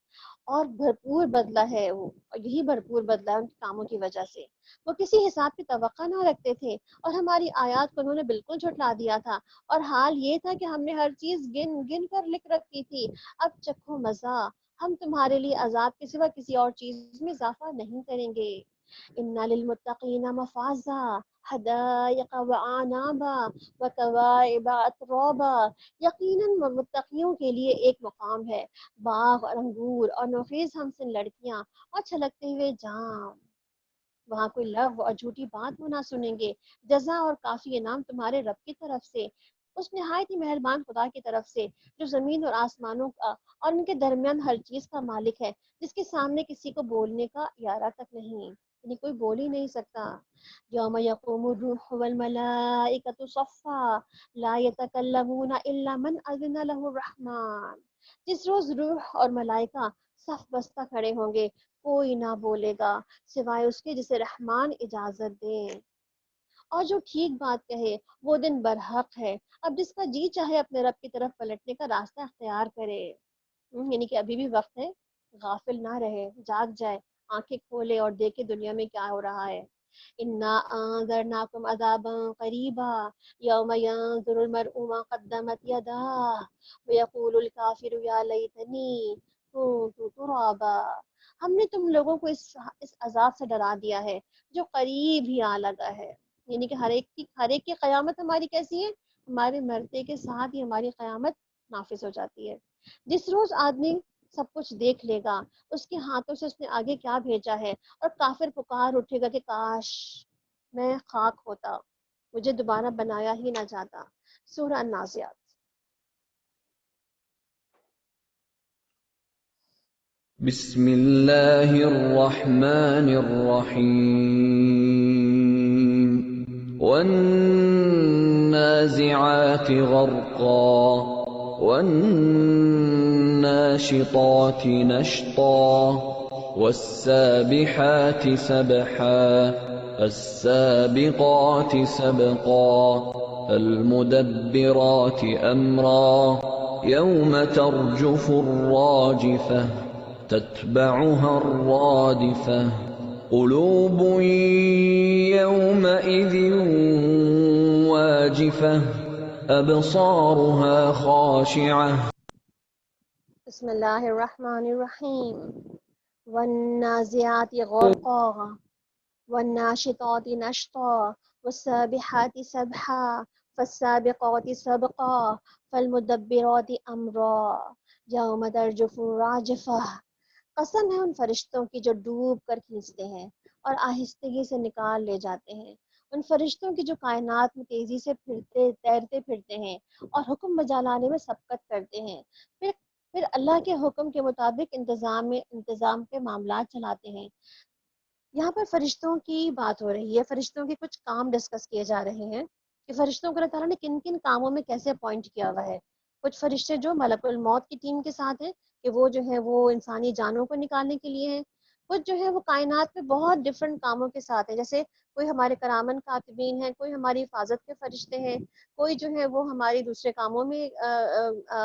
اور بھرپور بدلہ ہے وہ، اور یہی بھرپور بدلہ ہے ان کے کاموں کی وجہ سے. وہ کسی حساب کی توقع نہ رکھتے تھے اور ہماری آیات کو انہوں نے بالکل جھٹلا دیا تھا، اور حال یہ تھا کہ ہم نے ہر چیز گن گن کر لکھ رکھی تھی. اب چکھو مزہ، ہم تمہارے لیے عذاب کے سوا کسی اور چیز میں اضافہ نہیں کریں گے. اِنَّ لِلْمُتَّقِينَ مَفَازًا حَدَائِقَ وَأَعْنَابًا وَكَوَاعِبَ أَتْرَابًا. یقیناً متقیوں کے لیے ایک مقام ہے، باغ اور انگور اور نفیس ہمسن لڑکیاں اور چھلکتے ہوئے جام. وہاں کوئی لغو اور جھوٹی بات وہ نہ سنیں گے. جزا اور کافی انعام تمہارے رب کی طرف سے، اس نہایت ہی مہربان خدا کی طرف سے، جو زمین اور آسمانوں کا اور ان کے درمیان ہر چیز کا مالک ہے، جس کے سامنے کسی کو بولنے کا اختیار تک نہیں، یعنی کوئی بول ہی نہیں سکتا. یوم یقوم الروح والملائکۃ صفا لا یتکلمون الا من اذن له الرحمن. جس روز روح اور ملائکہ صف بستہ کھڑے ہوں گے، کوئی نہ بولے گا سوائے اس کے جسے رحمان اجازت دیں. اور جو ٹھیک بات کہے وہ دن برحق ہے. اب جس کا جی چاہے اپنے رب کی طرف پلٹنے کا راستہ اختیار کرے. یعنی کہ ابھی بھی وقت ہے، غافل نہ رہے، جاگ جائے، آنکھیں کھولے اور دیکھے دنیا میں کیا ہو رہا ہے. انا انذرناکم عذابا قریبا یوم ینظر المرء ما قدمت یداہ ویقول الکافر یا لیتنی کنت ترابا. ہم نے تم لوگوں کو اس عذاب سے ڈرا دیا ہے جو قریب ہی آ لگا ہے. یعنی کہ ہر ایک کی قیامت ہماری کیسی ہے، ہمارے مرتے کے ساتھ ہی ہماری قیامت نافذ ہو جاتی ہے. جس روز آدمی سب کچھ دیکھ لے گا، اس کے ہاتھوں سے اس نے آگے کیا بھیجا ہے، اور کافر پکار اٹھے گا کہ کاش میں خاک ہوتا، مجھے دوبارہ بنایا ہی نہ جاتا. سورہ النازعات. بسم اللہ الرحمن الرحیم. والنازعات غرقا والناشطات نشطا والسابحات سبحا فالسابقات سبقا فالمدبرات امرا يوم ترجف الراجفة تتبعها الرادفة قلوب يومئذ واجفة أبصارها خاشعة. بسم اللہ الرحمن الرحیم. والنازعات غرقا والناشطات نشطا والسابحات سبحا فالسابقات سبقا فالمدبرات امرا یوم ترجف الراجفہ. قسم ہے ان فرشتوں کی جو ڈوب کر کھینچتے ہیں اور آہستگی سے نکال لے جاتے ہیں، ان فرشتوں کی جو کائنات میں تیزی سے تیرتے پھرتے ہیں اور حکم بجا لانے میں سبقت کرتے ہیں، پھر اللہ کے حکم کے مطابق انتظام کے معاملات چلاتے ہیں. یہاں پر فرشتوں کی بات ہو رہی ہے، فرشتوں کے کچھ کام ڈسکس کیے جا رہے ہیں کہ فرشتوں کو اللہ تعالیٰ نے کن کن کاموں میں کیسے اپوائنٹ کیا ہوا ہے۔ کچھ فرشتے جو ملک الموت کی ٹیم کے ساتھ ہیں کہ وہ جو ہے وہ انسانی جانوں کو نکالنے کے لیے ہیں، کچھ جو ہے وہ کائنات میں بہت ڈفرینٹ کاموں کے ساتھ ہیں، جیسے کوئی ہمارے کرامن کاتبین ہیں، کوئی ہماری حفاظت کے فرشتے ہیں، کوئی جو ہے وہ ہماری دوسرے کاموں میں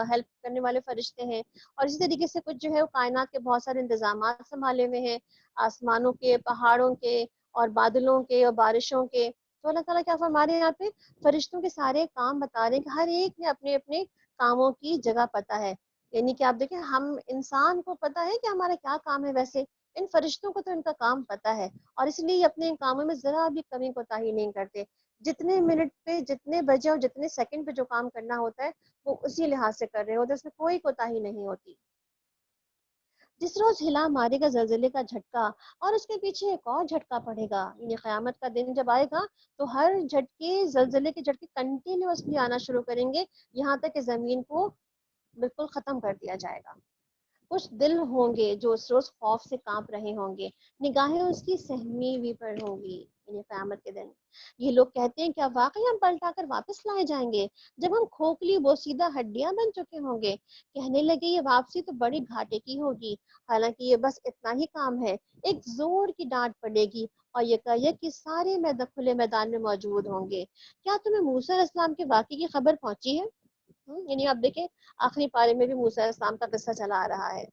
ہیلپ کرنے والے فرشتے ہیں، اور اسی طریقے سے کچھ جو ہے وہ کائنات کے بہت سارے انتظامات سنبھالے ہوئے ہیں، آسمانوں کے، پہاڑوں کے، اور بادلوں کے اور بارشوں کے۔ تو اللہ تعالیٰ کیا فرما رہے ہیں یہاں پہ، فرشتوں کے سارے کام بتا رہے ہیں کہ ہر ایک نے اپنے اپنے کاموں کی جگہ پتہ ہے۔ یعنی کہ آپ دیکھیں، ہم انسان کو پتہ ہے کہ ہمارا کیا کام ہے، ویسے ان فرشتوں کو تو ان کا کام پتہ ہے، اور اس لیے اپنے ان کاموں میں ذرا بھی کمی کوتاہی نہیں کرتے۔ جتنے منٹ پہ، جتنے بجے اور جتنے سیکنڈ پہ جو کام کرنا ہوتا ہے وہ اسی لحاظ سے کر رہے ہوتے ہیں، اس میں کوئی کوتاہی نہیں ہوتی۔ جس روز ہلا مارے گا زلزلے کا جھٹکا، اور اس کے پیچھے ایک اور جھٹکا پڑے گا، یعنی قیامت کا دن جب آئے گا تو ہر جھٹکے، زلزلے کے جھٹکے کنٹینیوسلی آنا شروع کریں گے، یہاں تک کہ زمین کو بالکل ختم کر دیا جائے گا۔ کچھ دل ہوں گے جو اس روز خوف سے کانپ رہے ہوں گے، نگاہیں اس کی سہمی ہوئی پر ہوں گی، یعنی قیامت کے دن۔ یہ لوگ کہتے ہیں کیا واقعی ہم پلٹا کر واپس لائے جائیں گے جب ہم کھوکھلی بوسیدہ ہڈیاں بن چکے ہوں گے؟ کہنے لگے یہ واپسی تو بڑی گھاٹے کی ہوگی، حالانکہ یہ بس اتنا ہی کام ہے۔ ایک زور کی ڈانٹ پڑے گی اور یکایک یہ سارے کھلے میدان میں موجود ہوں گے۔ کیا تمہیں موسیٰ علیہ السلام کے واقعے کی خبر پہنچی ہے؟ یعنی آپ دیکھیں، آخری پارے میں بھی موسیٰ علیہ السلام کا قصہ چلا آ رہا ہے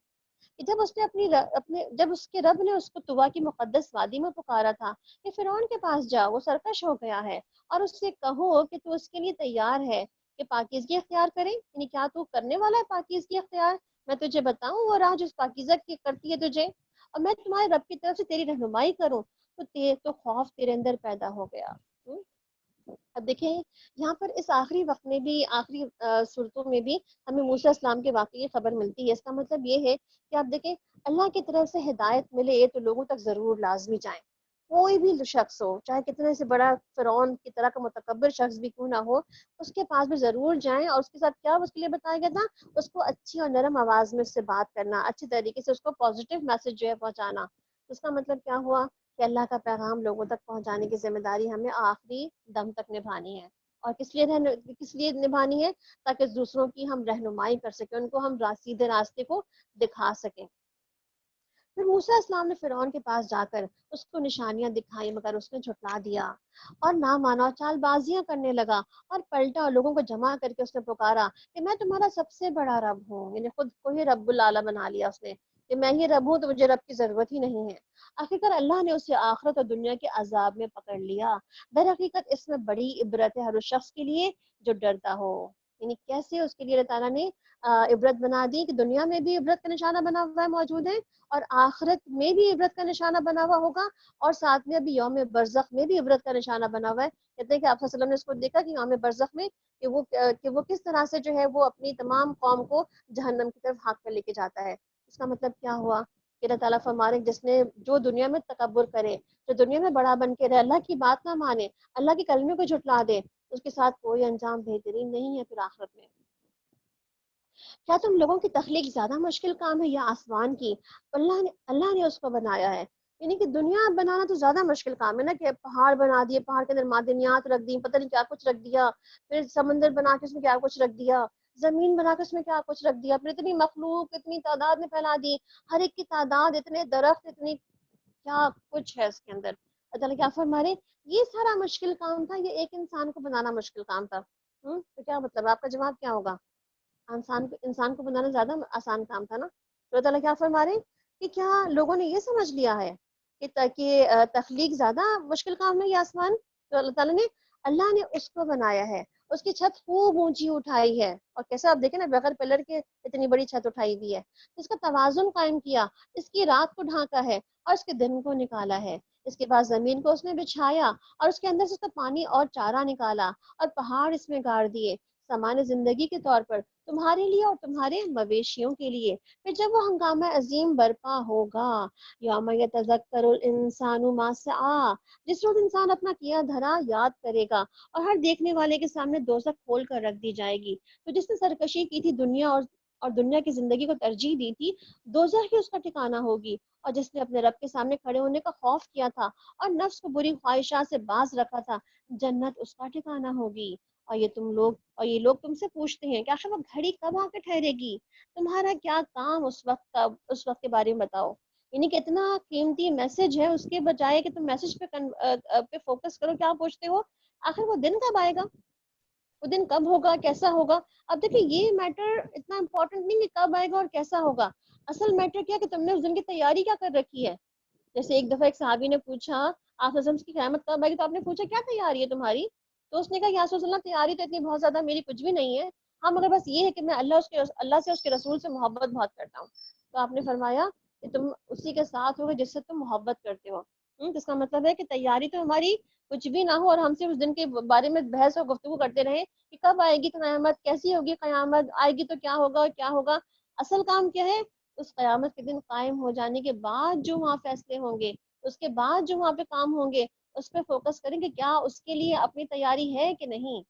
کہ جب اس نے جب اس کے رب نے اس کو طویٰ کی مقدس وادی میں پکارا تھا کہ فرعون کے پاس جاؤ، وہ سرکش ہو گیا ہے، اور اس سے کہو کہ تو اس کے لیے تیار ہے کہ پاکیزگی اختیار کرے، یعنی کیا تو کرنے والا ہے پاکیزگی اختیار؟ میں تجھے بتاؤں وہ راہ جس پاکیزہ کی کرتی ہے تجھے، اور میں تمہارے رب کی طرف سے تیری رہنمائی کروں، تو خوف تیرے اندر پیدا ہو گیا۔ اب دیکھیں، یہاں پر اس آخری وقت میں بھی، آخری صورتوں میں بھی ہمیں موسیٰ السلام کے واقعے کی خبر ملتی ہے۔ اس کا مطلب یہ ہے کہ آپ دیکھیں، اللہ کی طرف سے ہدایت ملے تو لوگوں تک ضرور لازمی جائیں، کوئی بھی شخص ہو، چاہے کتنے سے بڑا فرعون کی طرح کا متکبر شخص بھی کیوں نہ ہو، اس کے پاس بھی ضرور جائیں، اور اس کے ساتھ کیا اس کے لیے بتایا گیا تھا، اس کو اچھی اور نرم آواز میں اس سے بات کرنا، اچھی طریقے سے اس کو پازیٹیو میسج جو ہے پہنچانا۔ اس کا مطلب کیا ہوا کہ اللہ کا پیغام لوگوں تک پہنچانے کی ذمہ داری ہمیں آخری دم تک نبھانی ہے۔ اور کس لیے نبھانی ہے؟ تاکہ دوسروں کی ہم رہنمائی کر سکیں، ان کو ہم سیدھے راستے کو دکھا سکیں۔ پھر موسیٰ السلام نے فرعون کے پاس جا کر اس کو نشانیاں دکھائی، مگر اس نے جھٹلا دیا اور نہ مانا، چال بازیاں کرنے لگا، اور پلٹا اور لوگوں کو جمع کر کے اس نے پکارا کہ میں تمہارا سب سے بڑا رب ہوں، یعنی خود کو ہی رب العالی بنا لیا اس نے کہ میں ہی رب ہوں، تو مجھے رب کی ضرورت ہی نہیں ہے۔ آخرکار اللہ نے اسے آخرت اور دنیا کے عذاب میں پکڑ لیا۔ در حقیقت اس میں بڑی عبرت ہے ہر اس شخص کے لیے جو ڈرتا ہو، یعنی کیسے اس کے لیے اللہ تعالیٰ نے عبرت بنا دی کہ دنیا میں بھی عبرت کا نشانہ بنا ہوا ہے موجود ہے، اور آخرت میں بھی عبرت کا نشانہ بنا ہوا ہوگا، اور ساتھ میں ابھی یوم برزخ میں بھی عبرت کا نشانہ بنا ہوا ہے۔ کہتے ہیں کہ آپ صلی اللہ علیہ وسلم نے اس کو دیکھا کہ یوم برزخ میں کہ وہ کس طرح سے جو ہے وہ اپنی تمام قوم کو جہنم کی طرف ہانک کر لے کے جاتا ہے۔ اس کا مطلب کیا ہوا کہ اللہ تعالیٰ فرما رہے ہیں جس نے جو دنیا میں تکبر کرے، جو دنیا میں بڑا بن کے رہے، اللہ کی بات نہ مانے، اللہ کے کلمے کو جھٹلا دے، اس کے ساتھ کوئی انجام بہترین نہیں ہے پھر آخرت میں۔ کیا تم لوگوں کی تخلیق زیادہ مشکل کام ہے یا آسمان کی؟ اللہ نے اس کو بنایا ہے، یعنی کہ دنیا بنانا تو زیادہ مشکل کام ہے نا، کہ پہاڑ بنا دیے، پہاڑ کے اندر معدنیات رکھ دی، پتہ نہیں کیا کچھ رکھ دیا، پھر سمندر بنا کے اس میں کیا کچھ رکھ دیا، زمین بنا کے اس میں کیا کچھ رکھ دیا، پھر اتنی مخلوق اتنی تعداد میں پھیلا دی، ہر ایک کی تعداد، اتنے درخت، اتنی کیا کچھ ہے اس کے اندر۔ اللہ تعالیٰ کیا فرما رہے، یہ سارا مشکل کام تھا، یہ ایک انسان کو بنانا مشکل کام تھا۔ تو کیا مطلب، آپ کا جواب کیا ہوگا؟ انسان کو بنانا زیادہ آسان کام تھا نا۔ تو اللہ تعالیٰ کیا فرما رہے ہیں کہ کیا لوگوں نے یہ سمجھ لیا ہے کہ تاکہ تخلیق زیادہ مشکل کام ہے یہ آسمان؟ تو اللہ نے اس کو بنایا ہے، اس کی چھت خوب اونچی اٹھائی ہے، اور کیسے آپ دیکھیں نا، بغیر پلر کے اتنی بڑی چھت اٹھائی ہوئی ہے، اس کا توازن قائم کیا، اس کی رات کو ڈھانکا ہے اور اس کے دن کو نکالا ہے، اس کے بعد زمین کو اس نے بچھایا اور اس کے اندر سے اس کا پانی اور چارہ نکالا، اور پہاڑ اس میں گاڑ دیے سامان زندگی کے طور پر تمہارے لیے اور تمہارے مویشیوں کے لیے۔ پھر جب وہ ہنگامہ عظیم برپا ہوگا، یوم یتذکر الانسان ما سعی، جس روز انسان اپنا کیا دھرا یاد کرے گا، اور ہر دیکھنے والے کے سامنے دوزخ کھول کر رکھ دی جائے گی۔ تو جس نے سرکشی کی تھی دنیا اور اور دنیا کی زندگی کو ترجیح دی تھی، دوزخ ہی اس کا ٹھکانہ ہوگی۔ اور جس نے اپنے رب کے سامنے کھڑے ہونے کا خوف کیا تھا اور نفس کو بری خواہشات سے باز رکھا تھا، جنت اس کا ٹھکانہ ہوگی۔ اور یہ لوگ تم سے پوچھتے ہیں کہ آخر وہ گھڑی کب آ کے ٹھہرے گی، تمہارا کیا کام اس وقت کے بارے میں بتاؤ۔ یعنی کہ اتنا قیمتی میسج ہے، اس کے بجائے کہ تم میسج پہ فوکس کرو، کیا پوچھتے ہو آخر وہ دن کب آئے گا، وہ دن کب ہوگا، کیسا ہوگا۔ اب دیکھیں یہ میٹر اتنا امپورٹنٹ نہیں کہ کب آئے گا اور کیسا ہوگا، اصل میٹر کیا کہ تم نے اس دن کی تیاری کیا کر رکھی ہے۔ جیسے ایک دفعہ ایک صحابی نے پوچھا آپ اعظم کی قیامت کب آئے گی، تو آپ نے پوچھا کیا تیاری ہے تمہاری، تو اس نے کہا یا رسول اللہ تیاری تو اتنی بہت زیادہ میری کچھ بھی نہیں ہے، ہاں مگر بس یہ ہے کہ میں اللہ سے اس کے رسول سے محبت بہت کرتا ہوں۔ تو آپ نے فرمایا کہ تم اسی کے ساتھ ہوگے جس سے تم محبت کرتے ہو۔ اس کا مطلب ہے کہ تیاری تو ہماری کچھ بھی نہ ہو اور ہم سے اس دن کے بارے میں بحث اور گفتگو کرتے رہے کہ کب آئے گی قیامت، کیسی ہوگی قیامت، آئے گی تو کیا ہوگا اور کیا ہوگا۔ اصل کام کیا ہے، اس قیامت کے دن قائم ہو جانے کے بعد جو وہاں فیصلے ہوں گے، اس کے بعد جو وہاں پہ کام ہوں گے، اس پہ فوکس کریں کہ کیا اس کے لیے اپنی تیاری ہے کہ نہیں۔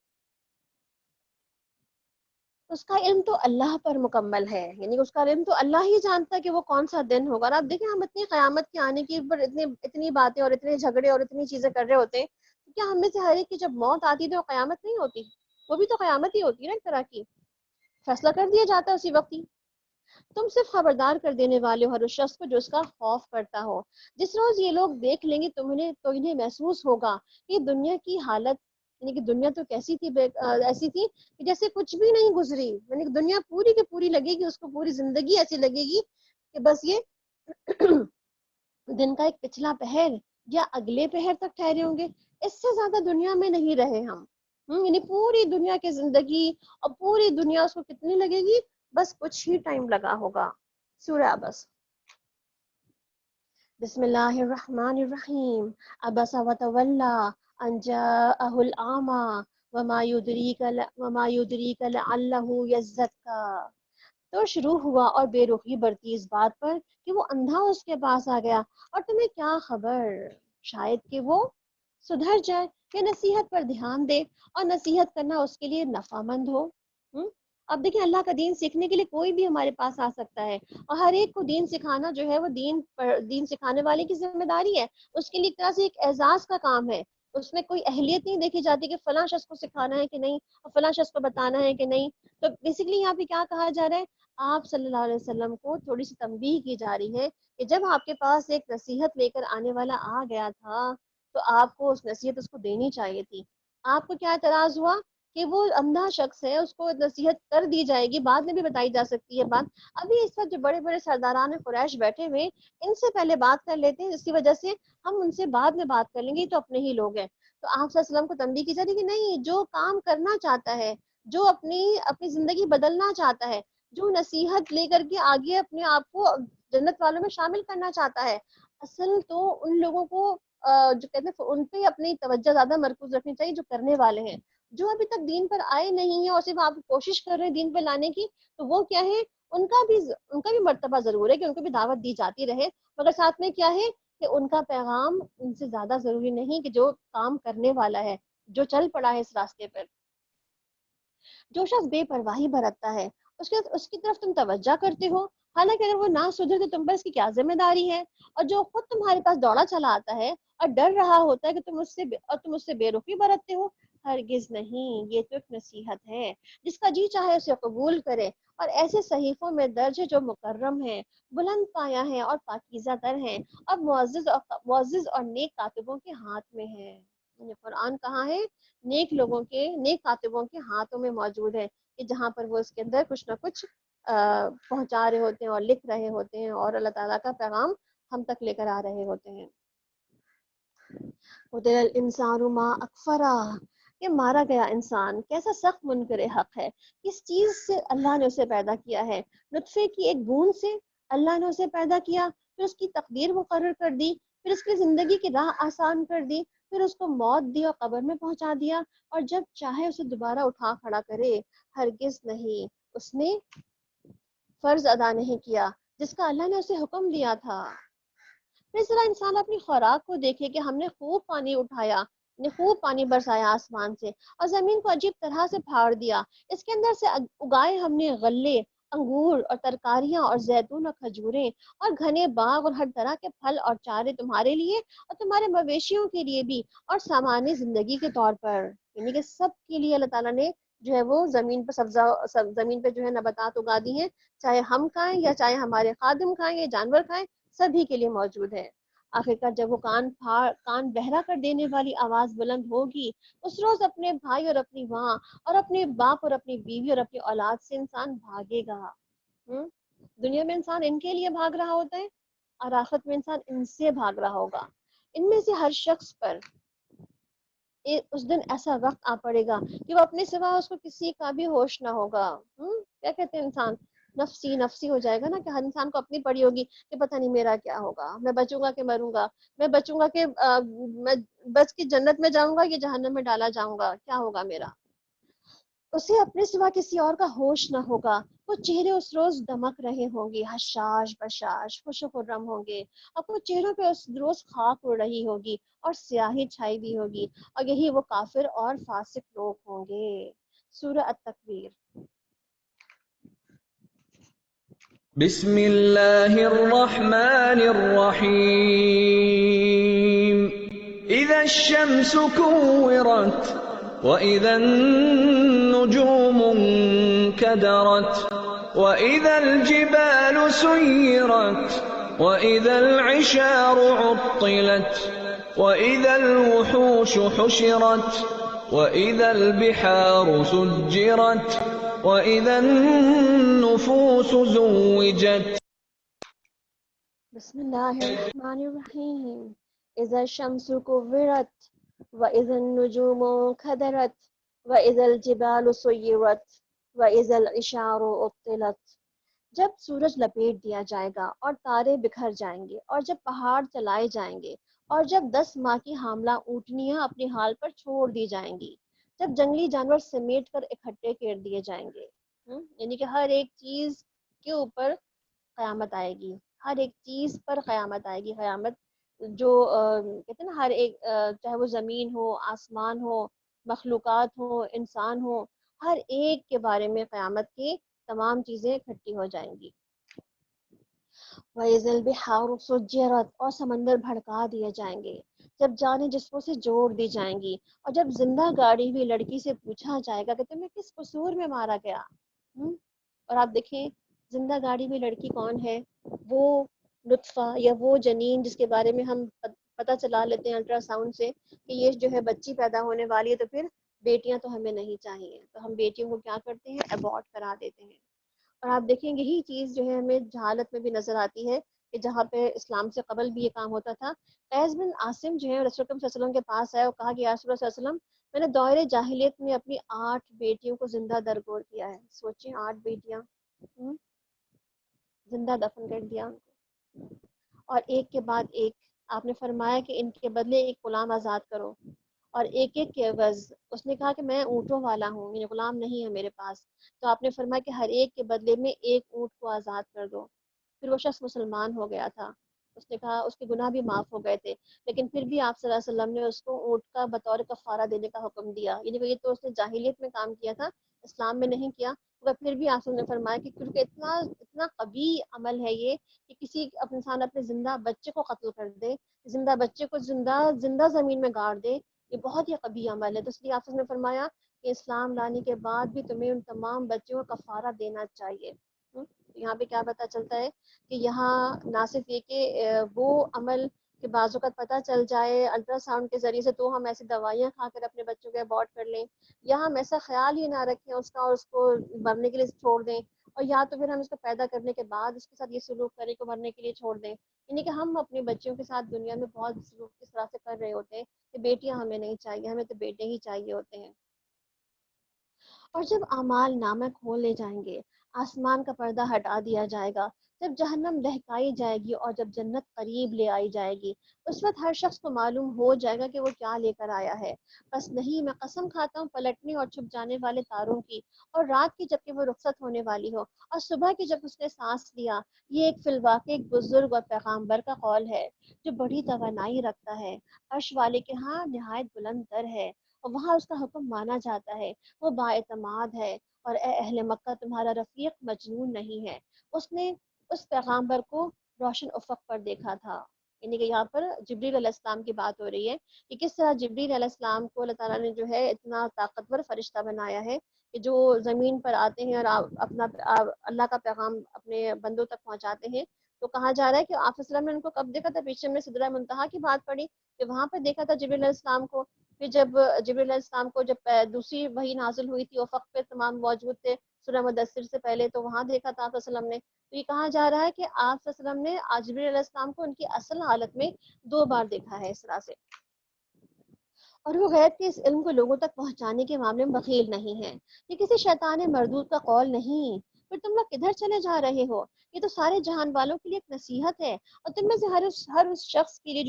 اس کا علم تو اللہ پر مکمل ہے، یعنی اس کا علم تو اللہ ہی جانتا ہے کہ وہ کون سا دن ہوگا۔ اور آپ دیکھیں ہم اتنی قیامت کے آنے کی پر اتنی باتیں اور اتنے جھگڑے اور اتنی چیزیں کر رہے ہوتے ہیں، کیا ہم میں سے ہر ایک کی جب موت آتی تو وہ قیامت نہیں ہوتی، وہ بھی تو قیامت ہی ہوتی ہے نا ایک طرح کی، فیصلہ کر دیا جاتا ہے اسی وقت ہی۔ تم صرف خبردار کر دینے والے ہو ہر اس شخص کو جو اس کا خوف کرتا ہو۔ جس روز یہ لوگ دیکھ لیں گے تمہیں تو انہیں محسوس ہوگا کہ دنیا کی حالت، یعنی کہ دنیا تو کیسی تھی، ایسی تھی کہ جیسے کچھ بھی نہیں گزری، یعنی کہ دنیا پوری کی پوری لگے گی اس کو، پوری زندگی ایسی لگے گی کہ بس یہ دن کا ایک پچھلا پہر یا اگلے پہر تک ٹھہرے ہوں گے، اس سے زیادہ دنیا میں نہیں رہے ہم۔ یعنی پوری دنیا کی زندگی اور پوری دنیا اس کو کتنی لگے گی، بس کچھ ہی ٹائم لگا ہوگا۔ سورہ عبس۔ بسم اللہ الرحمن الرحیم۔ عبس وتولی ان جاءہ الاعمی وما یدریک لعلہ یزکا۔ تو شروع ہوا اور بے رخی برتی اس بات پر کہ وہ اندھا اس کے پاس آ گیا، اور تمہیں کیا خبر شاید کہ وہ سدھر جائے یا نصیحت پر دھیان دے، اور نصیحت کرنا اس کے لیے نفع مند ہو۔ اب دیکھیں اللہ کا دین سیکھنے کے لیے کوئی بھی ہمارے پاس آ سکتا ہے، اور ہر ایک کو دین سکھانا جو ہے وہ دین سکھانے والے کی ذمہ داری ہے، اس کے لیے ایک طرح سے ایک اعزاز کا کام ہے۔ اس میں کوئی اہلیت نہیں دیکھی جاتی کہ فلاں شخص کو سکھانا ہے کہ نہیں اور فلاں شخص کو بتانا ہے کہ نہیں۔ تو بیسیکلی یہاں پہ کیا کہا جا رہا ہے، آپ صلی اللہ علیہ وسلم کو تھوڑی سی تنبیہ کی جا رہی ہے کہ جب آپ کے پاس ایک نصیحت لے کر آنے والا آ گیا تھا تو آپ کو اس نصیحت اس کو دینی چاہیے تھی۔ آپ کو کیا اعتراض ہوا کہ وہ اندھا شخص ہے، اس کو نصیحت کر دی جائے گی، بعد میں بھی بتائی جا سکتی ہے بات۔ ابھی اس وقت جو بڑے بڑے سرداران قریش بیٹھے ہوئے، ان سے پہلے بات کر لیتے ہیں، جس کی وجہ سے ہم ان سے بعد میں بات کر لیں گے، تو اپنے ہی لوگ ہیں۔ تو آپ صلی اللہ علیہ وسلم کو تنبیہ کی جاتی ہے کہ نہیں، جو کام کرنا چاہتا ہے، جو اپنی زندگی بدلنا چاہتا ہے، جو نصیحت لے کر کے آگے اپنے آپ کو جنت والوں میں شامل کرنا چاہتا ہے، اصل تو ان لوگوں کو جو کہتے ہیں ان پہ اپنی توجہ زیادہ مرکوز رکھنی چاہیے جو کرنے والے ہیں۔ جو ابھی تک دین پر آئے نہیں ہیں اور صرف آپ کوشش کر رہے ہیں دین پہ لانے کی، تو وہ کیا ہے، ان کا بھی مرتبہ ضرور ہے کہ ان کو بھی دعوت دی جاتی رہے، مگر ساتھ میں کیا ہے کہ ان کا پیغام ان سے زیادہ ضروری نہیں کہ جو کام کرنے والا ہے، جو چل پڑا ہے اس راستے پر۔ جو شخص بے پرواہی برتتا ہے اس کی طرف تم توجہ کرتے ہو، حالانکہ اگر وہ نہ سدھرے تو تم پر اس کی کیا ذمہ داری ہے۔ اور جو خود تمہارے پاس دوڑا چلا آتا ہے اور ڈر رہا ہوتا ہے کہ تم اس سے بے رخی برتتے ہو، ہرگز نہیں، یہ تو ایک نصیحت ہے، جس کا جی چاہے اسے قبول کرے، اور ایسے صحیفوں میں درج ہے جو مکرم ہیں، بلند پایا ہیں اور پاکیزہ تر ہیں، اور معزز اور نیک کاتبوں کے ہاتھ میں ہے۔ یعنی قرآن کہاں ہے، نیک کاتبوں کے ہاتھوں میں موجود ہے، کہ جہاں پر وہ اس کے اندر کچھ نہ کچھ پہنچا رہے ہوتے ہیں اور لکھ رہے ہوتے ہیں، اور اللہ تعالیٰ کا پیغام ہم تک لے کر آ رہے ہوتے ہیں۔ قُتِلَ الْإِنسَانُ مَا أَكْفَرَهُ، کہ مارا گیا انسان کیسا سخت منکر حق ہے، کس چیز سے اللہ نے اسے پیدا کیا ہے، نطفے کی ایک بوند سے اللہ نے اسے پیدا کیا، پھر اس کی تقدیر مقرر کر دی، پھر اس کی زندگی کی راہ آسان کر دی، پھر اس کو موت دی اور قبر میں پہنچا دیا، اور جب چاہے اسے دوبارہ اٹھا کھڑا کرے، ہرگز نہیں، اس نے فرض ادا نہیں کیا جس کا اللہ نے اسے حکم دیا تھا۔ پھر ذرا انسان اپنی خوراک کو دیکھے کہ ہم نے خوب پانی اٹھایا، نے خوب پانی برسایا آسمان سے، اور زمین کو عجیب طرح سے پھاڑ دیا، اس کے اندر سے اگائے ہم نے غلے انگور اور ترکاریاں اور زیتون اور کھجوریں اور گھنے باغ اور ہر طرح کے پھل اور چارے تمہارے لیے اور تمہارے مویشیوں کے لیے بھی، اور سامان زندگی کے طور پر، یعنی کہ سب کے لیے اللہ تعالیٰ نے جو ہے وہ زمین پر زمین پہ جو ہے نباتات اگا دی ہیں، چاہے ہم کھائیں یا چاہے ہمارے خادم کھائیں یا جانور کھائیں، سبھی کے لیے موجود ہے۔ آخرکار جب وہ کان بہرا کر دینے والی آواز بلند ہوگی، اس روز اپنے بھائی اور اپنی ماں اور اپنے باپ اور اپنی بیوی اور اپنی اولاد سے انسان بھاگے گا۔ دنیا میں انسان ان کے لیے بھاگ رہا ہوتا ہے، اور آخرت میں انسان ان سے بھاگ رہا ہوگا۔ ان میں سے ہر شخص پر اس دن ایسا وقت آ پڑے گا کہ وہ اپنے سوا اس کو کسی کا بھی ہوش نہ ہوگا۔ کیا کہتے ہیں، انسان نفسی نفسی ہو جائے گا نا، کہ ہر انسان کو اپنی پڑی ہوگی کہ پتہ نہیں میرا کیا ہوگا، میں بچوں گا کہ مروں گا، میں بچوں گا کہ میں بچ کے جنت میں جاؤں گا یا جہنم میں ڈالا جاؤں گا، کیا ہوگا میرا۔ اسے اپنے سوا کسی اور کا ہوش نہ ہوگا۔ وہ چہرے اس روز دمک رہے ہوں گے، حشاش بشاش خوش و خرم ہوں گے، اور کچھ چہروں پہ اس روز خاک اڑ رہی ہوگی اور سیاہی چھائی بھی ہوگی، اور یہی وہ کافر اور فاسق لوگ ہوں گے۔ سورہ التکویر۔ بسم اللہ الرحمن الرحیم اذا الشمس كورت واذا النجوم انكدرت واذا الجبال سيرت واذا العشار عطلت واذا الوحوش حشرت واذا البحار سجرت وَإِذَا النُّفُوسُ زُوِّجَتْ۔ بسم اللہ الرحمن الرحیم۔ اذا الشمس كورت واذا النجوم انكدرت واذا الجبال سيرت واذا العشار عطلت۔ جب سورج لپیٹ دیا جائے گا اور تارے بکھر جائیں گے، اور جب پہاڑ چلائے جائیں گے، اور جب 10 ماہ کی حاملہ اونٹنیاں اپنے حال پر چھوڑ دی جائیں گی، جب جنگلی جانور سمیٹ کر اکٹھے کر دیے جائیں گے، یعنی کہ ہر ایک چیز کے اوپر قیامت آئے گی، ہر ایک چیز پر قیامت آئے گی۔ قیامت جو کہتے ہیں نا، ہر ایک چاہے وہ زمین ہو، آسمان ہو، مخلوقات ہو، انسان ہو، ہر ایک کے بارے میں قیامت کی تمام چیزیں اکٹھی ہو جائیں گی۔ وَإِذَا الْبِحَارُ سُجِّرَتْ، اور سمندر بھڑکا دیے جائیں گے، جب جانیں جسموں سے جوڑ دی جائیں گی، اور جب زندہ گاڑی ہوئی لڑکی سے پوچھا جائے گا کہ تمہیں کس قصور میں مارا گیا۔ اور آپ دیکھیں زندہ گاڑی ہوئی لڑکی کون ہے؟ وہ نطفہ یا وہ جنین جس کے بارے میں ہم پتہ چلا لیتے ہیں الٹرا ساؤنڈ سے کہ یہ جو ہے بچی پیدا ہونے والی ہے، تو پھر بیٹیاں تو ہمیں نہیں چاہیے، تو ہم بیٹیوں کو کیا کرتے ہیں؟ ابورٹ کرا دیتے ہیں۔ اور آپ دیکھیں یہی چیز جو ہے ہمیں جہالت میں بھی نظر آتی ہے، کہ جہاں پہ اسلام سے قبل بھی یہ کام ہوتا تھا۔ قیس بن عاصم جو ہے رسول اکرم صلی اللہ علیہ وسلم کے پاس آئے اور کہا کہ یا رسول اللہ صلی اللہ علیہ وسلم، میں نے دور جاہلیت میں اپنی 8 بیٹیوں کو زندہ درگور کیا ہے۔ سوچیں 8 بیٹیاں زندہ دفن کر دیا ان کو، اور ایک کے بعد ایک آپ نے فرمایا کہ ان کے بدلے ایک غلام آزاد کرو، اور ایک ایک کے عوض اس نے کہا کہ میں اونٹوں والا ہوں، میرے غلام نہیں ہے میرے پاس، تو آپ نے فرمایا کہ ہر ایک کے بدلے میں ایک اونٹ کو آزاد کر دو۔ پھر وہ شخص مسلمان ہو گیا تھا، اس نے کہا اس کے گناہ بھی معاف ہو گئے تھے، لیکن پھر بھی آپ صلی اللہ علیہ وسلم نے اس کو اونٹ کا بطور کفارہ دینے کا حکم دیا، یعنی کہ یہ تو اس نے جاہلیت میں کام کیا تھا، اسلام میں نہیں کیا، مگر پھر بھی آپ نے فرمایا کہ کیونکہ اتنا قبیح عمل ہے یہ کہ کسی انسان اپنے زندہ بچے کو قتل کر دے، زندہ بچے کو زندہ زمین میں گاڑ دے، یہ بہت ہی قبیح عمل ہے۔ تو اس لیے آپ نے فرمایا کہ اسلام لانے کے بعد بھی تمہیں ان تمام بچوں کو کفارہ دینا چاہیے۔ یہاں پہ کیا پتہ چلتا ہے کہ یہاں نہ صرف یہ کہ وہ عمل کہ بعض اوقات پتہ چل جائے الٹرا ساؤنڈ کے ذریعے سے تو ہم ایسی دوائیاں کھا کر اپنے بچوں کو ابورٹ کر لیں، یا ہم ایسا خیال ہی نہ رکھیں اس کا اور اس کو مرنے کے لیے چھوڑ دیں، اور یا تو پھر ہم اس کو پیدا کرنے کے بعد اس کے ساتھ یہ سلوک کریں کہ مرنے کے لیے چھوڑ دیں، یعنی کہ ہم اپنے بچوں کے ساتھ دنیا میں بہت سلوک اس طرح سے کر رہے ہوتے ہیں کہ بیٹیاں ہمیں نہیں چاہیے، ہمیں تو بیٹے ہی چاہیے ہوتے ہیں۔ اور جب اعمال نامہ کھولے جائیں گے، آسمان کا پردہ ہٹا دیا جائے گا، جب جہنم دہکائی جائے گی اور جب جنت قریب لے آئی جائے گی، اس وقت ہر شخص کو معلوم ہو جائے گا کہ وہ کیا لے کر آیا ہے۔ بس نہیں، میں قسم کھاتا ہوں پلٹنے اور چھپ جانے والے تاروں کی، اور رات کی جب کہ وہ رخصت ہونے والی ہو، اور صبح کی جب اس نے سانس لیا، یہ ایک فی الواقع ایک بزرگ اور پیغامبر کا قول ہے جو بڑی توانائی رکھتا ہے، عرش والے کے ہاں نہایت بلند تر ہے، اور وہاں اس کا حکم مانا جاتا ہے، وہ بااعتماد ہے اور اے اہل مکہ تمہارا رفیق مجنون نہیں ہے، اس نے اس پیغامبر کو روشن افق پر دیکھا تھا. یعنی کہ یہاں پر جبریل علیہ السلام کی بات ہو رہی ہے کہ کس طرح جبریل علیہ السلام کو اللہ تعالیٰ نے جو ہے اتنا طاقتور فرشتہ بنایا ہے کہ جو زمین پر آتے ہیں اور اپنا اللہ کا پیغام اپنے بندوں تک پہنچاتے ہیں. تو کہا جا رہا ہے کہ آپ وسلم نے ان کو کب دیکھا تھا؟ پیچھے میں سدرہ منتہا کی بات پڑی کہ وہاں پہ دیکھا تھا جبریل علیہ السلام کو. پھر جب جبریل علیہ السلام کو جب دوسری وحی نازل ہوئی تھی افق پہ تمام موجود تھے سورہ مدثر سے پہلے، تو وہاں دیکھا تھا آپ وسلم نے. تو یہ کہا جا رہا ہے کہ آپ وسلم نے جبریل علیہ السلام کو ان کی اصل حالت میں 2 بار دیکھا ہے اس طرح سے. اور وہ غیب کے اس علم کو لوگوں تک پہنچانے کے معاملے میں بخیل نہیں ہے. یہ کسی شیطان مردود کا قول نہیں. پھر تم لوگ کدھر چلے جا رہے ہو؟ یہ تو سارے جہان والوں کے لیے ایک نصیحت ہے، اور تم میں سے ہر اس شخص کے لیے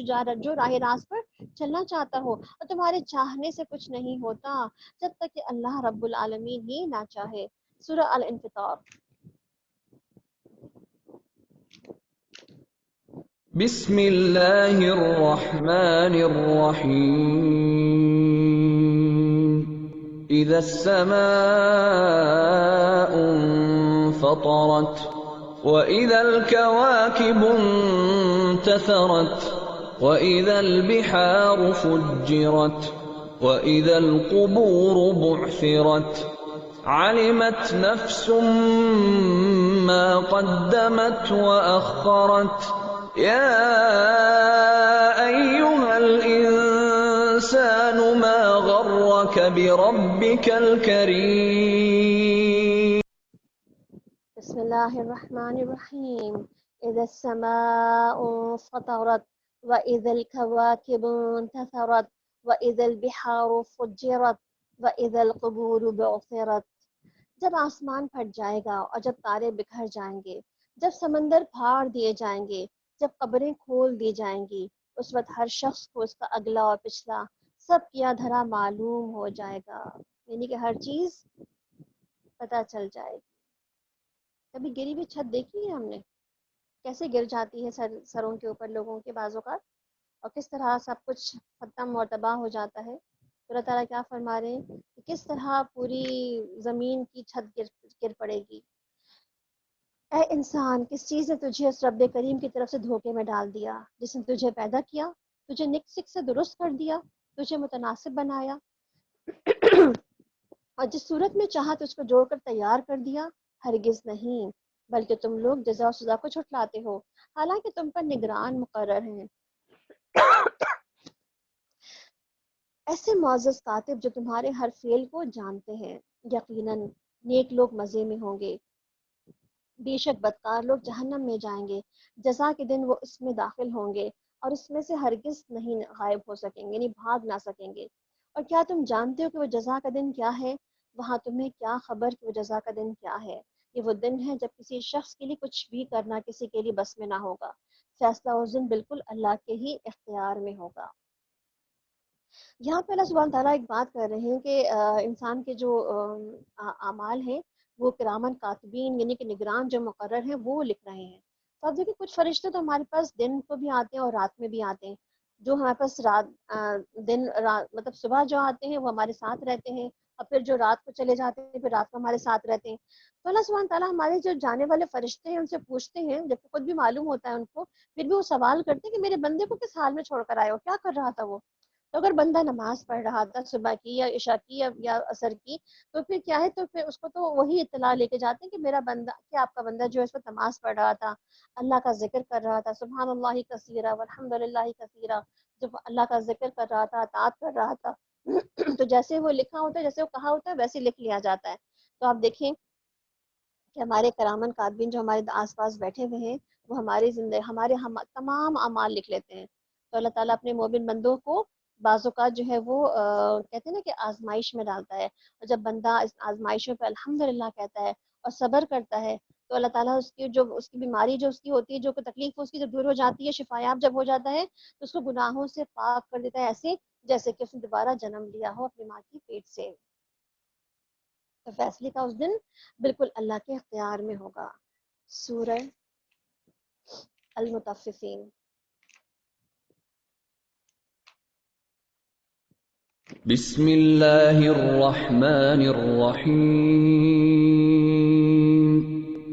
جو راہ راست پر چلنا چاہتا ہو، اور تمہارے چاہنے سے کچھ نہیں ہوتا جب تک کہ اللہ رب العالمین ہی نہ چاہے. سورہ الانفطار. بسم اللہ الرحمن الرحیم. اذا السماء انفطرت واذا الكواكب انتثرت واذا البحار فجرت واذا القبور بعثرت علمت نفس ما قدمت واخرت يا أيها الإنسان ما غرك بربك الكريم. بسم اللہ الرحمن الرحیم. اذا السماء انفطرت واذا الكواكب انتثرت واذا البحار فجرت واذا القبور بعثرت. جب آسمان پھٹ جائے گا اور جب تارے بکھر جائیں گے، جب سمندر پھاڑ دیے جائیں گے، جب قبریں کھول دی جائیں گی، اس وقت ہر شخص کو اس کا اگلا اور پچھلا سب کیا دھرا معلوم ہو جائے گا. یعنی کہ ہر چیز پتہ چل جائے گی. کبھی گری ہوئی چھت دیکھی ہے ہم نے کیسے گر جاتی ہے سروں کے اوپر لوگوں کے بعض اوقات، اور کس طرح سب کچھ ختم اور تباہ ہو جاتا ہے. تو اللہ تعالیٰ کیا فرما رہے ہیں کہ کس طرح پوری زمین کی چھت گر پڑے گی. اے انسان، کس چیز نے تجھے اس رب کریم کی طرف سے دھوکے میں ڈال دیا جس نے تجھے پیدا کیا، تجھے نک سک سے درست کر دیا، تجھے متناسب بنایا اور جس صورت میں چاہا تجھ کو جوڑ کر تیار کر دیا. ہرگز نہیں، بلکہ تم لوگ جزا و سزا کو جھٹلاتے ہو حالانکہ تم پر نگران مقرر ہیں. ایسے معزز کاتب جو تمہارے ہر فعل کو جانتے ہیں. یقیناً نیک لوگ مزے میں ہوں گے، بے شک بدکار لوگ جہنم میں جائیں گے. جزا کے دن وہ اس میں داخل ہوں گے اور اس میں سے ہرگز نہیں غائب ہو سکیں گے، یعنی بھاگ نہ سکیں گے. اور کیا تم جانتے ہو کہ وہ جزا کا دن کیا ہے؟ وہاں تمہیں کیا خبر کہ وہ جزا کا دن کیا ہے. یہ وہ دن ہے جب کسی شخص کے لیے کچھ بھی کرنا کسی کے لیے بس میں نہ ہوگا. فیصلہ اس دن بالکل اللہ کے ہی اختیار میں ہوگا. یہاں پہ اللہ سبحانہ تعالیٰ ایک بات کر رہے ہیں کہ انسان کے جو اعمال ہیں وہ کرامن کاتبین یعنی کہ نگران جو مقرر ہیں وہ لکھ رہے ہیں. تو اب دیکھیں کچھ فرشتے تو ہمارے پاس دن کو بھی آتے ہیں اور رات میں بھی آتے ہیں. جو ہمارے پاس رات مطلب صبح جو آتے ہیں وہ ہمارے ساتھ رہتے ہیں، اور پھر جو رات کو چلے جاتے ہیں پھر رات کو ہمارے ساتھ رہتے ہیں. تو اللہ سبحانہ تعالیٰ ہمارے جو جانے والے فرشتے ہیں ان سے پوچھتے ہیں، جب خود بھی معلوم ہوتا ہے ان کو، پھر بھی وہ سوال کرتے ہیں کہ میرے بندے کو کس حال میں چھوڑ کر آئے ہو، کیا کر رہا تھا وہ. تو اگر بندہ نماز پڑھ رہا تھا صبح کی یا عشاء کی یا عصر کی، تو پھر کیا ہے، تو پھر اس کو تو وہی اطلاع لے کے جاتے ہیں کہ میرا بندہ، کہ آپ کا بندہ جو ہے اس وقت نماز پڑھ رہا تھا، اللہ کا ذکر کر رہا تھا، سبحان اللہ کثیرا والحمد للہ کثیرا، جب اللہ کا ذکر کر رہا تھا، اطاعت کر رہا تھا. تو جیسے وہ لکھا ہوتا ہے، جیسے وہ کہا ہوتا ہے ویسے لکھ لیا جاتا ہے. تو آپ دیکھیں کہ ہمارے کرامن کاتبین جو ہمارے آس پاس بیٹھے ہوئے ہیں وہ ہماری زندگی ہمارے تمام اعمال لکھ لیتے ہیں. تو اللہ تعالیٰ اپنے مومن بندوں کو بعض اوقات جو ہے وہ کہتے ہیں نا کہ آزمائش میں ڈالتا ہے، اور جب بندہ اس آزمائشوں پہ الحمدللہ کہتا ہے اور صبر کرتا ہے تو اللہ تعالیٰ اس کی بیماری جو اس کی ہوتی ہے، جو تکلیف اس کی جب دور ہو جاتی ہے، شفایاب جب ہو جاتا ہے تو اس کو گناہوں سے پاک کر دیتا ہے، ایسے جیسے کہ اس نے دوبارہ جنم لیا ہو اپنی ماں کی پیٹ سے. تو فیصلے کا اس دن بالکل اللہ کے اختیار میں ہوگا. سورہ المطففین. بسم اللہ الرحمن الرحیم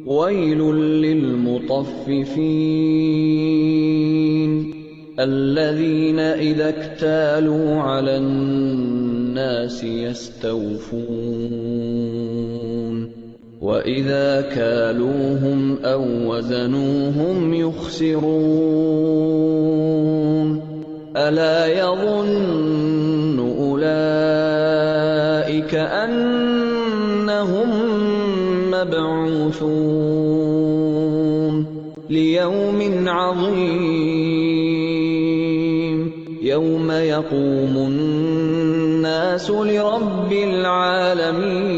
ویل للمطففین الذین اذا اکتالوا علی الناس یستوفون وَإِذَا كَالُوهُمْ أَو وَّزَنُوهُمْ يُخْسِرُونَ أَلَا يَظُنُّ أُولَئِكَ أَنَّهُمْ مَبْعُوثُونَ لِيَوْمٍ عَظِيمٍ يَوْمَ يَقُومُ النَّاسُ لِرَبِّ الْعَالَمِينَ.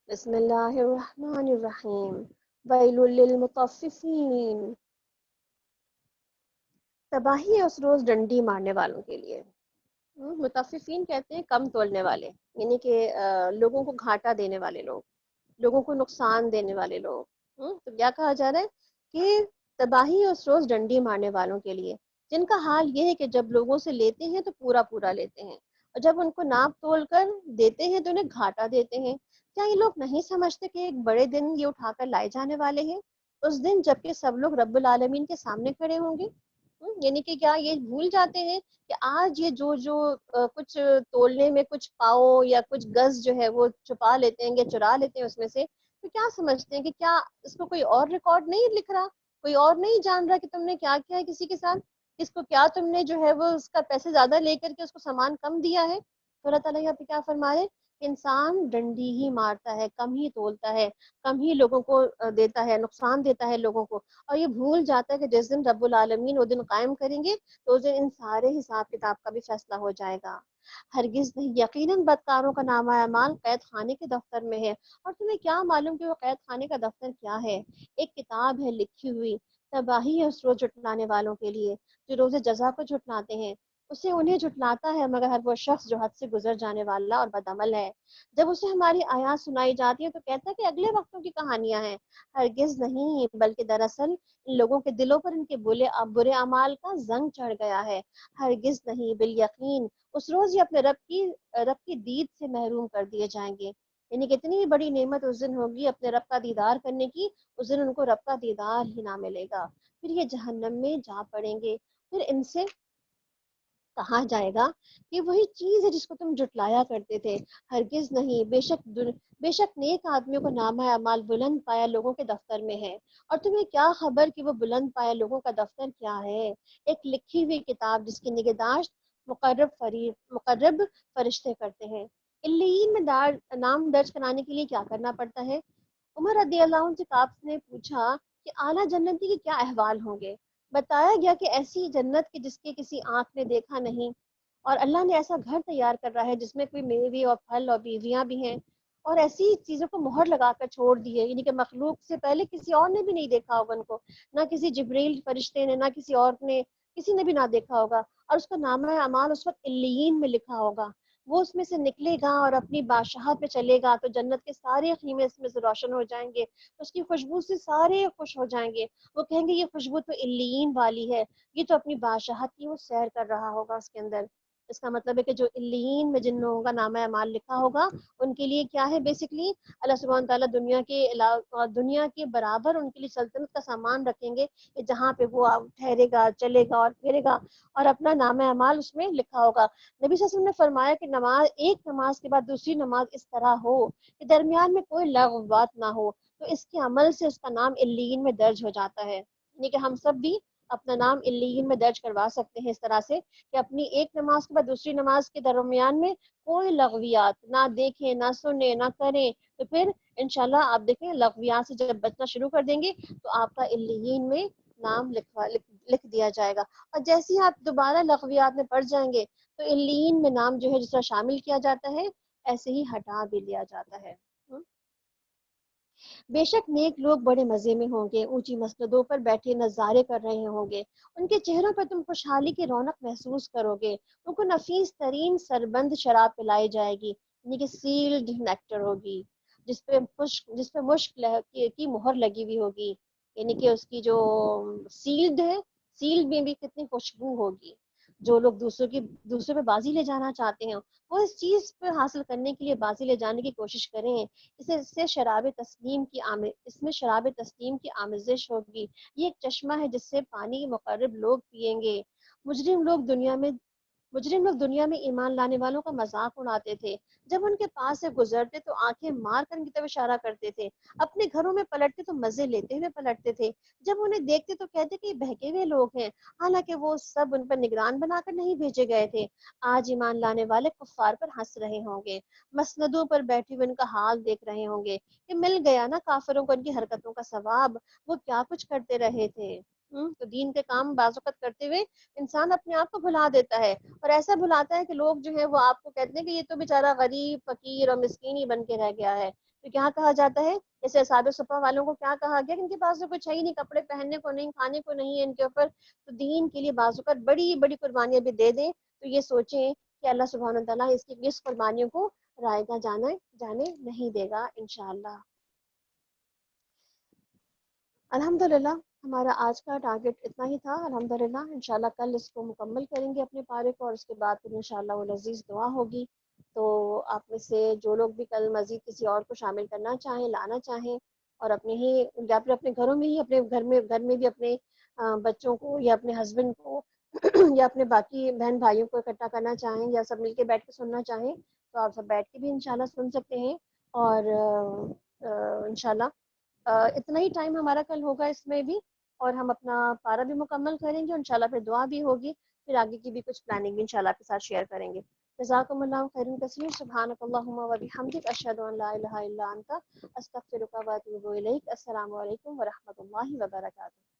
بسم اللہ الرحمن الرحیم ویل للمطففین. تباہی ہے اس روز ڈنڈی مارنے والوں کے لیے. مطففین کہتے ہیں کم تولنے والے، یعنی کہ لوگوں کو گھاٹا دینے والے لوگ، لوگوں کو نقصان دینے والے لوگ. تو کیا کہا جا رہا ہے کہ تباہی ہے اس روز ڈنڈی مارنے والوں کے لیے، جن کا حال یہ ہے کہ جب لوگوں سے لیتے ہیں تو پورا پورا لیتے ہیں، اور جب ان کو ناپ تول کر دیتے ہیں تو انہیں گھاٹا دیتے ہیں. کیا یہ لوگ نہیں سمجھتے کہ ایک بڑے دن یہ اٹھا کر لائے جانے والے ہیں، اس دن جب کہ سب لوگ رب العالمین کے سامنے کھڑے ہوں گے؟ یعنی کہ کیا یہ بھول جاتے ہیں کہ آج یہ جو کچھ تولنے میں کچھ پاؤ یا کچھ گز جو ہے وہ چھپا لیتے ہیں یا چرا لیتے ہیں اس میں سے، تو کیا سمجھتے ہیں کہ کیا اس کو کوئی اور ریکارڈ نہیں لکھ رہا، کوئی اور نہیں جان رہا کہ تم نے کیا کیا ہے کسی کے ساتھ، کس کو کیا تم نے جو ہے وہ اس کا پیسے زیادہ لے کر کے اس کو سامان کم دیا ہے؟ تو اللہ تعالیٰ یہاں پہ کیا فرما رہے، انسان ڈنڈی ہی مارتا ہے، کم ہی تولتا ہے، کم ہی لوگوں کو دیتا ہے، نقصان دیتا ہے لوگوں کو، اور یہ بھول جاتا ہے کہ جس دن رب العالمین وہ دن قائم کریں گے تو اس دن ان سارے حساب کتاب کا بھی فیصلہ ہو جائے گا. ہرگز نہیں، یقیناً بدکاروں کا نامہ اعمال قید خانے کے دفتر میں ہے. اور تمہیں کیا معلوم کہ وہ قید خانے کا دفتر کیا ہے؟ ایک کتاب ہے لکھی ہوئی. تباہی ہے اس روز جھٹلانے والوں کے لیے جو روز جزا کو جھٹلاتے ہیں. اسے انہیں جھٹلاتا ہے مگر ہر وہ شخص جو حد سے گزر جانے والا اور بدعمل ہے. جب اسے ہماری آیات سنائی جاتی ہیں تو کہتا ہے کہ اگلے وقتوں کی کہانیاں ہیں. ہرگز نہیں، بلکہ دراصل ان لوگوں کے دلوں پر ان کے برے اعمال کا زنگ چڑھ گیا ہے. ہرگز نہیں، بالیقین اس روز یہ اپنے رب کی دید سے محروم کر دیے جائیں گے. یعنی کتنی بڑی نعمت اس دن ہوگی اپنے رب کا دیدار کرنے کی، اس دن ان کو رب کا دیدار ہی نہ ملے گا. پھر یہ جہنم میں جا پڑیں گے. پھر ان سے کہا جائے گا کہ وہی چیز ہے جس کو تم جھٹلایا کرتے تھے. ہرگز نہیں، بے شک نیک آدمیوں کو نامہ اعمال بلند پایا لوگوں کے دفتر میں ہے. اور تمہیں کیا خبر کہ وہ بلند پایا لوگوں کا دفتر کیا ہے؟ ایک لکھی ہوئی کتاب جس کی نگہداشت مقرب فرشتے کرتے ہیں. علیین میں نام درج کرانے کے لیے کیا کرنا پڑتا ہے؟ عمر رضی اللہ عنہ سے کعب نے پوچھا کہ اعلیٰ جنتی کے کیا احوال ہوں گے؟ بتایا گیا کہ ایسی جنت کی جس کے کسی آنکھ نے دیکھا نہیں، اور اللہ نے ایسا گھر تیار کر رہا ہے جس میں کوئی میوے اور پھل اور بیویاں بھی ہیں، اور ایسی چیزوں کو مہر لگا کر چھوڑ دی ہے، یعنی کہ مخلوق سے پہلے کسی اور نے بھی نہیں دیکھا ہوگا ان کو، نہ کسی جبریل فرشتے نے، نہ کسی اور نے، کسی نے بھی نہ دیکھا ہوگا. اور اس کا نامہ اعمال اس وقت علیین میں لکھا ہوگا. وہ اس میں سے نکلے گا اور اپنی بادشاہت پہ چلے گا تو جنت کے سارے خیمے اس میں سے روشن ہو جائیں گے، اس کی خوشبو سے سارے خوش ہو جائیں گے. وہ کہیں گے یہ خوشبو تو علیین والی ہے، یہ تو اپنی بادشاہت کی وہ سیر کر رہا ہوگا اس کے اندر. اس کا مطلب ہے کہ جو علیین میں جن لوگوں کا نامہ اعمال لکھا ہوگا ان کے لیے کیا ہے، بیسکلی اللہ سبحانہ تعالیٰ دنیا کے برابر ان کے لیے سلطنت کا سامان رکھیں گے کہ جہاں پہ وہ ٹھہرے گا، چلے گا اور پھرے گا، اور اپنا نامہ اعمال اس میں لکھا ہوگا. نبی صلی اللہ علیہ وسلم نے فرمایا کہ ایک نماز کے بعد دوسری نماز اس طرح ہو کہ درمیان میں کوئی لغو بات نہ ہو، تو اس کے عمل سے اس کا نام علیین میں درج ہو جاتا ہے. یعنی کہ ہم سب بھی اپنا نام علیین میں درج کروا سکتے ہیں اس طرح سے کہ اپنی ایک نماز کے بعد دوسری نماز کے درمیان میں کوئی لغویات نہ دیکھیں، نہ سنیں، نہ کریں. تو پھر انشاءاللہ آپ دیکھیں لغویات سے جب بچنا شروع کر دیں گے تو آپ کا علیین میں نام لکھ دیا جائے گا. اور جیسے ہی آپ دوبارہ لغویات میں پڑ جائیں گے تو علیین میں نام جو ہے جس طرح شامل کیا جاتا ہے ایسے ہی ہٹا بھی لیا جاتا ہے. بے شک نیک لوگ بڑے مزے میں ہوں گے، اونچی مسندوں پر بیٹھے نظارے کر رہے ہوں گے. ان کے چہروں پر تم خوشحالی کی رونق محسوس کرو گے. ان کو نفیس ترین سربند شراب پلائی جائے گی، یعنی کہ سیلڈ نیکٹر ہوگی جس پہ مشک کی مہر لگی ہوئی ہوگی. یعنی کہ اس کی جو سیلڈ ہے، سیلڈ میں بھی کتنی خوشبو ہوگی. جو لوگ دوسروں پہ بازی لے جانا چاہتے ہیں وہ اس چیز پہ حاصل کرنے کے لیے بازی لے جانے کی کوشش کریں. اس میں شراب تسلیم کی آمیزش ہوگی. یہ ایک چشمہ ہے جس سے پانی کے مقرب لوگ پیئیں گے. مجرم لوگ دنیا میں مجرم لوگ دنیا میں ایمان لانے والوں کا مذاق اڑاتے تھے. جب ان کے پاس سے گزرتے تو آنکھیں مار کر ان کی طرف اشارہ کرتے تھے. اپنے گھروں میں پلٹتے تو مزے لیتے ہوئے پلٹتے تھے. جب انہیں دیکھتے تو کہتے کہ یہ بہکے ہوئے لوگ ہیں، حالانکہ وہ سب ان پر نگران بنا کر نہیں بھیجے گئے تھے. آج ایمان لانے والے کفار پر ہنس رہے ہوں گے، مسندوں پر بیٹھے ہوئے ان کا حال دیکھ رہے ہوں گے کہ مل گیا نا کافروں کو ان کی حرکتوں کا ثواب، وہ کیا کچھ کرتے رہے تھے. تو دین کے کام بعض اوقات کرتے ہوئے انسان اپنے آپ کو بھلا دیتا ہے، اور ایسا بھلاتا ہے کہ لوگ جو ہیں وہ آپ کو کہتے ہیں کہ یہ تو بیچارہ غریب فقیر اور مسکین ہی بن کے رہ گیا ہے. تو کیا کہا جاتا ہے، جیسے اساد صفا والوں کو کیا کہا گیا کہ ان کے پاس تو کچھ ہے ہی نہیں، کپڑے پہننے کو نہیں، کھانے کو نہیں ہے ان کے اوپر. تو دین کے لیے بعض اوقات بڑی بڑی قربانیاں بھی دے دیں تو یہ سوچیں کہ اللہ سبحانہ وتعالیٰ اس کی اس قربانیوں کو رائے گا جانے نہیں دے گا انشاءاللہ. الحمدللہ ہمارا آج کا ٹارگٹ اتنا ہی تھا. الحمدللہ انشاءاللہ کل اس کو مکمل کریں گے اپنے پارے کو، اور اس کے بعد پھر انشاءاللہ وہ لذیذ دعا ہوگی. تو آپ میں سے جو لوگ بھی کل مزید کسی اور کو شامل کرنا چاہیں، لانا چاہیں، اور اپنے ہی یا پھر اپنے گھروں میں ہی اپنے گھر میں بھی اپنے بچوں کو یا اپنے ہسبینڈ کو یا اپنے باقی بہن بھائیوں کو اکٹھا کرنا چاہیں یا سب مل کے بیٹھ کے سننا چاہیں تو آپ سب بیٹھ کے بھی انشاءاللہ سن سکتے ہیں. اور انشاءاللہ اتنا ہی ٹائم ہمارا کل ہوگا اس میں بھی، اور ہم اپنا پارا بھی مکمل کریں گے انشاءاللہ. پھر دعا بھی ہوگی، پھر آگے کی بھی کچھ پلاننگ بھی انشاءاللہ آپ کے ساتھ شیئر کریں گے. جزاکم اللہ خیرا کثیر. سبحانک اللہم و بحمدک، اشہد ان لا الہ الا انت، استغفرک و اتوب الیک. السلام علیکم ورحمۃ اللہ وبرکاتہ.